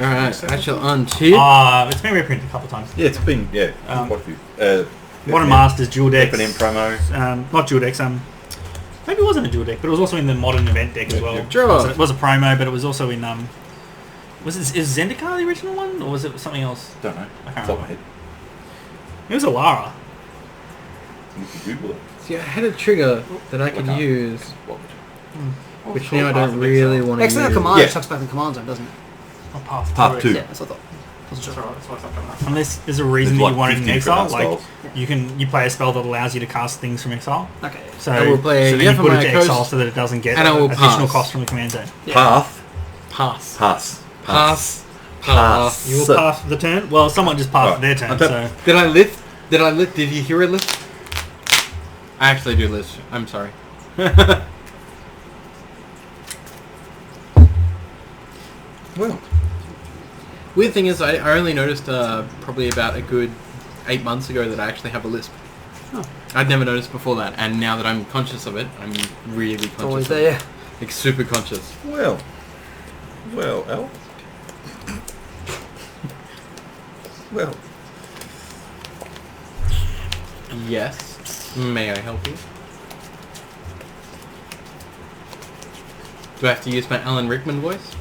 Alright, actual on two. It's been reprinted a couple of times. Yeah, it's been quite a few. Modern Masters, Dual Decks. F&M promo. Not Dual Decks, maybe it wasn't a Dual Deck, but it was also in the Modern Event deck as well. yeah. Sure. It was a promo, but it was also in is Zendikar the original one, or was it something else? Don't know. I can't Top of my remember. head. It was Alara. You can Google it. See, I had a trigger that I could Okay. use, What which was now I called Path don't of really Exile? want to Excellent use. command Yeah. chucks back in command zone, doesn't it? Oh, Path Path 2. Yeah, that's what I thought. Wasn't That's sure. right, that's why it's not coming up. Unless there's a reason There's that you want it in 50 exile, different like styles. you play a spell that allows you to cast things from exile. Okay. So, I will play so then you put it Yevamaya to exile Coast, so that it doesn't get and I will additional pass. cost from the command zone. Yeah. Path. Pass. Pass. Pass. Pass. You will So- pass the turn. Well, someone just passed Right. their turn, I don't- so Did I lift? Did you hear a lift? I actually do lift. I'm sorry. Well, Weird thing is, I only noticed probably about a good 8 months ago that I actually have a lisp. Oh. I'd never noticed before that, and now that I'm conscious of it, I'm really conscious. It's always of there, it. yeah. Like super conscious. well, Al. Well, Yes. May I help you? Do I have to use my Alan Rickman voice?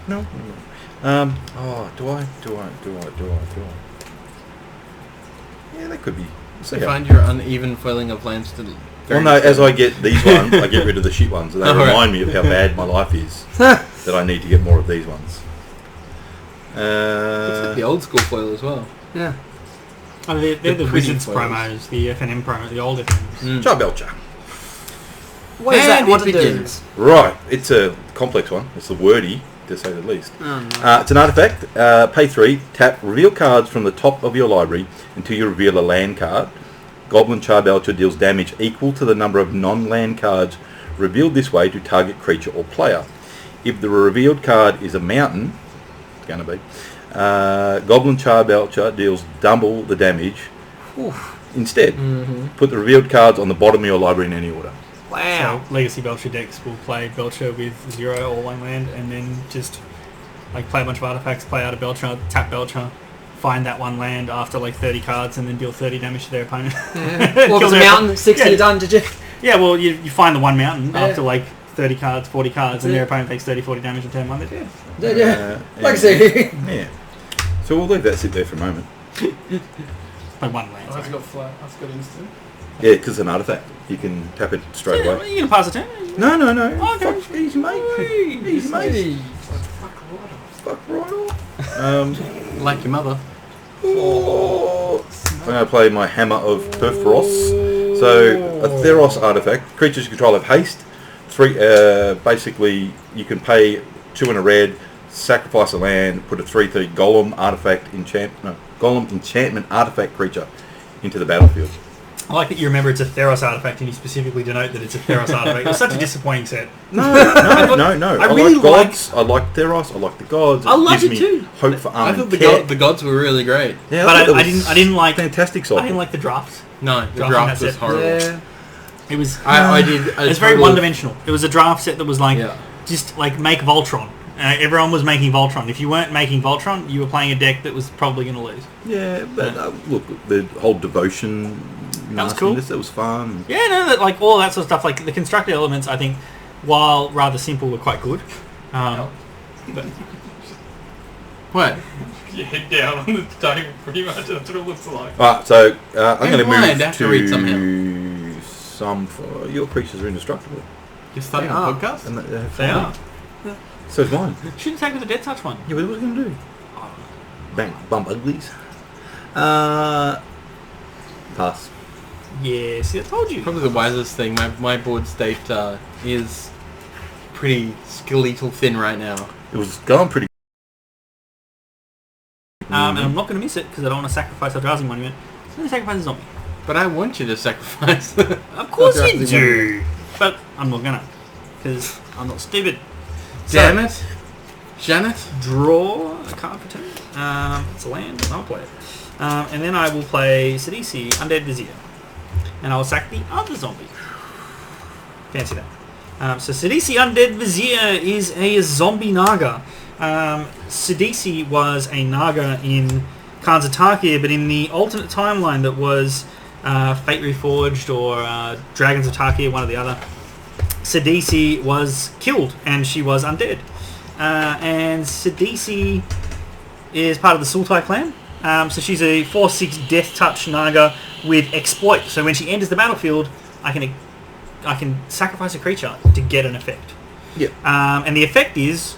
no. Oh, do I? Yeah, that could be. So find your uneven foiling of lands to... Well, no, as I get these ones, I get rid of the shit ones, and they Oh, right. remind me of how bad my life is. That I need to get more of these ones. It's like the old school foil as well. Yeah. oh, they're The the pretty Wizards foils. promos, the FNM promo, the old FNMs. Mm. Charbelcher. What is that? And What it to do? begins. Right, it's a complex one. It's a wordy, to say the least. Oh, no. It's an artifact. Pay 3. Tap. Reveal cards from the top of your library until you reveal a land card. Goblin Charbelcher deals damage equal to the number of non-land cards revealed this way to target creature or player. If the revealed card is a mountain, it's going to be, Goblin Charbelcher deals double the damage. Oof. Instead, Mm-hmm. put the revealed cards on the bottom of your library in any order. Wow. So Legacy Belcher decks will play Belcher with 0 or 1 land, and then just like play a bunch of artifacts, play out a Belcher, tap Belcher, find that 1 land after like 30 cards, and then deal 30 damage to their opponent. Yeah. Well, Kill was a their- mountain, 60 yeah. done, did you? Yeah, well, you find the 1 mountain Yeah. after like 30 cards, 40 cards, and Yeah. their opponent takes 30, 40 damage in turn 1. They're dead. Did you? Like I and- see. Yeah. So we'll leave that sit there for a moment. Like 1 land. Oh, that's sorry. got flat. That's got instant. Yeah, because it's an artifact. You can tap it straight Yeah, away. you can pass a turn. No. Okay. Fuck, easy, mate. Easy, mate. Fuck right off. Like your mother. I'm going to play my Hammer of Perforos. So, a Theros artifact. Creatures you control have haste. 3. Basically, you can pay 2 and a red, sacrifice a land, put a 3/3 Golem enchantment artifact creature into the battlefield. I like that you remember it's a Theros artifact and you specifically denote that it's a Theros artifact. It was such a disappointing set. No. I really like gods. I like Theros. I like the gods. I like gives it me too. hope for I thought Armageddon. the gods were really great. Yeah, But thought I that was didn't like fantastic I cycle. didn't like the drafts. No, the Drafting draft that was set. horrible. Yeah. It was I did. it's very one-dimensional. It was a draft set that was like Yeah. just like make Voltron. Everyone was making Voltron. If you weren't making Voltron, you were playing a deck that was probably going to lose. Yeah, but look, the whole devotion, That was cool. That was fun. Yeah, no, that like all that sort of stuff. Like the constructed elements, I think, while rather simple, were quite good. But What? Your head down on the table, pretty much. That's what it looks like. Alright, so I'm going to blind, move I have to read to some. Your creatures are indestructible, You're starting They a are. podcast? and they have they fun. are. So is mine. Shouldn't take with the Dead Touch one. Yeah, but what are we going to do? Bang, bump uglies. Pass. Yeah, see, I told you. Probably the wisest thing. My board state is pretty skeletal thin right now. It was going pretty and I'm not going to miss it because I don't want to sacrifice a Eldrazi monument. So I'm going to sacrifice a zombie. But I want you to sacrifice. Of course you Eldrazi do. But I'm not going to because I'm not stupid. Damn it. Janet. Draw a card for turn. It's a land. I'll play it. And then I will play Sidisi, Undead Vizier. And I'll sack the other zombie. Fancy that. So Sidisi Undead Vizier is a zombie Naga. Sidisi was a Naga in Khans of Tarkir, but in the alternate timeline that was Fate Reforged or Dragons of Tarkir, one or the other, Sidisi was killed and she was undead. And Sidisi is part of the Sultai clan. So she's a 4/6 Death Touch Naga with Exploit. So when she enters the battlefield, I can sacrifice a creature to get an effect. Yep. And the effect is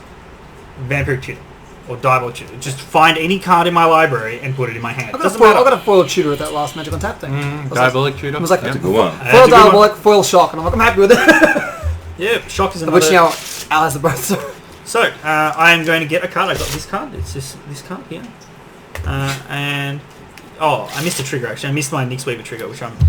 Vampiric Tutor or Diabolic Tutor. Just find any card in my library and put it in my hand. I got a foil tutor with that last Magic on Tap thing. Diabolic Tutor. It was like That's a good one. foil Diabolic, foil Shock, and I'm like, I'm happy with it. Yeah, Shock is another. Which now allies are both. So, I am going to get a card. I got this card. It's just this card here. And... Oh, I missed a trigger, actually. I missed my Nyx Weaver trigger, which whatever.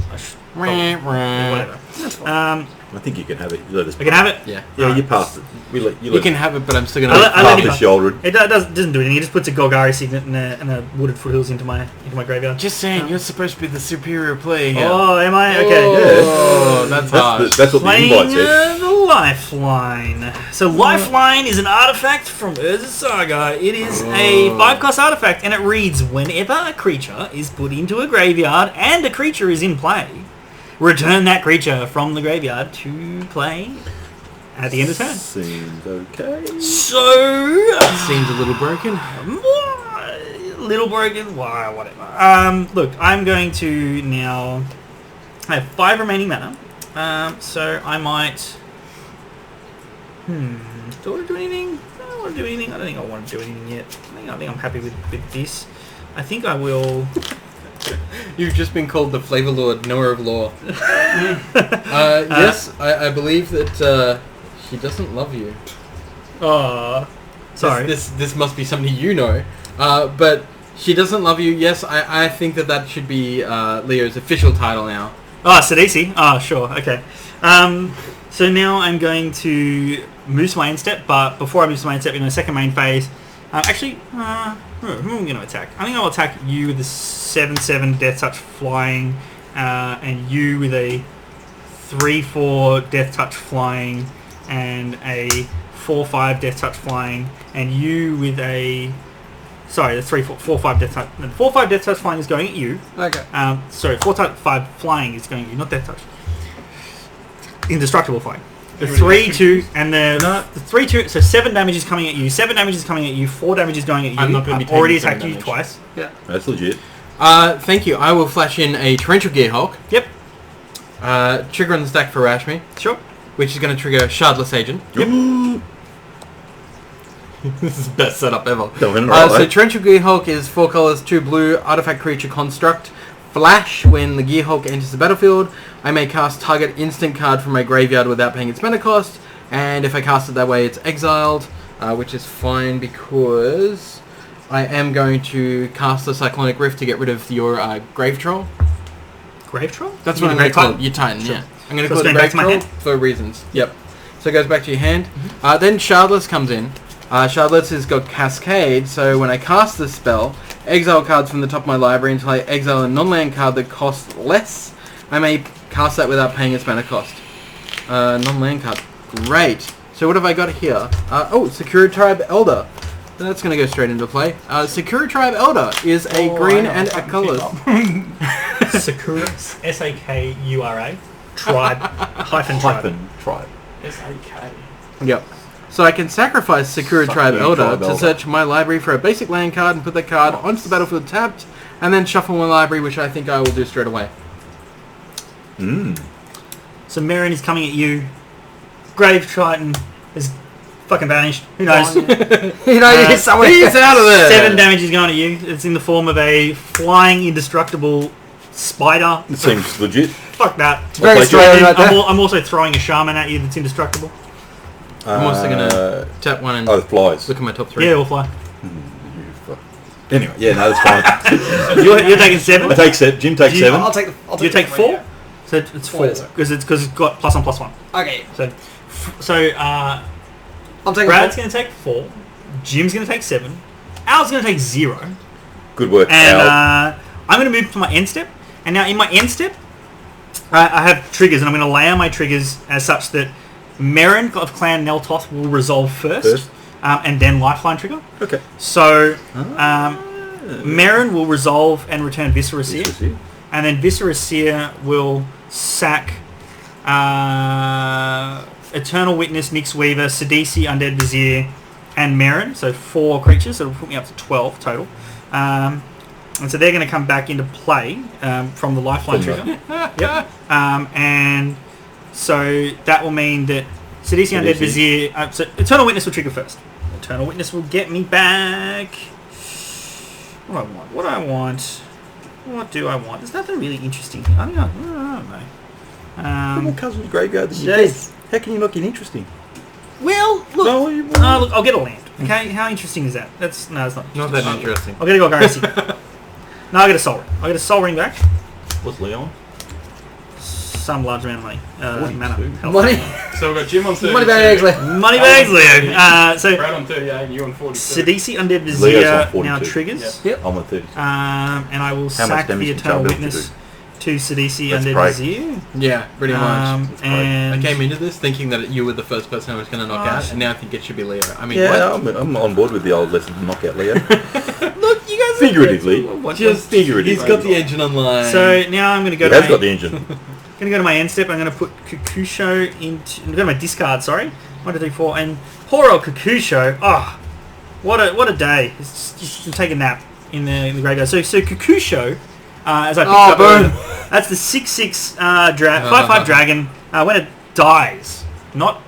That's fine. I think you can have it. You let us. I can have it? Yeah. Yeah, you passed it. You can have it, but I'm still going I let pass him- the shoulder. It doesn't do anything. It just puts a Golgari Signet and a Wooded Foothills into my graveyard. Just saying, you're supposed to be the superior player here. Oh, am I? Okay. Oh, that's hard. That's what the Playing invite said. the Lifeline. So Lifeline is an artifact from Urza Saga. It is a 5-cost artifact, and it reads, whenever a creature is put into a graveyard and a creature is in play, return that creature from the graveyard to play at the end of turn. Seems okay. So... Seems a little broken. Little broken? Why, whatever. Look, I'm going to now... I have 5 remaining mana. So I might... Do I want to do anything? I don't want to do anything. I don't think I want to do anything yet. I think I'm happy with this. I think I will... You've just been called the Flavor Lord, knower of lore. Yes, I believe that he doesn't love you. Sorry. This must be something you know. But she doesn't love you. Yes, I think that should be Leo's official title now. Oh, Sidisi? Oh, sure. Okay. So now I'm going to move to my end step, but before I move to my end step in the second main phase, who am I going to attack? I think I'll attack you with a 7/7 Death Touch Flying, and you with a 3/4 Death Touch Flying, and a 4/5 Death Touch Flying, and you with a... Sorry, the 4/5 Death Touch... No, the 4/5 Death Touch Flying is going at you. Okay. Sorry, 4/5 Flying is going at you, not Death Touch. Indestructible Flying. The 3/2 and the 3/2, so 7 damage is coming at you. 7 damage is coming at you. 4 damage is going at you. I'm not going to be already taking attacked 7 you damage. twice. Yeah. That's legit. Thank you. I will flash in a Torrential Gearhulk. Yep. Trigger on the stack for Rashmi, Sure. which is going to trigger Shardless Agent. Yep. This is the best setup ever. So Torrential Gearhulk is 4 colors, 2 blue, artifact creature construct. Flash, when the Gearhulk enters the battlefield, I may cast target instant card from my graveyard without paying its mana cost, and if I cast it that way, it's exiled, which is fine because I am going to cast the Cyclonic Rift to get rid of your Grave Troll. Grave Troll? That's You what I'm mean going to call Titan? it. Your Titan, Sure. yeah. I'm going So to call it's it going back Grave to my Troll hand? for reasons. Yep. So it goes back to your hand. Then Shardless comes in. Shardless has got Cascade, so when I cast this spell, exile cards from the top of my library until I exile a non-land card that costs less. I may cast that without paying its mana cost. Non-land card. Great. So what have I got here? Secure Tribe Elder. That's going to go straight into play. Secure Tribe Elder is a green and a colours. Sakura. S-A-K-U-R-A. Tribe. Tribe. Tribe. S-A-K. Yep. So I can sacrifice Sakura Tribe Elder to search my library for a basic land card and put that card onto the battlefield tapped, and then shuffle my library, which I think I will do straight away. So Merrin is coming at you. Grave Triton is fucking vanished. Who knows? He's somewhere. He's out of there! 7 damage is going at you. It's in the form of a flying indestructible spider. It seems legit. Fuck that. It's very I'll play Australian right there. I'm also throwing a shaman at you that's indestructible. I'm also going to tap one and Oh, the flies. look at my top 3. Yeah, we'll fly. Anyway, yeah, no, that's fine. You're taking 7. I take 7. Jim takes 7. I'll take the. You take 4. Yeah. So it's 4 What is it? because it's got +1/+1. Okay. So I'm taking. Brad's going to take 4. Jim's going to take 7. Al's going to take 0. Good work, And Al. I'm going to move to my end step. And now in my end step, I have triggers, and I'm going to lay out my triggers as such that Merrin of Clan Neltoth will resolve first. And then Lifeline trigger. Okay. So Merrin will resolve and return Viscera Seer. And then Viscera Seer will sack Eternal Witness, Nyx Weaver, Sidisi, Undead Vizier, and Merrin. So 4 creatures. So it'll put me up to 12 total. And so they're going to come back into play from the Lifeline trigger. Yep. And so that will mean that Sidisi, Undead Vizier... so Eternal Witness will trigger first. Eternal Witness will get me back... What do I want? What do I want? There's nothing really interesting. I don't know. More Cousins Graveyard than you Jeez. get. How can you not get interesting? Well, look. No, Look, I'll get a land. Okay, how interesting is that? It's not. Not that interesting. I'll get a Golgari. No, I'll get a Soul Ring. I'll get a Soul Ring back. What's Leon? Some large amount of money. Mana. 42. Health. Money. So we've got Jim on 30. Money bags left. Money bags, Leo. So Brad on 38 and you on 42. Sidisi Undead Leo's Vizier on 42. now triggers. Yep. I'm at 30. And I will How much sack damage the can Eternal Charles have to Witness do? to Sidisi Let's Undead pray. Vizier. Yeah, pretty much. And I came into this thinking that you were the first person I was going to knock out, and now I think it should be Leo. I mean, Yeah, what? I'm on board with the old lesson to knock out Leo. look, you guys Figuratively. Just figuratively. He's got the engine online. So now I'm going to go He to has got the engine. going to go to my end step. I'm going to put Kakusho into... I'm going to go to my discard, sorry. 1, 2, 3, 4. And poor old Kakusho. Oh, what a day. It's just take a nap in the graveyard. So Kakusho, as I picked up boom. earlier, that's the 6/6 5/5 dragon. When it dies, not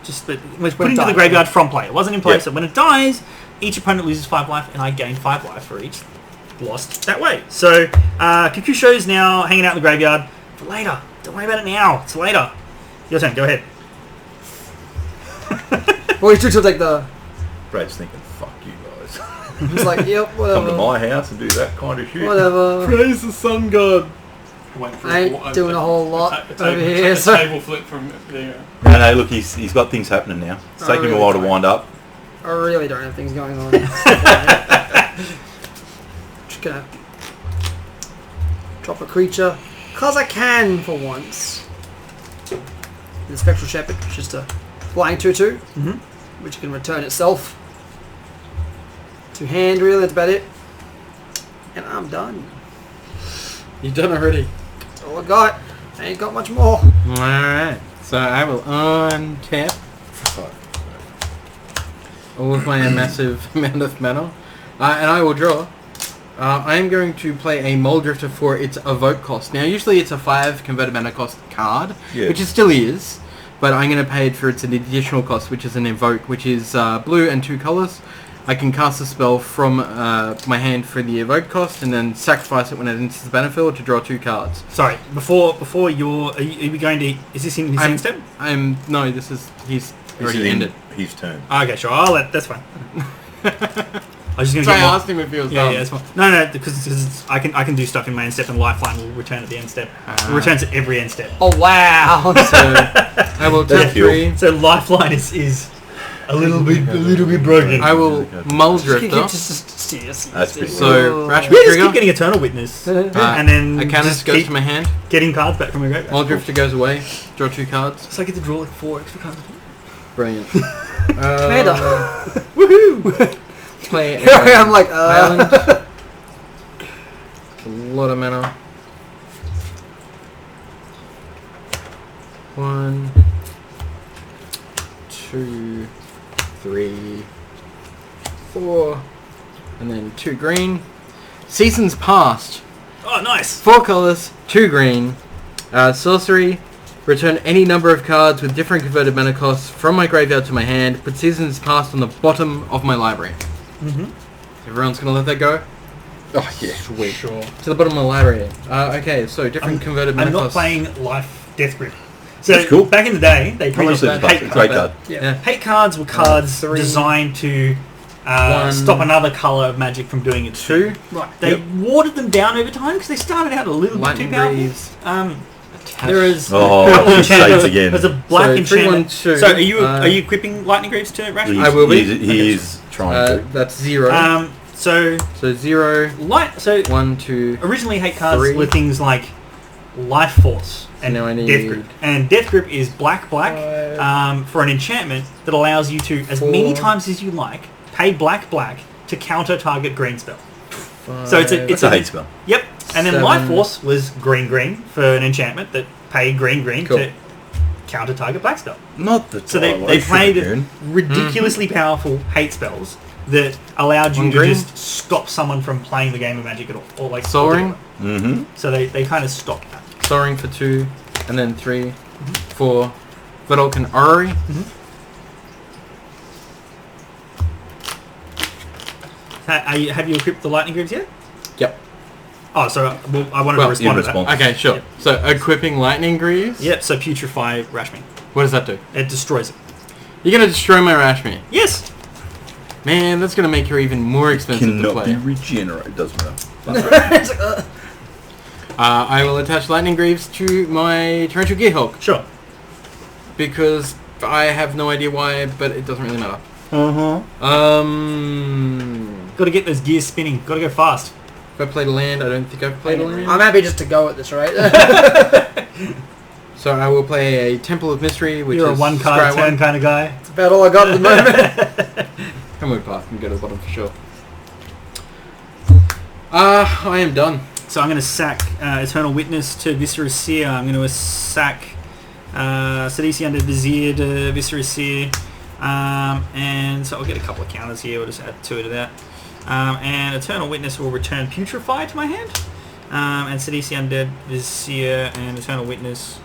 just... It was put When it into the dies, graveyard from play. It wasn't in play. Yeah. So when it dies, each opponent loses 5 life, and I gain 5 life for each lost that way. So Kakusho is now hanging out in the graveyard for later. Don't worry about it now. It's later. Your turn. Go ahead. Well, you took take the. Brad's thinking, fuck you guys. He's like, yep, whatever. Come to my house and do that kind of shit. Whatever. Praise the sun god. Went for I ain't doing a whole lot over here. A So. table flip from there. No, look, he's got things happening now. It's taking him a while to wind up. I really don't have things going on. Just gonna drop a creature, cause I can for once. The Spectral Shepherd, which is just a flying 2/2, which can return itself to hand. Really, that's about it. And I'm done. You've done already. That's all I got. I ain't got much more. Alright. So I will untap all of my massive amount of mana. And I will draw. I am going to play a Mold Drifter for its evoke cost. Now, usually it's a 5 converted mana cost card, which it still is, but I'm going to pay it for its additional cost, which is an evoke, which is blue and 2 colours. I can cast a spell from my hand for the evoke cost, and then sacrifice it when it enters the battlefield to draw 2 cards. Sorry. Before you're... Are you going to... Is this in his end step? No, this is... He's This already is ended. his turn. Okay, sure. That's fine. I was just going So to I get more... asked him if he was Yeah, done. yeah, it's fine. No, because I can do stuff in my end step, and Lifeline will return at the end step. It returns at every end step. Oh wow! So I will tap That's cool. 3. So Lifeline is a little bit broken. I will Mold Just keep- Drifter. just- That's pretty So Rash Yeah, just Trigger. keep getting Eternal Witness, and then A cannon just goes keep to my hand. getting cards back from my graveyard. Mold Drifter goes away. Draw 2 cards. So I get to draw like 4 extra cards. Brilliant. Commander. Woohoo! Play Here I am, like, Island. A lot of mana. 1, 2, 3, 4, and then 2 green. Seasons Past. Oh, nice. 4 colors, 2 green. Sorcery. Return any number of cards with different converted mana costs from my graveyard to my hand. Put Seasons Past on the bottom of my library. Everyone's gonna let that go? Oh, yeah. Sweet. Sure. To the bottom of my library. Okay, so different converted mana I'm not costs. playing Life Death Grip. So That's cool. back in the day, they How much printed is it? hate It's a great cards. card. Yeah. Hate cards were cards 3. designed to stop another colour of magic from doing its Two. thing. Right. They watered them down over time because they started out a little Lightning bit too greaves. powerful. Attach. There is Oh, a couple of shades enchantments. again. There's a black So, 3, 1, enchantment. 2. So are you equipping lightning greaves to Rash? He's- I will be. He is trying to. That's 0. So 0, 1, 2. originally hate cards 3. were things like Life Force and Now I need- Death Grip. And Death Grip is black for an enchantment that allows you to, as many 4. times as you like, pay black to counter target green spell. So it's It's a hate spell. Yep. And then 7. Life Force was green for an enchantment that paid green Cool. to counter target black spell. Not the. So they played ridiculously powerful hate spells that allowed you One to green. just stop someone from playing the game of Magic at all, or like Soaring. Mm-hmm. So they kind of stopped that. Soaring for 2, and then 3, 4. Vidalcan Orrery. Have you equipped the lightning greaves yet? Yep. Oh, so I wanted to respond to response. that. Okay, sure. Yep. So equipping lightning greaves. Yep. So putrefy Rashmi. What does that do? It destroys it. You're gonna destroy my Rashmi. Yes. Man, that's gonna make her even more expensive to Cannot play. be regenerated. Doesn't matter. It's like, I will attach lightning greaves to my torrential gearhawk Sure. because I have no idea why, but it doesn't really matter. Uh-huh. Got to get those gears spinning. Got to go fast. If I played a land, I don't think I've played a land. I'm happy just to go at this, right? So I will play a Temple of Mystery, which You're a is one card scry turn one. kind of guy. It's about all I got at the moment. Come on, path and go to the bottom for sure. I am done. So I'm going to sack Eternal Witness to Viscera Seer. I'm going to sack Sidisi Undead Vizier to Viscera Seer. And so I'll get a couple of counters here. We'll just add 2 to that. And Eternal Witness will return Putrefy to my hand. And Sidisi Undead Vizier and Eternal Witness,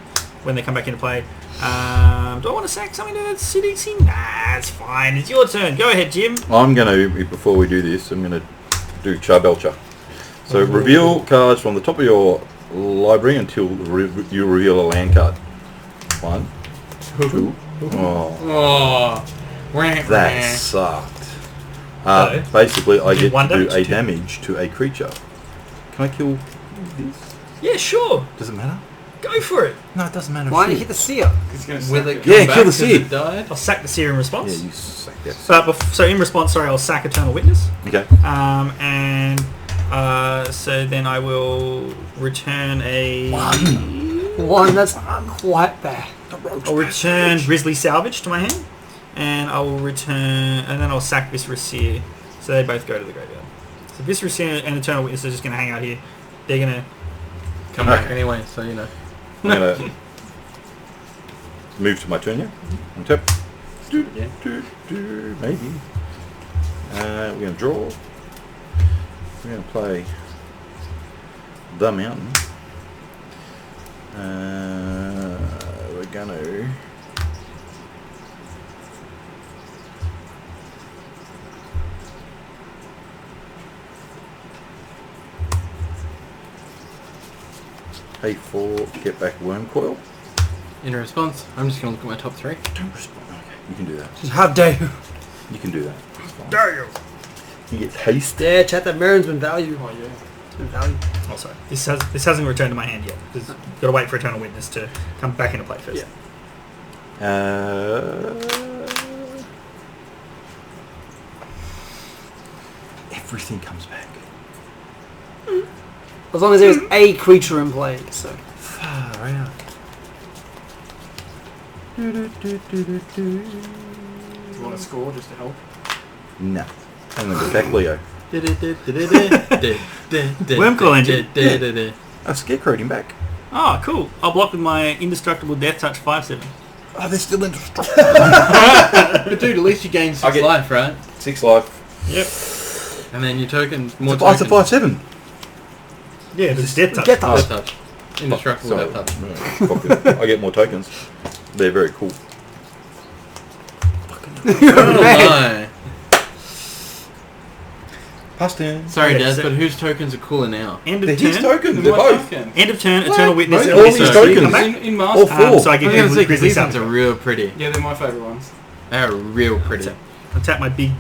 when they come back into play. Do I want to sack something to Sidisi? Nah, it's fine. It's your turn. Go ahead, Jim. I'm gonna, before we do this, I'm gonna do Charbelcher. So reveal cards from the top of your library until you reveal a land card. 1, 2. Oh, Oh, that sucked. So, Basically, I get one to do damage a damage to a creature. Can I kill this? Yeah, sure. Does it matter? Go for it. No, it doesn't matter. Why don't you hit the seer? He's going Will it to come Yeah, back kill the 'cause seed. it died? I'll sack the Seer in response. Yeah, you suck. Yes. So in response, sorry, I'll sack Eternal Witness. Okay. So then I will return a... One, that's quite bad. I'll return Grizzly Salvage to my hand. And I will return... And then I'll sack Viscera Seer. So they both go to the graveyard. So Viscera Seer and Eternal Witness are just going to hang out here. They're going to... Come back anyway, so you know. I'm gonna move to my turn, yeah? On tap. Yeah. Maybe. We're gonna draw. We're gonna play the mountain. We're gonna pay for get back worm coil. In response, I'm just going to look at my top 3. Don't respond. Okay, you can do that. How dare you? You can do that. It's fine. Dare you! You get haste. Yeah, chat, that Marin's been value. Oh, yeah. It's been value. Oh, sorry. This hasn't returned to my hand yet. Got to wait for Eternal Witness to come back into play first. Everything comes back. As long as there's a creature in play, so. Far out. Do you want to score just to help? No. I'm gonna go back Leo. Wormcoil Engine. I've scarecrowed him back. Oh, cool. I'll block with my Indestructible Death Touch 5/7. Oh, they're still indestructible. But dude, at least you gain 6 life, right? 6 life. Yep. And then you token more It's a tokens. 5/7. Yeah, it's Death Touch. Get Death that. touch. Indestructible Sorry. death touch. No, I get more tokens. They're very cool. Oh my. Pass turn. Sorry, Yeah, Des, so- but whose tokens are cooler now? End They're of his turn. tokens. They're both. End of turn. What? Eternal Witness. No, and all Viscera these Seer tokens. come back. In All Master. 4. So I I get was going to say, Grizzly these ones are Salvage. real pretty. Yeah, they're my favourite ones. They are real pretty. I'll tap my big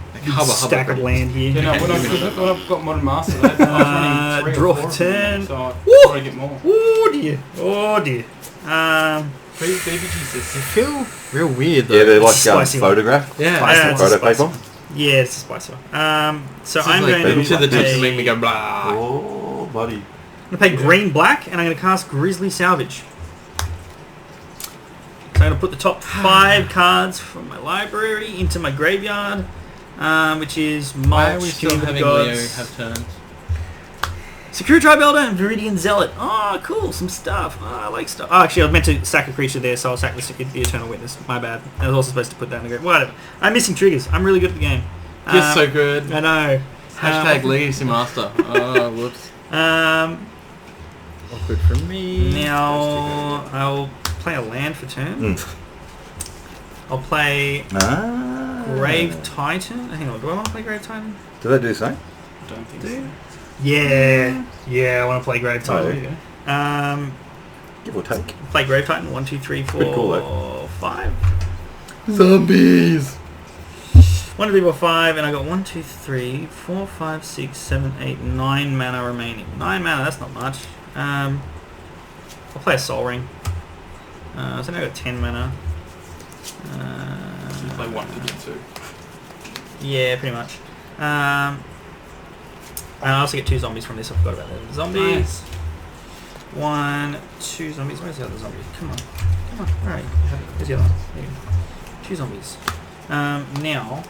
stack of land here. You know, when I've got Modern Master, I was running 3 draw or 4 for of them, turn. so I Woo! thought I'd get more. Oh dear. Oh dear. BBG's They feel real weird though. Yeah, they're like Spicy one. photograph. Yeah. Spicy. Photo Spicy. paper. Yeah, it's a spicy one. So This is I'm like going to the tips to make me play, go blah. Oh, buddy. I'm going to play green black, and I'm going to cast Grizzly Salvage. So I'm going to put the top 5 cards from my library into my graveyard, which is Why are we Mulch, still Tomb of the having Leo Gods, have turns? Secure Tribe Elder, and Viridian Zealot. Oh, cool, some stuff. Oh, I like stuff. Oh, actually, I was meant to sack a creature there, so I'll sack the Eternal Witness. My bad. I was also supposed to put that in the grave. Whatever. I'm missing triggers. I'm really good at the game. You're so good. I know. Hashtag Legacy Master. Oh, whoops. Awkward for me. Now, I'll play a land for turn. I'll play Grave Titan. Hang on, do I want to play Grave Titan? Did they do the same? I don't think so. Yeah, I want to play Grave Titan. yeah. Give or take. Play Grave Titan. 1, 2, 3, 4, Good call, 5. Zombies. 1, 2, 3, 4, 5, and I got 1, 2, 3, 4, 5, 6, 7, 8, 9 mana remaining. 9 mana, that's not much. I'll play a Soul Ring. So now I've got 10 mana. You play 1 to get 2. Yeah, pretty much. And I also get 2 zombies from this. I forgot about that. Zombies. Nice. 1, 2 zombies. Where's the other zombie? Come on. Alright. Where's the other one? There you go. 2 zombies. Now,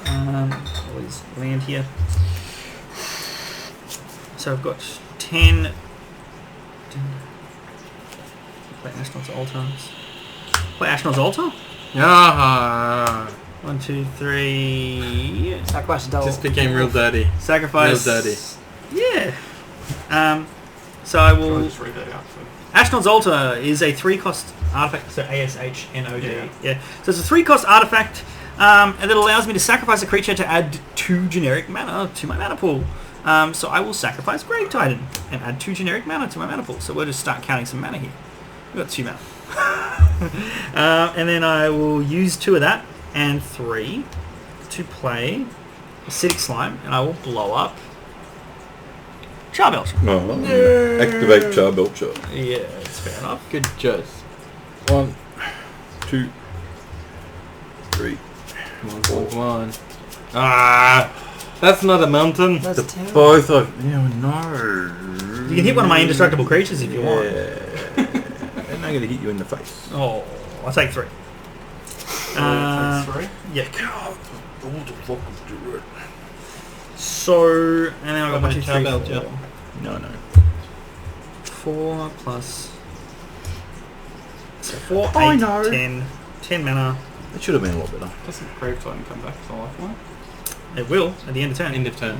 all these land here. So I've got 10. Play Ashnod's Altar. Play Ashnod's Altar? Ah. 1, 2, 3. Sacrifice a double. Just became real dirty. Sacrifice. Real dirty. Yeah. So I I'll will. just read that out. Ashnod's Altar is a 3-cost artifact. So ASHNOD. Yeah. Yeah. So it's a 3-cost artifact that allows me to sacrifice a creature to add 2 generic mana to my mana pool. So I will sacrifice Grave Titan and add 2 generic mana to my mana pool. So we'll just start counting some mana here. We've got 2 mana. And then I will use 2 of that and 3 to play Acidic Slime, and I will blow up Charbelcher. Activate Charbelcher. Yeah, that's fair enough. Good choice. 1, 2, 3. Come on. Ah. That's not a mountain. That's terrible. Both of no. You can hit one of my indestructible creatures if you want. And I'm gonna hit you in the face. Oh, I'll take 3. Takes 3. Yeah. What the fuck is it? So, and then I got 1, 2, 3, Charbelcher. 4. No. 4 plus. So 4, 8, I know. 10. 10 mana. It should have been a lot better. Doesn't Grave Titan come back to life one? It will at the end of turn. End of turn.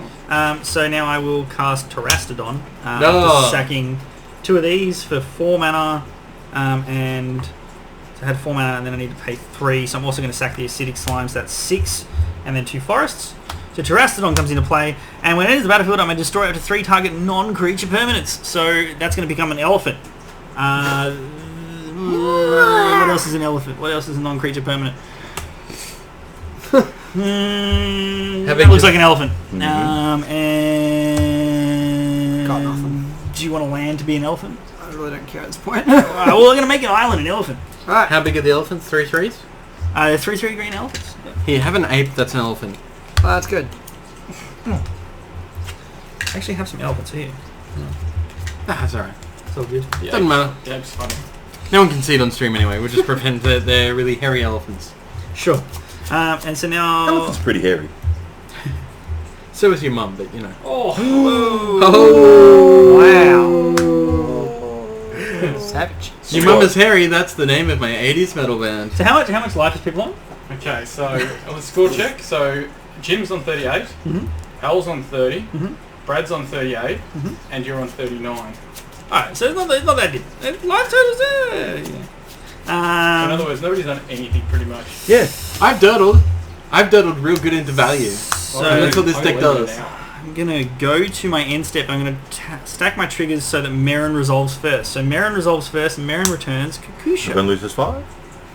So now I will cast Terastodon. No. Just sacking 2 of these for 4 mana. And so I had 4 mana and then I need to pay 3. So I'm also going to sack the Acidic Slimes. That's 6. And then 2 forests. So Terastodon comes into play. And when it enters the battlefield, I'm going to destroy up to 3 target non-creature permanents. So that's going to become an elephant. What else is an elephant? What else is a non-creature permanent? That looks like an elephant. And Got nothing. do you want to land to be an elephant? I really don't care at this point. Well, we're going to make an island an elephant. Alright. How big are the elephants? 3 3s? 3/3 green elephants. Yeah. Here, have an ape that's an elephant. That's good. I actually have some elephants here. That's alright. It's all good. Yeah. Doesn't matter. Yeah, it's funny. No one can see it on stream anyway. We'll just pretend that they're really hairy elephants. Sure. And so now... Elephant's pretty hairy. So is your mum, but you know. Oh! Wow. Savage. Your mum is hairy, that's the name of my 80s metal band. So how much life is people on? Okay, so on the score check, so Jim's on 38, Al's on 30, Brad's on 38, and you're on 39. Alright, so it's not that deep. Life totals there. Yeah. In other words, nobody's done anything pretty much. Yeah. I've dirtled real good into value. So that's what this deck does. I'm going to go to my end step. I'm going to stack my triggers so that Merrin resolves first. So Merrin resolves first and Merrin returns You're Kakusha. gonna lose this 5?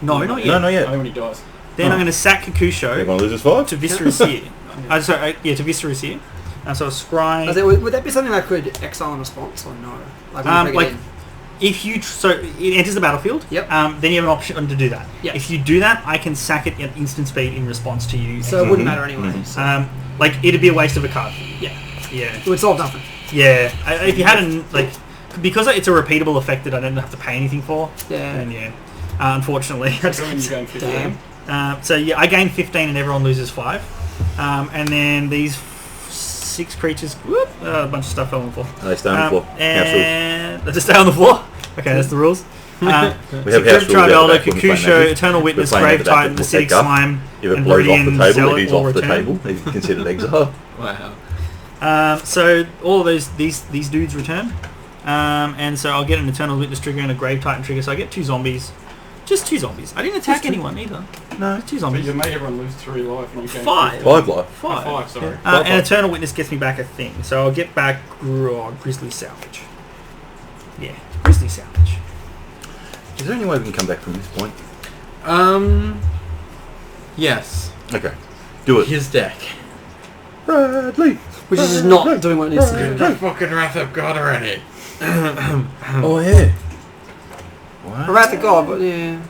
No, not yet. No, not yet. Only when he dies. Then I'm going to sack Kakusho Everyone loses 5? to Viscerous here. To Viscerous here. So a scry. Would that be something I could exile in response or no? If you it enters the battlefield, then you have an option to do that. Yep. If you do that, I can sack it at instant speed in response to you. So it wouldn't matter anyway. So. It'd be a waste of a card. Yeah. Yeah. It would solve nothing. Yeah. If you had because it's a repeatable effect that I don't have to pay anything for. Yeah. Then unfortunately. So when you gain 15. I gain 15 and everyone loses 5. And then these 6 creatures, a bunch of stuff fell on the floor. They stay on the floor. And they just stay on the floor? Okay, that's the rules. We have Crypt Tribe Elder, Kakusho, Eternal Witness, Grave Titan, Acidic Slime, If it and blows off the Viridian table, Zealot he's will off the return. table. He's considered exile. Wow. So all of these dudes return. And so I'll get an Eternal Witness trigger and a Grave Titan trigger, so I get 2 zombies. Just 2 zombies. I didn't attack anyone either. No, 2 But zombies. you made everyone lose 3 life and you gained 5. 5 life. 5, sorry. And Eternal Witness gets me back a thing. So I'll get back Grizzly Salvage. Yeah, Grizzly Salvage. Is there any way we can come back from this point? Yes. Okay. Do it. His deck. Bradley! Which is just not doing what it needs to do. The fucking Wrath of God already. Oh, yeah. What? Wrath of God, but yeah.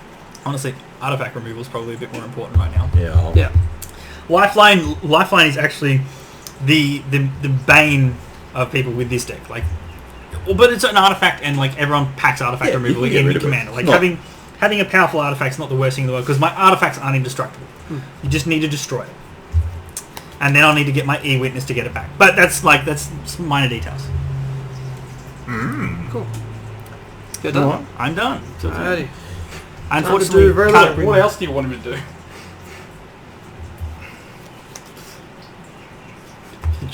Honestly, artifact removal is probably a bit more important right now. Yeah. Yeah. Lifeline is actually the bane of people with this deck. But it's an artifact, and everyone packs artifact Yeah, removal you can get in rid your of it. commander. It's not- Having a powerful artifact's not the worst thing in the world because my artifacts aren't indestructible. You just need to destroy it, and then I'll need to get my E-Witness to get it back. But that's minor details. Cool. You're done. Alright. I'm done. Alrighty. Unfortunately, do very can't little. bring What else do you want him to do?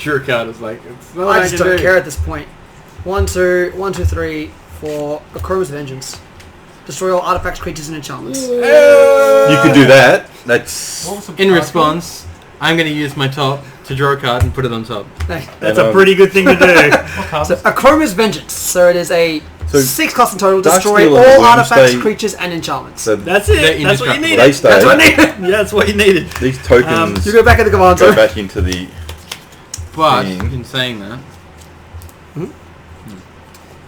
Your card is it's not I just don't care at this point. 1, 2, 1, 2, 3, 4. Akroma's Vengeance. Destroy all artifacts, creatures, and enchantments. You could do that. That's... What was the In card response, I'm going to use my top to draw a card and put it on top. That's a pretty good thing to do. What card? So Akroma's Vengeance. So it is a So 6 cost in total. Dark Destroy Steel and all Bloom artifacts, stay- creatures, and enchantments. So That's They're it. That's what you indestructible. needed. They stay. That's what I needed. Yeah, that's what you needed. these tokens You go back in the command go zone. back into the... But, Thing. in saying that, And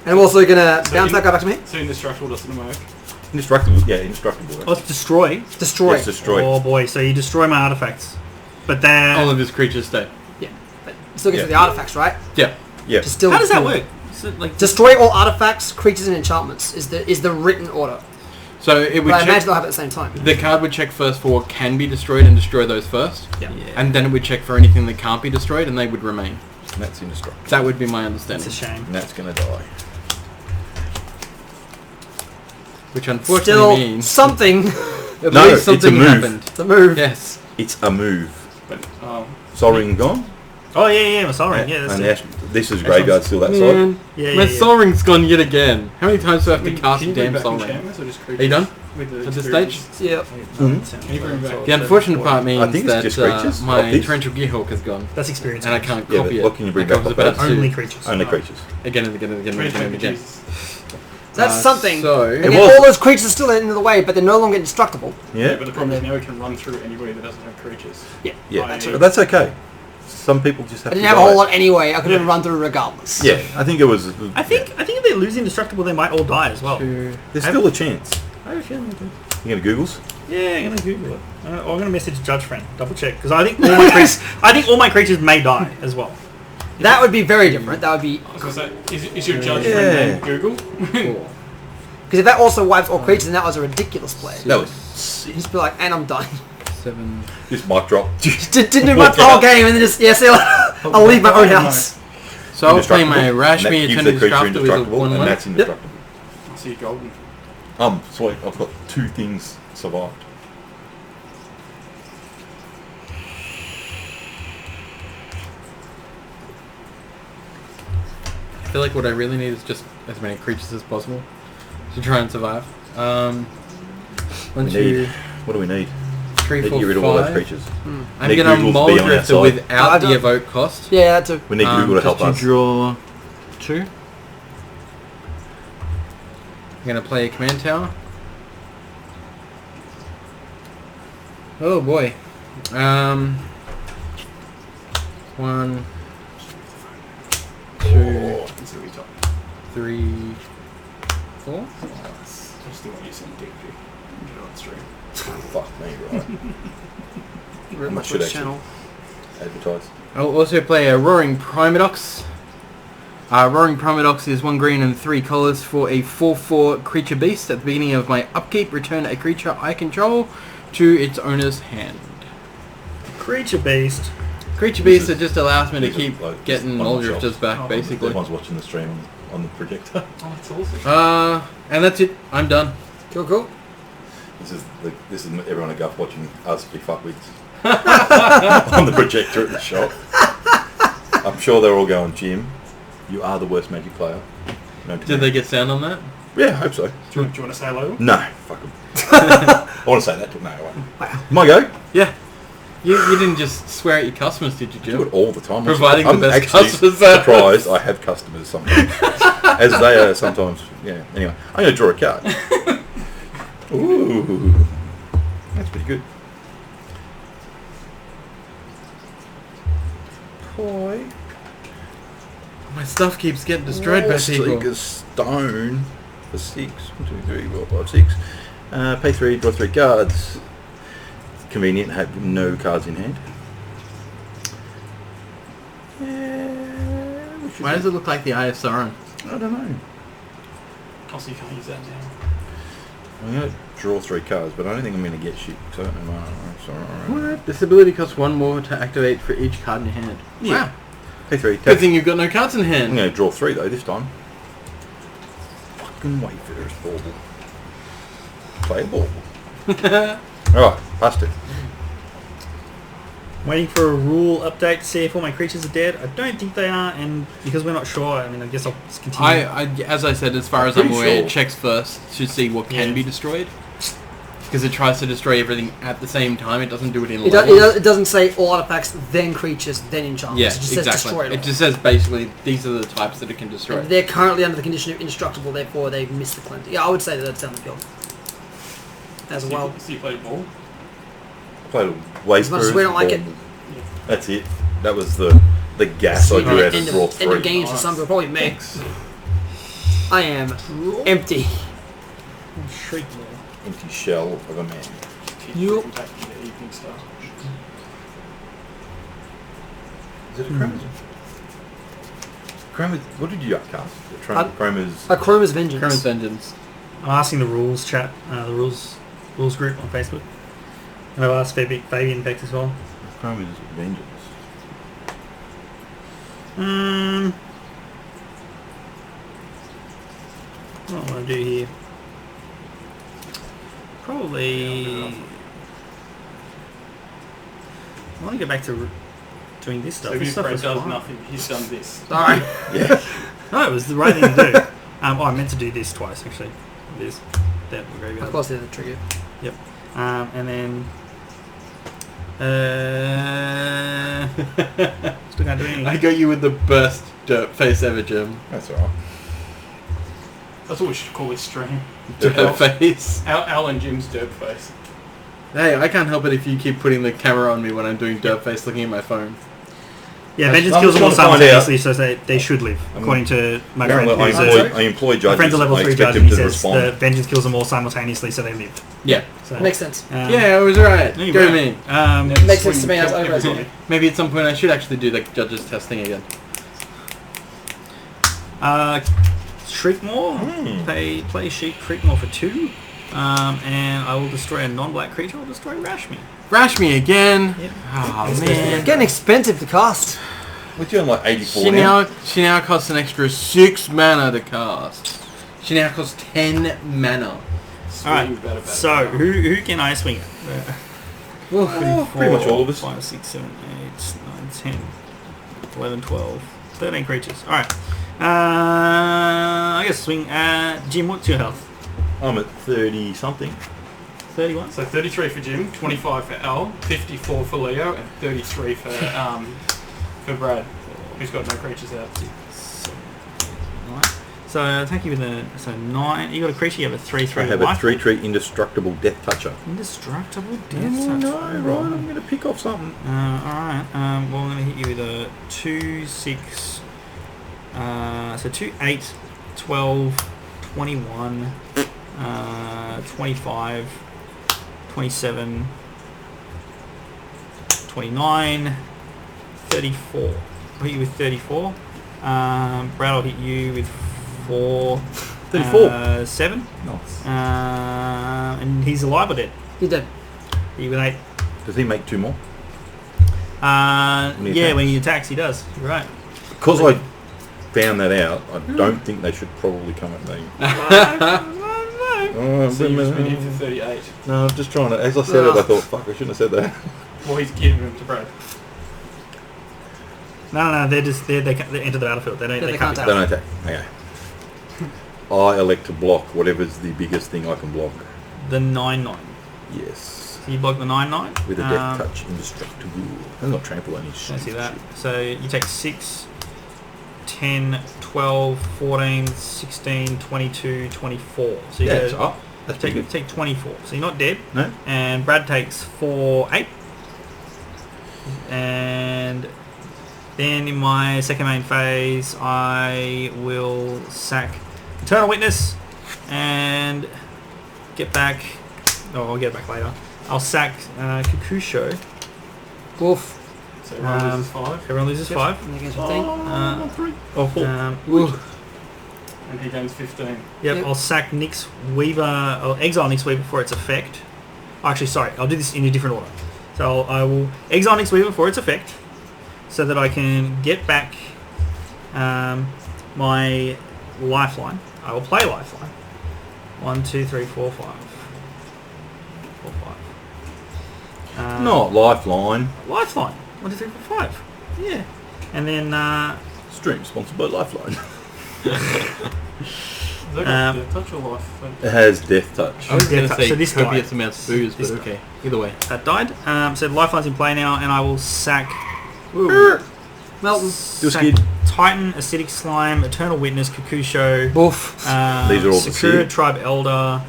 I'm also going to bounce that guy back to me. So indestructible doesn't work. Indestructible. Yeah, indestructible. Oh, it's destroy. Destroy. Yes, destroy. Oh boy, so you destroy my artifacts. But then... all of his creatures stay. Yeah. But still gets Yeah. to the artifacts, right? Yeah. Yeah. Just still How does that work? So, Destroy all artifacts, creatures, and enchantments is the written order. So it would But I check... imagine they'll have it at the same time. The card would check first for what can be destroyed and destroy those first. Yeah. And then it would check for anything that can't be destroyed and they would remain. And that's indestructible. That would be my It's understanding. a shame. And that's going to die. Which unfortunately Still means... something At No, least it's a something move. happened. to move. Yes. It's a move. But Sorin gone. Oh yeah, my Solring. Yeah, that's and it. this is graveyard still that side. Man, Yeah, my yeah, yeah. Sol Ring's gone yet again. How many times do I have to cast can a you bring damn back Sol Ring? enchantments or just Are you done? With the At this experience? stage? Yeah. Can you bring back? The unfortunate part means I think it's that just creatures. my Oh, this? torrential gearhawk is gone. That's experience. And I can't Yeah, copy but it. what can you bring It back covers off about that? Only two. creatures. Only creatures. Again and again and again and Twenty again and again. Jesus. So that's something. So, And It then was. all those creatures are still in the way, but they're no longer indestructible. Yeah, Yeah. but the problem is now we can run through anybody that doesn't have creatures. Yeah. Yeah. That's But that's okay. Some people just have I to didn't have a die. whole lot anyway. I could have Yeah. run through regardless. Yeah, I think it was... I think if they lose indestructible, they might all die as well. two. There's still a chance. I have a feeling they do. You gonna Googles? Yeah, I'm gonna Google it. I'm gonna message Judge Friend, double check, because I think all my creatures may die as well. That would be very different. That would be I was gonna say, is your judge Yeah. friend named Google? Four. because if that also wipes all creatures, then that was a ridiculous play. That was sick. Just be like, and I'm done. 7. Just mic drop. Didn't do much the whole game, and then just see you later. I'll leave my own house. So I'll play my Indestructible, Rashmi and that gives Eternal the creature Destructor with a indestructible, 1 and 1. that's indestructible. I see golden. Sweet. I've got 2 things survived. I feel like what I really need is just as many creatures as possible to try and survive. One, We two, need... What do we need? 3, Need to 4, get rid of all those 5. creatures. I'm Need gonna Googles to mold be on our Drifter side. without I've the done- evoke cost. Yeah, that's a. We need Google to help just us. to draw 2. I'm gonna play a command tower. Oh boy. 1, 2, It's gonna be top. 3, 4. I still want you some dick pic. Get on stream. Fuck me, right? Rip I should Which actually- channel? Advertise. I'll also play a Roaring Primodox. Roaring Primodox is 1 green and 3 colours for a 4/4 creature beast. At the beginning of my upkeep, return a creature I control to its owner's hand. Creature beast. Creature This beast, is- it just allows me to these are keep like- getting on all the your shelf. just back, Oh, basically. Everyone's watching the stream on the projector. Oh, that's awesome. And that's it. I'm done. Cool. This is everyone at Guff watching us be fuckwits on the projector at the shop. I'm sure they're all going, Jim, you are the worst Magic player. No, Did they get sound on that? Yeah, I hope so. Do you want to say hello? No, fuck them. I want to say that, but no, I won't. My go. Yeah. You didn't just swear at your customers, did you, I do Jim? it all the time. Providing I'm the best actually customer service. surprised I have customers sometimes, as they are sometimes. Yeah. Anyway, I'm going to draw a card. Ooh, that's pretty good. Toy. My stuff keeps getting destroyed by people. Streak of stone for 6. 1, 2, 3, 4, 5, 6. Pay 3, draw 3 cards. It's convenient, have no cards in hand. Why does it look like the Eye of Sauron? I don't know. Also, you can't use that now. I'm going to draw 3 cards, but I don't think I'm going to get shit. So I don't know. What? This ability costs 1 more to activate for each card in your hand. Yeah. Wow. Pay 3. Good thing you've got no cards in I'm hand. going to draw 3 though this time. Fucking Wayfarer's ball. Play a ball. Alright, passed it. Waiting for a rule update to see if all my creatures are dead. I don't think they are, and because we're not sure, I mean, I guess I'll just continue. As I said, as far I'm as I'm pretty aware, sure. it checks first to see what can Yeah. be destroyed. Because it tries to destroy everything at the same time. It doesn't do it in It levels. doesn't say all artifacts, then creatures, then enchantments. Yeah, It just says destroy exactly. it It all. just says basically these are the types that it can destroy. And they're currently under the condition of indestructible, therefore they miss the cleanse. Yeah, I would say that that's down the field. As well. So you played ball? I played a Wayfarer's As much as we don't like ball. it. That's it. That was the gas I drew out End of draw of, end of 3. games for some people, probably me. I am empty. Shriek more. Empty shell of a man. You- Back in the evening star. Is it a chromosome? What did you cast? Chroma's... A Chroma's Vengeance. Current Vengeance. I'm asking the rules chat, the rules group on Facebook, and I've asked Fabian Beck as well. Chroma's Vengeance. What do I want to do here? Probably. I want to go back to doing this stuff. So This if stuff Brad was does fun. nothing, he's done this. Alright. Yeah. No, it was the right thing to do. I meant to do this twice actually. This. That will go Of course, they're the trigger. and then. Still can't do anything. I got you with the best dirt face ever, Jim. That's alright. That's what we should call this stream. Dirt face. Al and Jim's dirt face. Hey, I can't help it if you keep putting the camera on me when I'm doing dirt face looking at my phone. Yeah, I'm vengeance just kills them all trying to find out. simultaneously, so they should live, according to my friend. Apparently who's I employ my judges. friend's a level I 3 expect judge, them and he to says respond. the vengeance kills them all simultaneously, so they live. Yeah. So, Makes sense. Yeah, I was right. no, Go you're me. right. Makes sense to me as over as well. Maybe at some point I should actually do the judges testing again. Shriekmaw. Play Shriekmaw for 2. And I will destroy a non-black creature. I'll destroy Rashmi. Rash me again. Yep. Oh man. Getting expensive to cast. We're doing like 84 She now. now costs an extra 6 mana to cast. She now costs 10 mana. Alright, so who can I swing at? Pretty much all of us. 5, 6, 7, 8, 9, 10, 11, 12, 13 creatures. Alright. I guess swing at Jim. What's your health? I'm at 30 something. 31? So 33 for Jim, 25 for Al, 54 for Leo, and 33 for Brad, who's got no creatures out. Alright. So thank you for the 9. You got a creature. You have a 3/3. I have a 3/3 indestructible death toucher. Indestructible death Oh, touch. no, right. I'm going to pick off something. All right. Well, I'm going to hit you with a 2, 6. So 2, 8, 12, 21, 25, 27, 29, 34. I'll hit you with 34. Brad, I'll hit you with 4. 34. 7. Nice. And he's alive or dead? You did. Hit you with 8. Does he make 2 more? When he he attacks, he does. You're right. Because I found that out, I don't think they should probably come at me. Oh, So you've been in for 38. no, I'm just trying to... As I said it, I thought, fuck, I shouldn't have said that. Well, he's giving them to Brad. No. They enter the battlefield. They don't. Yeah, they they can't can't They don't attack. Okay. I elect to block whatever's the biggest thing I can block. The 9/9. Yes. So you block the 9/9 With a death touch, indestructible. That's not trample, only I see stupid that. shit. So you take 6, 10, 12, 14, 16, 22, 24. So you Yeah, go- it's up. That's pretty good. take 24. So you're not dead. No? And Brad takes 4, 8. And then in my second main phase, I will sack Eternal Witness and get back. Oh, I'll get it back later. I'll sack Kakusho. Wolf. So everyone loses 5. Everyone loses 5. And against 15. Oh, 3. Oh, 4. And he gains 15. Yep, Yep. I'll sack Nyx Weaver. I'll exile Nyx Weaver for its effect. Actually, sorry, I'll do this in a different order. So I will exile Nyx Weaver for its effect, so that I can get back my lifeline. I will play lifeline. 1, 2, 3, 4, 5. 4, 5. Not lifeline. Lifeline. 1, 2, 3, 4, 5. Yeah. And then Stream sponsored by Lifeline. Is that death touch or life? It has death touch. I was going Yeah, to say so this copious died. amounts of booze, This but okay. Either way. that died. So the lifeline's in play now, and I will sack. Melton. Sack Skid. Titan, Acidic Slime, Eternal Witness, Kakusho. Wolf. These are all the Sakura seed. Tribe Elder.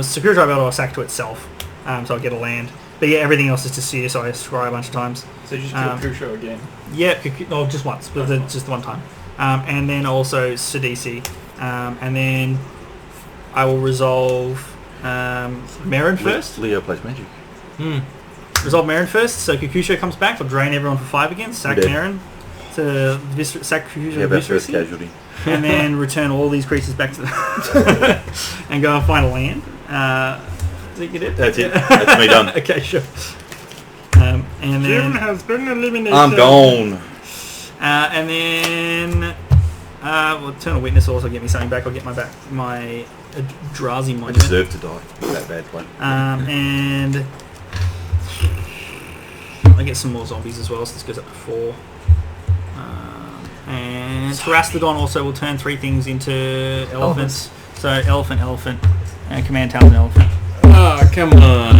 Sakura Tribe Elder I'll sack to itself, so I'll get a land. But yeah, everything else is to seer, so I scry a bunch of times. So you just kill Kusho again. Yeah, just once, but just one time. And then also Sidisi. And then I will resolve Merrin first. Leo plays magic. Resolve Merrin first, so Kakusho comes back. I'll drain everyone for 5 again. Sack Dead. Merrin to sack Kakusho Yeah, about first Visceracy. casualty. And then return all these creatures back to the and go and find a land. I think you did. That's it. That's me done. Okay, sure. And then has been eliminated. I'm gone. and then well, Eternal Witness will also get me something back. I'll get my Eldrazi I Monument. deserve to die. That bad play. And I get some more zombies as well, so this goes up to 4. And Terastodon also will turn 3 things into elephants. So elephant, and command talent elephant. Oh, come on.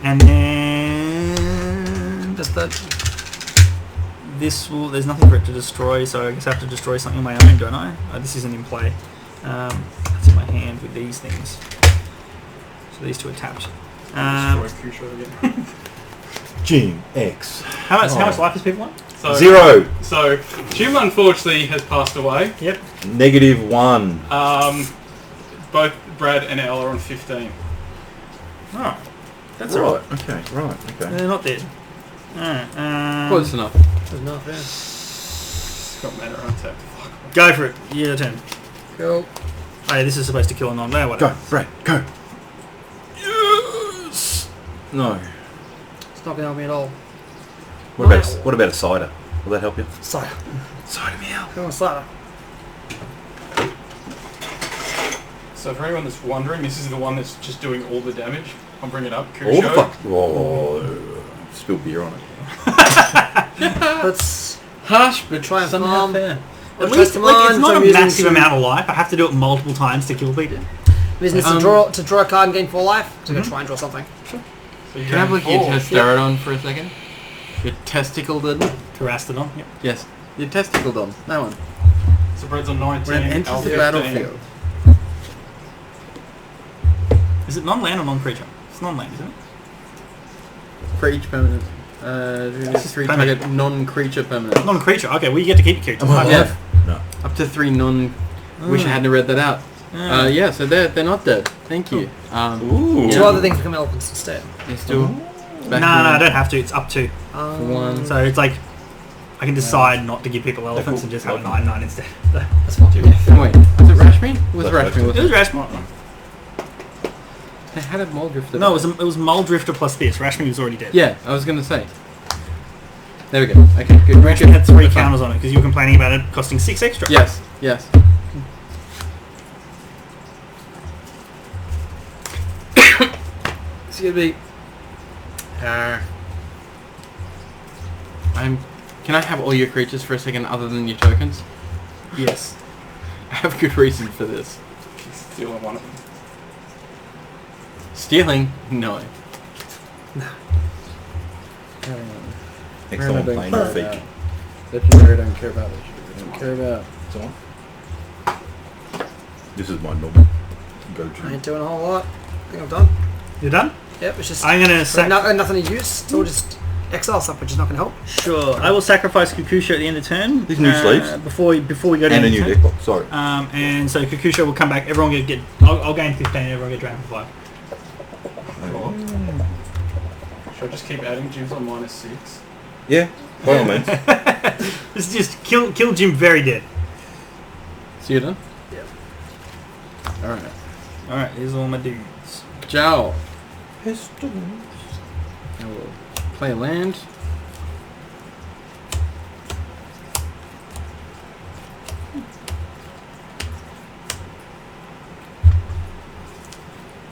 And then Just that. there's nothing for it to destroy, so I guess I have to destroy something on my own, don't I? This isn't in play. It's in my hand with these things. So these 2 are tapped. Destroy Kusho again. Jim X. How much life does people want? So, 0. So Jim unfortunately has passed away. Yep. -1. Both Brad and Elle are on 15. Oh, that's Right. alright. Okay. Right. Okay. They're not dead. Alright. Close enough. There's enough, yeah. Got mana untapped. Fuck. Go for it. Your turn. Go. Oh, yeah, this is supposed to kill a non. No, Go, whatever. Brad. Go. Yes. No. It's not going to help me at all. What about a cider? Will that help you? Cider. Cider me out. Go on, cider. So for anyone that's wondering, this is the one that's just doing all the damage. I'll bring it up. Kusho. All the fuck. Oh, spill beer on it. Let's Harsh, but try and somehow farm. fair. At least, Come like, on, it's not so a I'm using massive some- amount of life. I have to do it multiple times to kill people. Business to draw a card and gain 4 life. So I'm going to try and draw something. So you're Can I have going like your four. Testarodon for a second? Your testicle did? Terastodon. Yep. Yes. Your testicle dom. That one. So Brad's on 19. When it enters Al the 15. battlefield. Is it non-land or non-creature? It's non-land, isn't it? For each permanent. Three permanent. target non-creature permanent. Non-creature. Okay, well you get to keep your character. Am I Yeah. alive? No. Up to 3 non... Wish I hadn't read that out. Yeah, so they're not dead. Thank you. Ooh. Two other things become elephants instead. You're still... No, I don't have to. It's up to. For one. So it's like I can decide not to give people elephants and just have a 9/9 instead. That's fine. Wait, was it Rashmi? It was That's Rashmi. It was Rashmi. How did Moldrifter... No, it was Muldrifter plus this. Rashmi was already dead. Yeah, I was going to say. There we go. Okay, good. Rashmi had 3 counters on it because you were complaining about it costing 6 extra. Yes, yes. Excuse me. Can I have all your creatures for a second other than your tokens? Yes. I have good reason for this. Stealing one of them. Stealing? No. Next time I'm playing a feature. Legendary I don't care about. Legendary I don't care about. So this is my normal go-to. I ain't doing a whole lot. I think I'm done. You're done? Yep, it's just I'm gonna sack. nothing to use. It's all just exile stuff, which is not going to help. Sure. I will sacrifice Kukusha at the end of turn. These new sleeves? Before we go to And the a end new of turn. deck box, sorry. And so Kukusha will come back. Everyone get. I'll gain 15. Everyone get drained for 5. Should I just keep adding Jim's on -6? Yeah, by all means. This is just kill Jim very dead. So you're done? Yep. Alright. All right. Here's all my dudes. Jowl. I will play a land.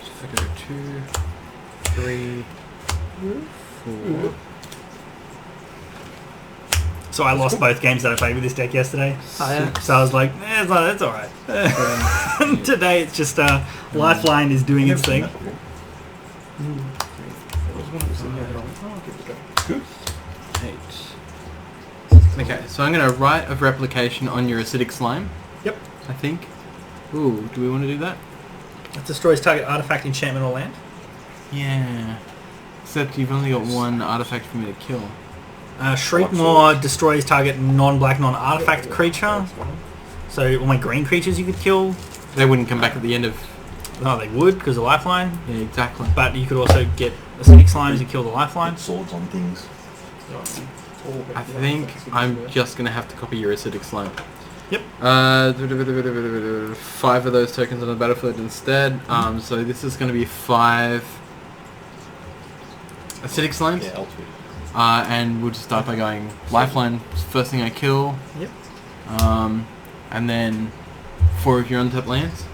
So if I go 2, 3, 4. So I lost both games that I played with this deck yesterday. Oh, yeah. So I was like, it's all right. Today it's just Lifeline is doing its thing. Okay, so I'm going to write a replication on your acidic slime. Yep. I think. Ooh, do we want to do that? It destroys target artifact, enchantment, or land. Yeah. Except you've only got one artifact for me to kill. Shriekmaw destroys target non-black, non-artifact creature. So all my green creatures you could kill. They wouldn't come back at the end of... No, they would because of Lifeline. Yeah, exactly. But you could also get acidic slimes and kill the Lifeline. Swords on things. I think I'm just going to have to copy your acidic slime. Yep. 5 of those tokens on the battlefield instead. So this is going to be 5 acidic slimes. Yeah, ultimate. And we'll just start by going Lifeline, first thing I kill. Yep. And then 4 of your untapped lands.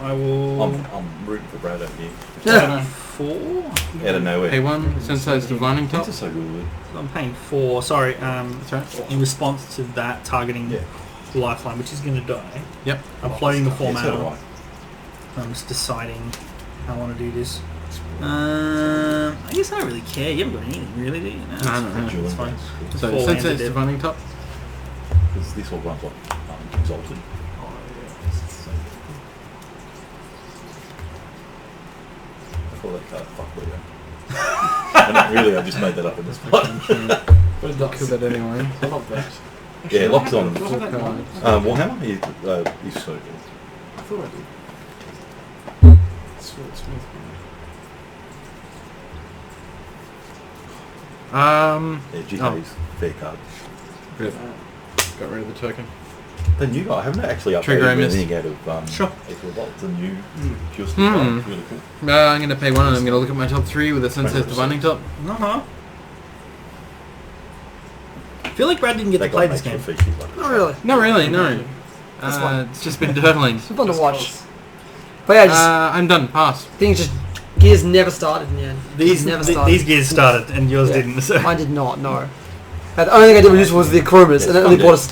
I will. I'm rooting for Brad over here. Yeah. 4. Out of nowhere. Pay 1, Sensei's Divining Top. These are so good. I'm paying 4. Sorry. That's right. In response to that, targeting Yeah. Lifeline, which is going to die. Yep. I'm floating the Yeah, format. so do I. I'm just deciding how I want to do this. I guess I don't really care. You haven't got anything, really, do you? No, No. it's fine. So 4 lands Sensei's are dead. Divining Top. Because this all runs like Exalted. I call that card fuck with and really, I just made that up in this spot. But it does. Kill that anyway. I love that. Yeah, locks on. Do I have that cards. card? Warhammer? He's so good. I thought I did. Smith. Yeah, GK's fair card. Got rid of the token. The new guy, I haven't actually Trigger I updated missed. anything out of Sure. April Vault. The new just Hmm. really cool. I'm going to pay 1 and I'm going to look at my top 3 with a Sensei's Divining Top. Uh-huh. I feel like Brad didn't get to play this game. Not really. Not really, no. That's fine. It's just been turtling. It's fun to watch. But yeah, just I'm done. Pass. things just gears never started in the end. These never started. these gears started and yours Yeah. didn't. So. Mine did not. No. The only thing I did was was the Akromis, and it only bought us.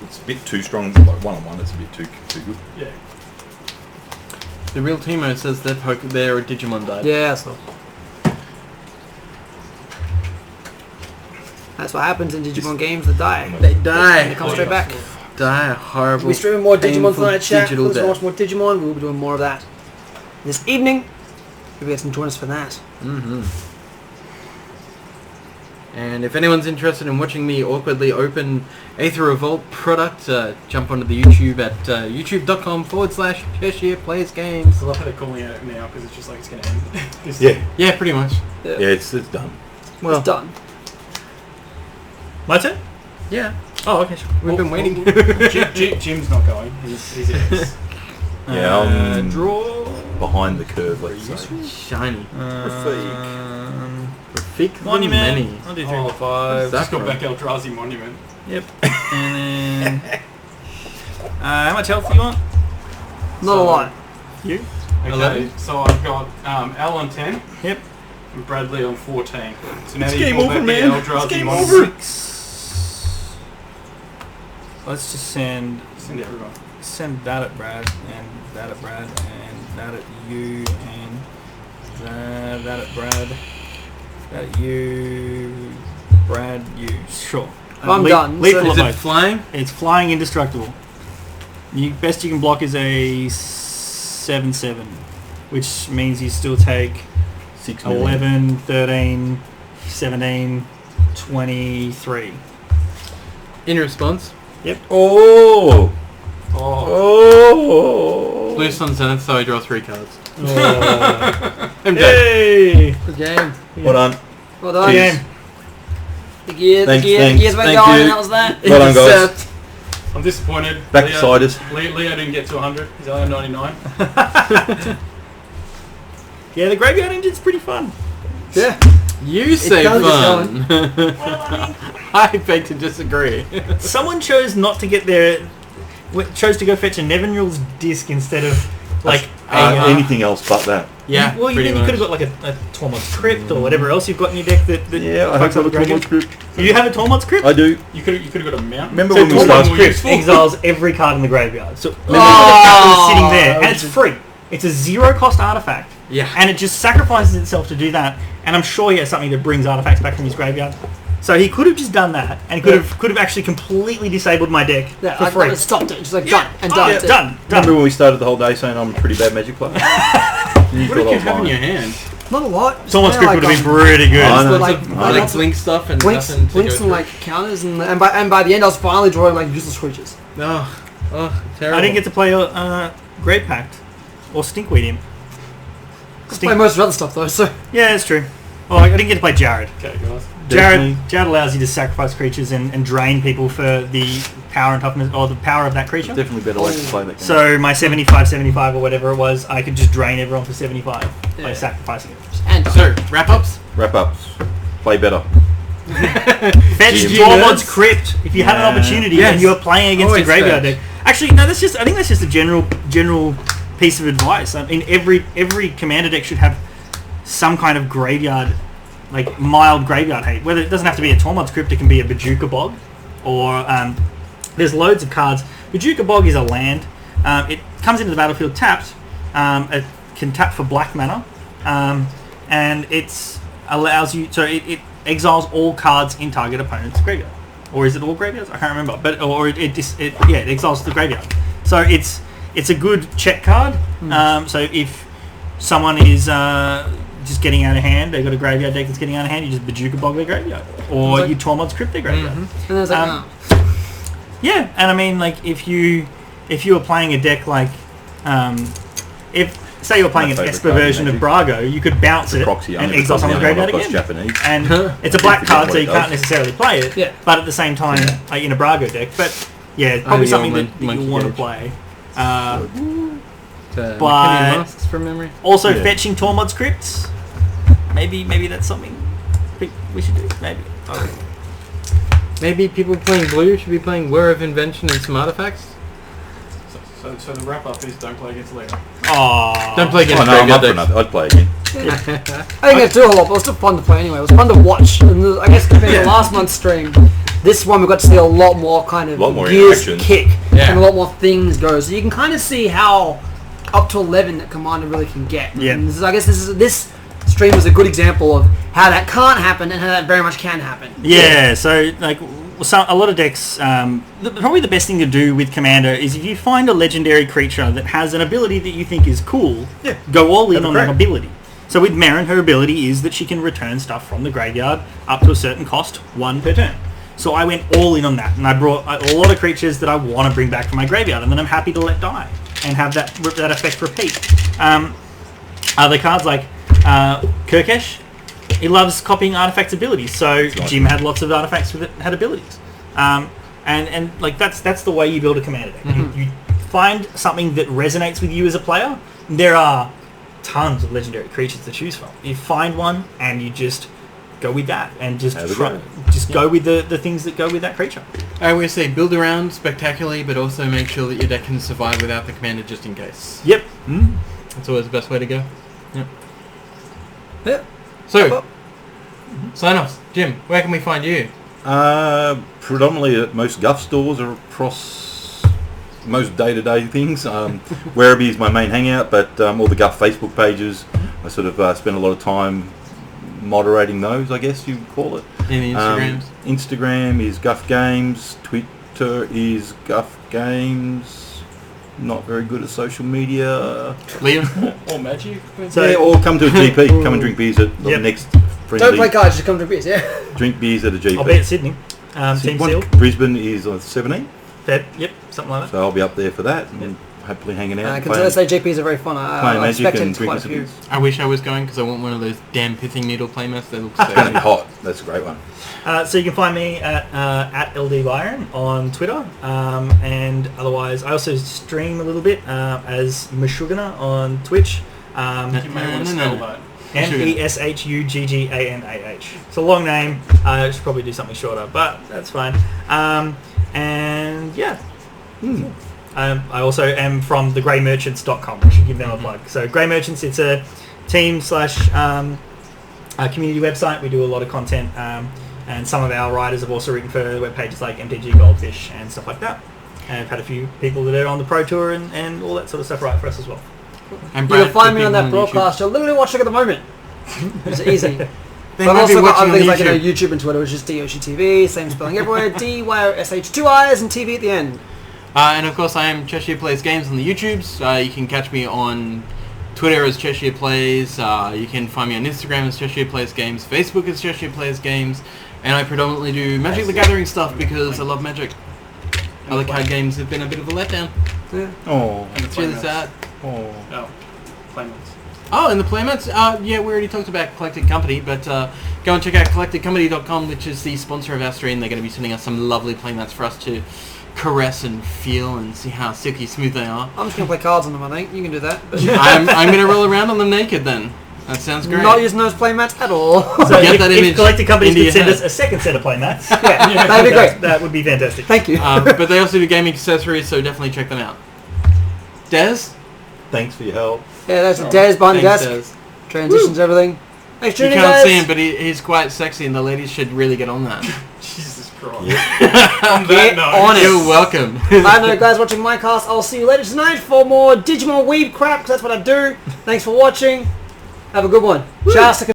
It's a bit too strong. Like one-on-one, it's a bit too good. Yeah. The real Timo says their Digimon died. Yeah, so That's what happens in Digimon games that die. They die. They come straight back. Die horrible. We'll be streaming more Digimon painful tonight, chat. digital Let's death. watch more Digimon. We'll be doing more of that this evening. Maybe you guys can join us for that. And if anyone's interested in watching me awkwardly open Aether Revolt product, jump onto the YouTube at youtube.com/Cheshire Plays Games. I love how they're calling it now because it's just like it's going to end. Yeah. Yeah, pretty much. Yeah, it's done. Well, It's done. My turn? yeah. Oh, okay, sure. We've been waiting. Jim's not going. He's X. Yeah, I'm Draw. behind the curve, let's say. Shiny. Rafik Monument. Many. I'll do 3 or 5. Just got back Eldrazi Monument. Yep. And then... how much health do you want? Not a lot. You? Okay, 11. so I've got Al on 10 Yep. and Bradley on 14. So now It's that you game pull over, back man. the It's Eldrazi game Monument, over. 6. Let's just send send everyone. that at Brad, and that at Brad, and that at you, and that at Brad, that at you, Brad, you. Sure. I'm done. Lethal So- Is of it both. flying? It's flying indestructible. Best you can block is a 7/7, which means you still take 6 million. 11, 13, 17, 23. In response, Oh! Oh, Oh! Blue Sun Zenith, so I draw 3 cards. Oh. I'm dead. Hey! Good game. Well done. Well done. Cheers. The gears, Thanks, the thanks, gears went thank going, you. and that was that. Well done, guys. Except- I'm disappointed. Back to ciders. Leo didn't get to 100. He's only on 99. Yeah, the Graveyard Engine's pretty fun. Yeah. You say does get fun. I beg to disagree. Someone chose not to get chose to go fetch a Nevinril's disc instead of like Anything else but that. Yeah, well, you pretty could much. have got like a Tormod's Crypt or whatever else you've got in your deck that Yeah, I fucks have up the got a Graveyard. script. You have a Tormod's Crypt? I do. You could have got a mount. Remember So when we Tormod's started? more Crypt useful. exiles every card in the graveyard. So remember the card was sitting there, and it's free. It's a 0-cost artifact. Yeah. And it just sacrifices itself to do that. And I'm sure he has something that brings artifacts back from his graveyard. So he could have just done that, and could have actually completely disabled my deck Yeah, for I free. stopped it. Just like done and done. Yeah, done. Remember when we started the whole day saying I'm a pretty bad Magic player? You What did thought I you was have in your lying. hand? Not a lot. Tormod's Yeah, Crypt like, would have been um, pretty good. I know. But like, Like link stuff and blinks, nothing to blinks go and through. like counters, and by the end I was finally drawing like useless creatures. Oh, terrible. I didn't get to play Great Pact or Stinkweed him. Play most of the other stuff though. So Yeah, that's true. Oh, I didn't get to play Jared. Okay, guys. Definitely. Jared allows you to sacrifice creatures and drain people for the power and toughness or the power of that creature. Definitely better way to play that game. So my 75 or whatever it was, I could just drain everyone for 75 by sacrificing it. and So, wrap-ups? Wrap ups. Play better. Fetch GG Tormod's nerds. Crypt if you have an Yeah. opportunity Yes. and you're playing against Always a graveyard fetch. deck. Actually, no, I think that's just a general piece of advice. I mean, every commander deck should have some kind of graveyard, like mild graveyard hate. Whether it doesn't have to be a Tormod's Crypt, it can be a Bajuka Bog, or there's loads of cards. Bajuka Bog is a land. It comes into the battlefield tapped. It can tap for black mana, and it allows you. So it exiles all cards in target opponent's graveyard. Or is it all graveyards? I can't remember. But it exiles the graveyard. So it's a good check card. So if someone is just getting out of hand, they've got a graveyard deck that's getting out of hand, you just Bajuka Bog their graveyard, or like- you Tormod's Crypt their graveyard. and then it's like, Um, Yeah, and I mean, like if you were playing a deck like, if say you were playing My an favourite Esper card in version of Magic. Brago, you could bounce it Proxy and only exile because someone's the only one graveyard I've got again. is Japanese. And it's a black forget card, what so it you can't does. necessarily play it. Yeah. But at the same time, like in a Brago deck. But yeah, it's probably the something old that monkey you want to cage. play. But But- masks from memory. Also, Yeah. fetching Tormod's Crypts. Maybe that's something we should do. Maybe. Okay. Maybe people playing blue should be playing Whir of Invention and some artifacts. So the wrap up is don't play against Leo. Aww. Don't play Oh against no, I'm graveyard up for decks. another. I'd play again. I think it's still a lot, but it was still fun to play anyway. It was fun to watch. And I guess compared to last month's stream, this one we got to see a lot more kind of Lot more gears interaction. kick Yeah. and a lot more things go. So you can kind of see how up to 11 that Commander really can get. Yeah. And this is stream was a good example of how that can't happen and how that very much can happen. Yeah, so like a lot of decks, probably the best thing to do with Commander is if you find a legendary creature that has an ability that you think is cool, go all in on that ability. So with Marin, her ability is that she can return stuff from the graveyard up to a certain cost, 1 per turn. So I went all in on that, and I brought a lot of creatures that I want to bring back from my graveyard, and then I'm happy to let die and have that effect repeat. Other cards like Kirkesh, he loves copying artifacts' abilities. So Jim had lots of artifacts that had abilities, and like that's the way you build a commander deck. You find something that resonates with you as a player. There are tons of legendary creatures to choose from. You find one and you just go with that, and just go with the things that go with that creature. I always say build around spectacularly, but also make sure that your deck can survive without the commander just in case. Yep. That's always the best way to go. Yep. Yep. So, sign-offs. Jim, where can we find you? Predominantly at most Guff stores or across most day-to-day things. Werribee is my main hangout, but all the Guff Facebook pages, I sort of spend a lot of time moderating those, I guess you call it. Any Instagrams? Instagram is Guff Games. Twitter is Guff Games. Not very good at social media. Liam? Or Magic. So, or come to a GP. Come and drink beers at the next friendly. Don't play cards, just come to beers, yeah. Drink beers at a GP. I'll be at Sydney. Team Seal. Brisbane is on 17th. Yep, something like that. So I'll be up there for that, and hopefully hanging out. I can say GPs are very fun. Playing I Magic expect and it quite a drinking few. some beers. I wish I was going because I want one of those damn pithing needle playmats. They look so It's going to be hot. That's a great one. So you can find me at LD Byron on Twitter, and otherwise I also stream a little bit as Meshuggana on Twitch. You may want to spell that. Meshugganah. It's a long name. I should probably do something shorter, but that's fine. And yeah. I also am from thegreymerchants.com. I should give them a plug. So Grey Merchants, it's a team / community website. We do a lot of content, and some of our writers have also written for web pages like MTG Goldfish and stuff like that. And I've had a few people that are on the Pro Tour and all that sort of stuff write for us as well. And You can find me on that broadcast. You're literally watching at the moment. It's easy. They But I've might be also got watching other on things like YouTube. YouTube and Twitter, which is Dyoshii TV, same spelling everywhere, DYOSH, 2 I's and TV at the end. And of course, I am Cheshire Plays Games on the YouTubes. You can catch me on Twitter as Cheshire Plays. You can find me on Instagram as Cheshire Plays Games. Facebook as Cheshire Plays Games. And I predominantly do Magic the Gathering stuff because I love Magic. Other card games have been a bit of a letdown. Yeah. Oh. And the It's really playmats. sad. Oh. Oh, playmats. Oh, and the playmats? Yeah, we already talked about Collected Company, but go and check out collectedcompany.com, which is the sponsor of our stream. They're going to be sending us some lovely playmats for us to caress and feel and see how silky smooth they are. I'm just going to play cards on them, I think. You can do that. But I'm going to roll around on them naked then. That sounds great. not using those playmats at all. So Get that image if collected companies into could send your us a second set of playmats, yeah, that'd be great. that would be fantastic. Thank you. But they also do gaming accessories, so definitely check them out. Des? Thanks for your help. Yeah, that's a Daz behind the Thanks, desk. Des. Transitions, everything. Thanks for You tuning in, can't guys. see him, but he's quite sexy, and the ladies should really get on that. Jesus Christ. Yeah. On Get that note, on it. You're welcome. I know, guys, watching my cast. I'll see you later tonight for more Digimon Weeb crap, because that's what I do. Thanks for watching. Have a good one. Ciao.